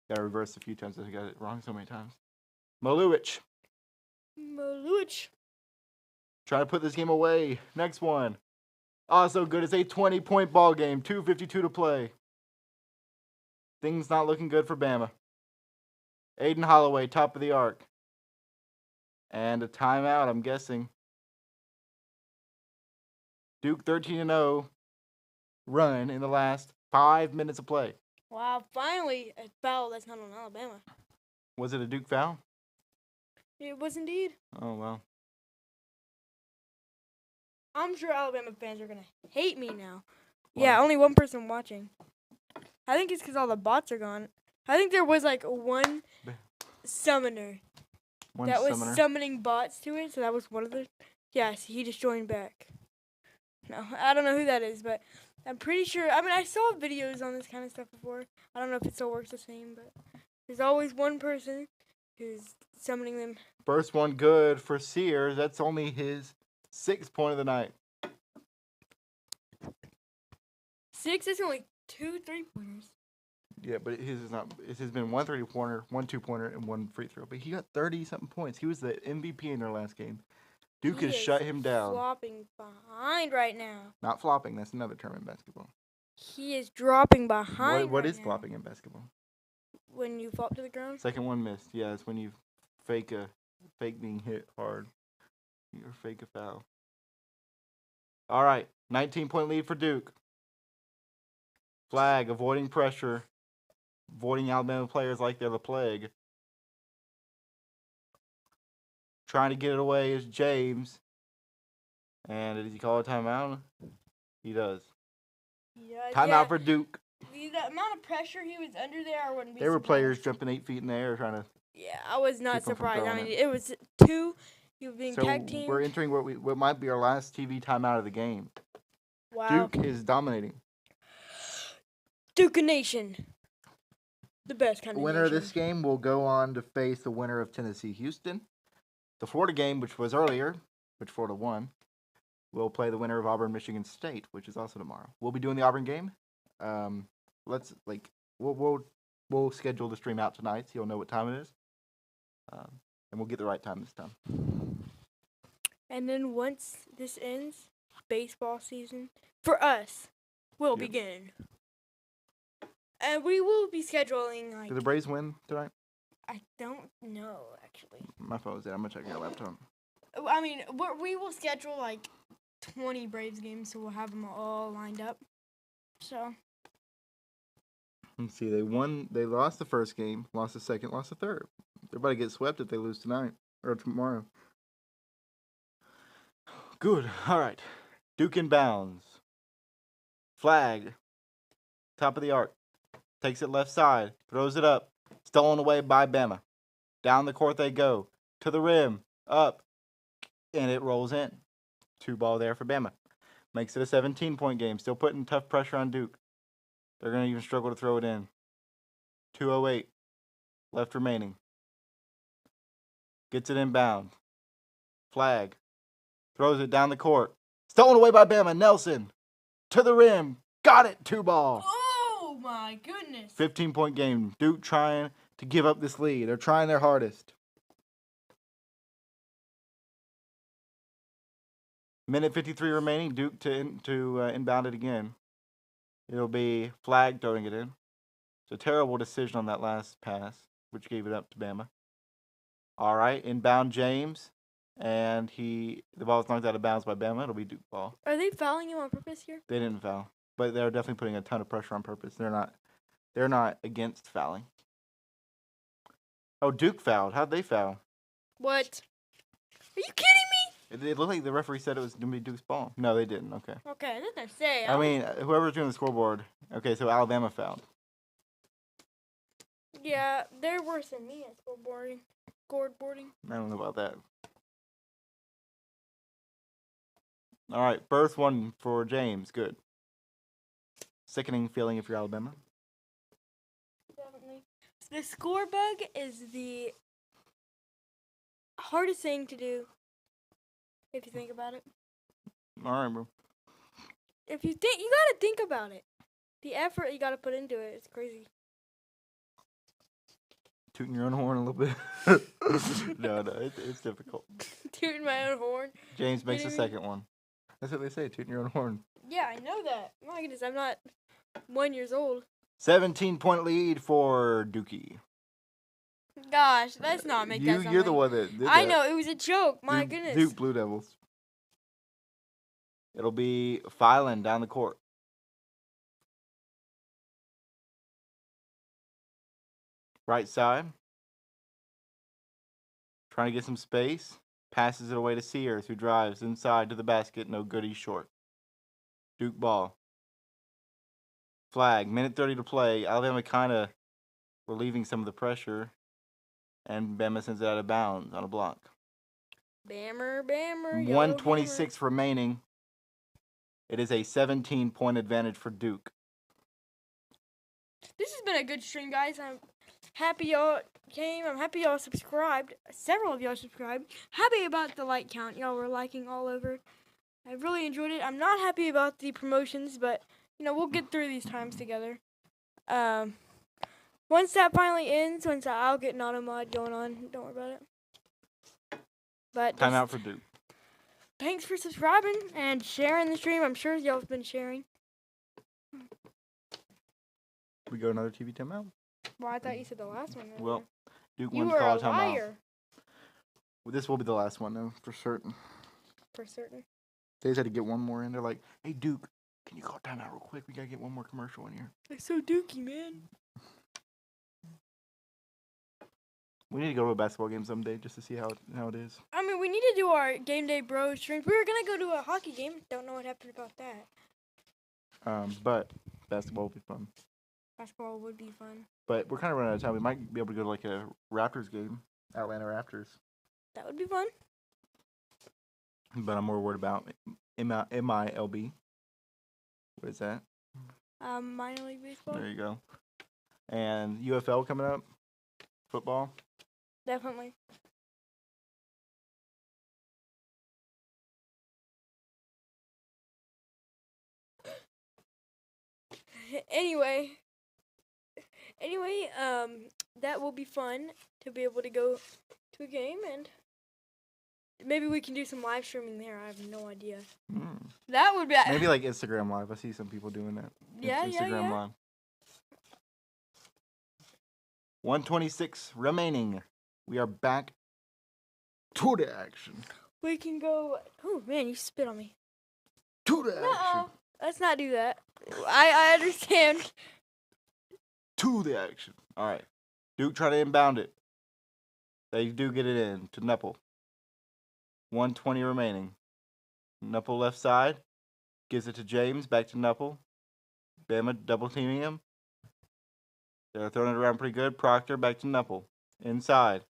Got to reverse a few times. I got it wrong so many times. Maluich. Trying to put this game away. Next one. Also good. It's a 20-point ball game. 2:52 to play. Things not looking good for Bama. Aiden Holloway, top of the arc. And a timeout, I'm guessing. Duke 13-0 run in the last 5 minutes of play. Wow, finally a foul that's not on Alabama. Was it a Duke foul? It was indeed. Oh, well. I'm sure Alabama fans are going to hate me now. Why? Yeah, only one person watching. I think it's because all the bots are gone. I think there was like one summoner that was summoning bots to it, so that was one of the... Yes, he just joined back. No, I don't know who that is, but I'm pretty sure... I mean, I saw videos on this kind of stuff before. I don't know if it still works the same, but there's always one person who's summoning them. First one good for Sears. That's only his 6th point of the night. 6? That's only 2 3-pointers. Yeah, but his is not. His has been 1 3-pointer, 1 2-pointer, and 1 free throw. But he got 30-something points. He was the MVP in their last game. Duke has shut him down. Flopping behind right now. Not flopping. That's another term in basketball. He is dropping behind. What is flopping in basketball? When you flop to the ground. Second one missed. Yeah, it's when you fake being hit hard. You fake a foul. All right, 19-point lead for Duke. Flag, avoiding pressure. Avoiding Alabama players like they're the plague. Trying to get it away is James. And did he call a timeout? He does. Yeah, timeout for Duke. The amount of pressure he was under there, I wouldn't be There were surprised. players jumping 8 feet in the air trying to... Yeah, I was not surprised. I mean, it was 2. You were being tag teamed. We're entering what might be our last TV timeout of the game. Wow. Duke is dominating. Duke Nation. The best kind of winner of this game will go on to face the winner of Tennessee-Houston. The Florida game, which was earlier, which Florida won, will play the winner of Auburn-Michigan State, which is also tomorrow. We'll be doing the Auburn game. We'll schedule the stream out tonight, so you'll know what time it is, and we'll get the right time this time. And then once this ends, baseball season for us will Yep. begin. And we will be scheduling, like, Did the Braves win tonight? I don't know, actually. My phone's dead. I'm gonna check your laptop. I mean, we will schedule, like, 20 Braves games, so we'll have them all lined up. So, Let's see. They won. They lost the first game, lost the second, lost the third. They're about to get swept if they lose tonight or tomorrow. Good. All right. Duke inbounds. Flag. Top of the arc. Takes it left side. Throws it up. Stolen away by Bama. Down the court they go. To the rim. Up. And it rolls in. 2-ball there for Bama. Makes it a 17-point game. Still putting tough pressure on Duke. They're going to even struggle to throw it in. 2:08 left remaining. Gets it inbound. Flag. Throws it down the court. Stolen away by Bama. Nelson. To the rim. Got it. 2-ball. oh my goodness. 15-point game. Duke trying to give up this lead. They're trying their hardest. Minute 53 remaining. Duke to inbound it again. It'll be Flag throwing it in. It's a terrible decision on that last pass, which gave it up to Bama. All right, inbound James, and the ball's knocked out of bounds by Bama. It'll be Duke ball. Are they fouling you on purpose here? They didn't foul, but they're definitely putting a ton of pressure on purpose. They're not against fouling. Oh, Duke fouled. How'd they foul? What? Are you kidding It looked like the referee said it was going to be Duke's ball. No, they didn't. Okay. me? Okay, I didn't say. I mean, whoever's doing the scoreboard. Okay, so Alabama fouled. Yeah, they're worse than me at scoreboarding. I don't know about that. All right, first one for James. Good. Sickening feeling if you're Alabama. Definitely. The score bug is the hardest thing to do, if you think about it. All right, bro. If you think, you gotta think about it. The effort you gotta put into it, it's crazy. Tooting your own horn a little bit. No, it's difficult. Tooting my own horn. James makes the Kidding me? second one. That's what they say, tooting your own horn. Yeah, I know that. My goodness, I'm not 1 year old. 17-point lead for Dookie. Gosh, let's not make that sound You're the like- one that did I that. know, it was a joke. My Duke, goodness. Duke Blue Devils. It'll be Filan down the court. Right side. Trying to get some space. Passes it away to Sears, who drives inside to the basket. No good, he's short. Duke ball. Flag. Minute 30 to play. Alabama kind of relieving some of the pressure. And Bama sends it out of bounds on a block. Bammer, yellow 1:26 remaining. It is a 17-point advantage for Duke. This has been a good stream, guys. I'm happy y'all came. I'm happy y'all subscribed. Several of y'all subscribed. Happy about the like count. Y'all were liking all over. I really enjoyed it. I'm not happy about the promotions, but, you know, we'll get through these times together. Once that finally ends, I'll get an auto mod going on. Don't worry about it. But Time out for Duke. thanks for subscribing and sharing the stream. I'm sure y'all have been sharing. We go another TV timeout. Well, I thought you said the last one. earlier. Well, Duke you wins were a call a timeout. liar. Well, this will be the last one, though, for certain. For certain. They just had to get one more in. They're like, hey, Duke, can you call a timeout real quick? We got to get one more commercial in here. It's so dookie, man. We need to go to a basketball game someday just to see how it is. I mean, we need to do our Gameday Bros streams. We were going to go to a hockey game. Don't know what happened about that. But basketball will be fun. Basketball would be fun. But we're kind of running out of time. We might be able to go to like a Raptors game, Atlanta Raptors. That would be fun. But I'm more worried about MILB. What is that? Minor League Baseball. There you go. And UFL coming up. Football. Definitely. Anyway, that will be fun to be able to go to a game, and maybe we can do some live streaming there. I have no idea. Mm. That would be Maybe like Instagram Live. I see some people doing that. Yeah, Instagram yeah. Live. 126 remaining. We are back to the action. We can go. Oh man, you spit on me. To the action. Let's not do that. I understand. To the action. All right. Duke try to inbound it. They do get it in to Nepal. 120 remaining. Nepal left side. Gives it to James. Back to Nepal. Bama double teaming him. They're throwing it around pretty good. Proctor back to Nepal. Inside.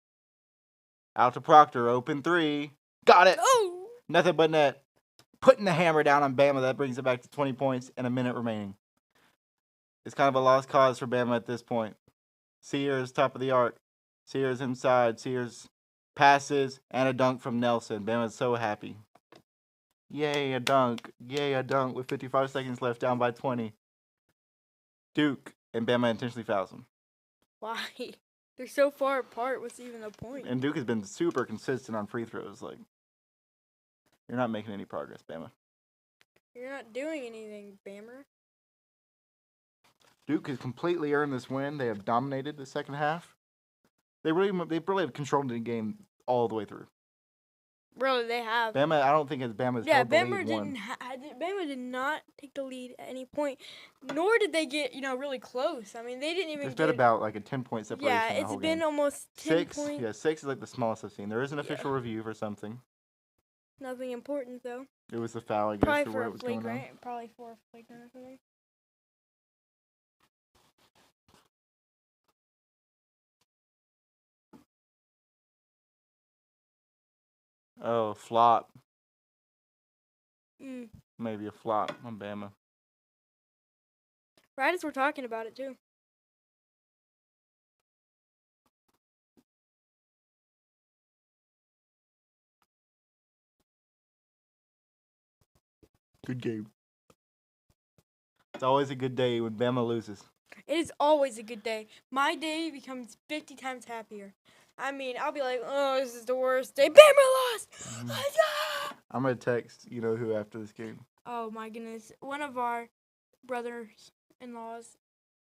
Out to Proctor. Open three. Got it. Oh. Nothing but net. Putting the hammer down on Bama. That brings it back to 20 points and a minute remaining. It's kind of a lost cause for Bama at this point. Sears top of the arc. Sears inside. Sears passes and a dunk from Nelson. Bama's so happy. Yay, a dunk. Yay, a dunk with 55 seconds left, down by 20. Duke and Bama intentionally fouls him. Why? They're so far apart. What's even the point? And Duke has been super consistent on free throws. Like, you're not making any progress, Bama. You're not doing anything, Bammer. Duke has completely earned this win. They have dominated the second half. They really have controlled the game all the way through. Really, they have. Bama, I don't think Bama's Yeah, held the Bama lead didn't. Bama did not take the lead at any point, nor did they get really close. I mean, they didn't even. It's been about like a 10-point separation. Yeah, the it's whole been game. almost 10 6. points. Yeah, 6 is like the smallest I've seen. There is an official review for something. Nothing important though. It was the foul, I guess, Probably or for where a it was going on. flagrant. Probably for a flagrant or something. Oh, flop. Mm. Maybe a flop on Bama. Right as we're talking about it too. Good game. It's always a good day when Bama loses. It is always a good day. My day becomes 50 times happier. I mean, I'll be like, oh, this is the worst day. Bama lost! Mm-hmm. I'm going to text who after this game. Oh, my goodness. One of our brothers-in-laws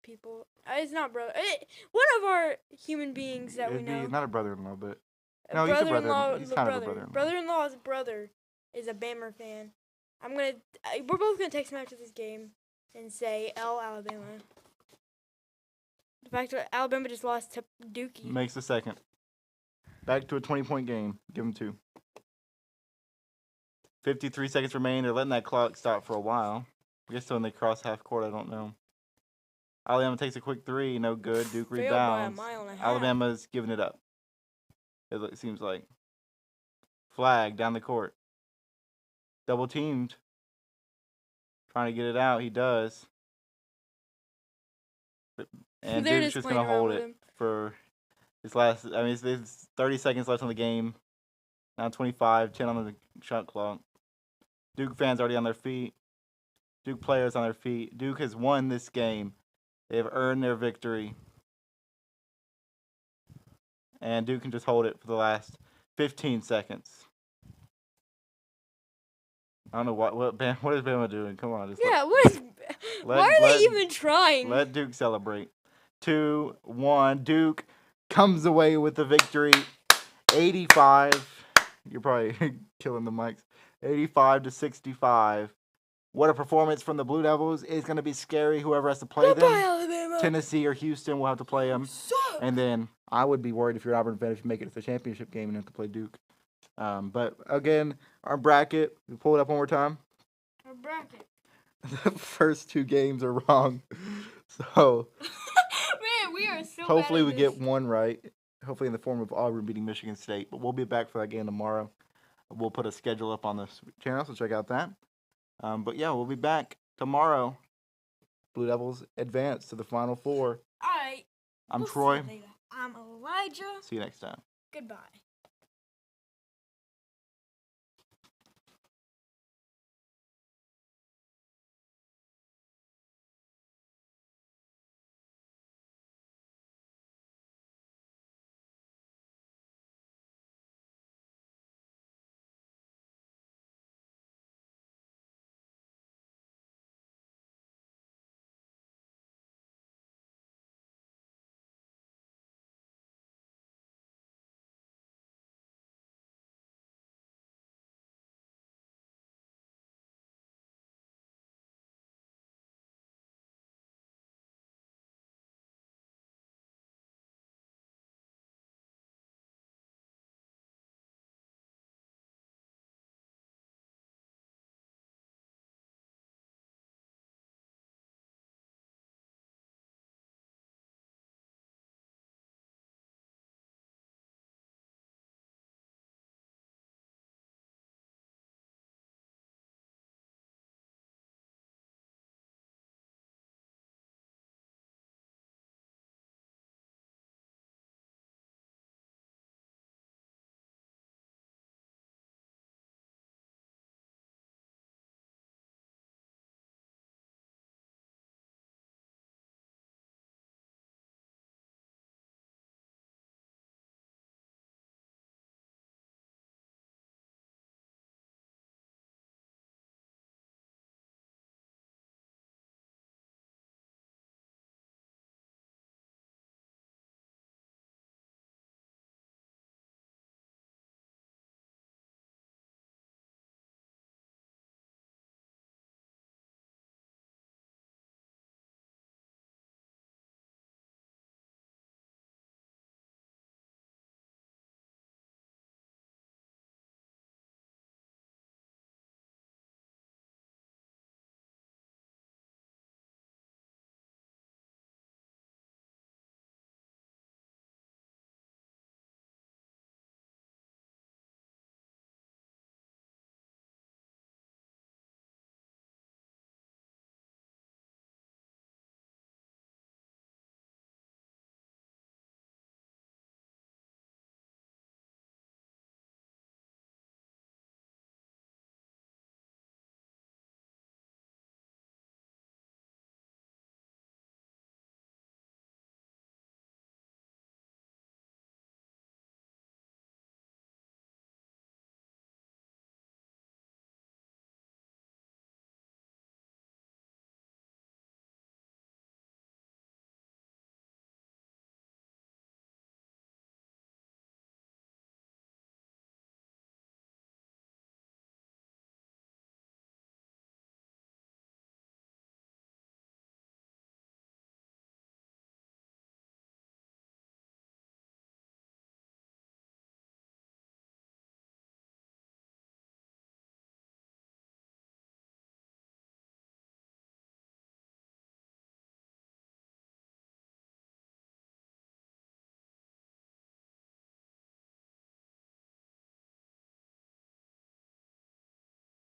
people. It's not brother. One of our human beings that we know. Not a brother-in-law, but... No, he's a brother-in-law. He's kind of a brother-in-law. Brother-in-law's brother is a Bammer fan. We're both going to text him after this game and say, L, Alabama. The fact that Alabama just lost to Dookie. Makes the second. Back to a 20-point game. Give him 2. 53 seconds remain. They're letting that clock stop for a while. I guess when they cross half court, I don't know. Alabama takes a quick 3. No good. Duke rebounds. By a mile and a half. Alabama's giving it up. It seems like. Flag down the court. Double teamed. Trying to get it out. He does. And They're Duke's just going to hold it for his last. I mean, there's 30 seconds left on the game. Now 25, 10 on the shot clock. Duke fans already on their feet. Duke players on their feet. Duke has won this game. They have earned their victory. And Duke can just hold it for the last 15 seconds. I don't know what is Bama doing? Come on. Why are they even trying? Let Duke celebrate. 2-1. Duke comes away with the victory. 85. You're probably killing the mics. 85-65. What a performance from the Blue Devils. It's going to be scary whoever has to play them. Alabama. Tennessee or Houston will have to play them. And then I would be worried if you're an Auburn fan if you make it to the championship game and have to play Duke. But again, our bracket, we pull it up one more time. Our bracket. The first 2 games are wrong. So man, we are so hopefully bad we at get this. one right. Hopefully in the form of Auburn beating Michigan State. But we'll be back for that game tomorrow. We'll put a schedule up on this channel, so check out that. But yeah, we'll be back tomorrow. Blue Devils advance to the Final Four. All right. I'm We'll see Troy. you later. I'm Elijah. See you next time. Goodbye.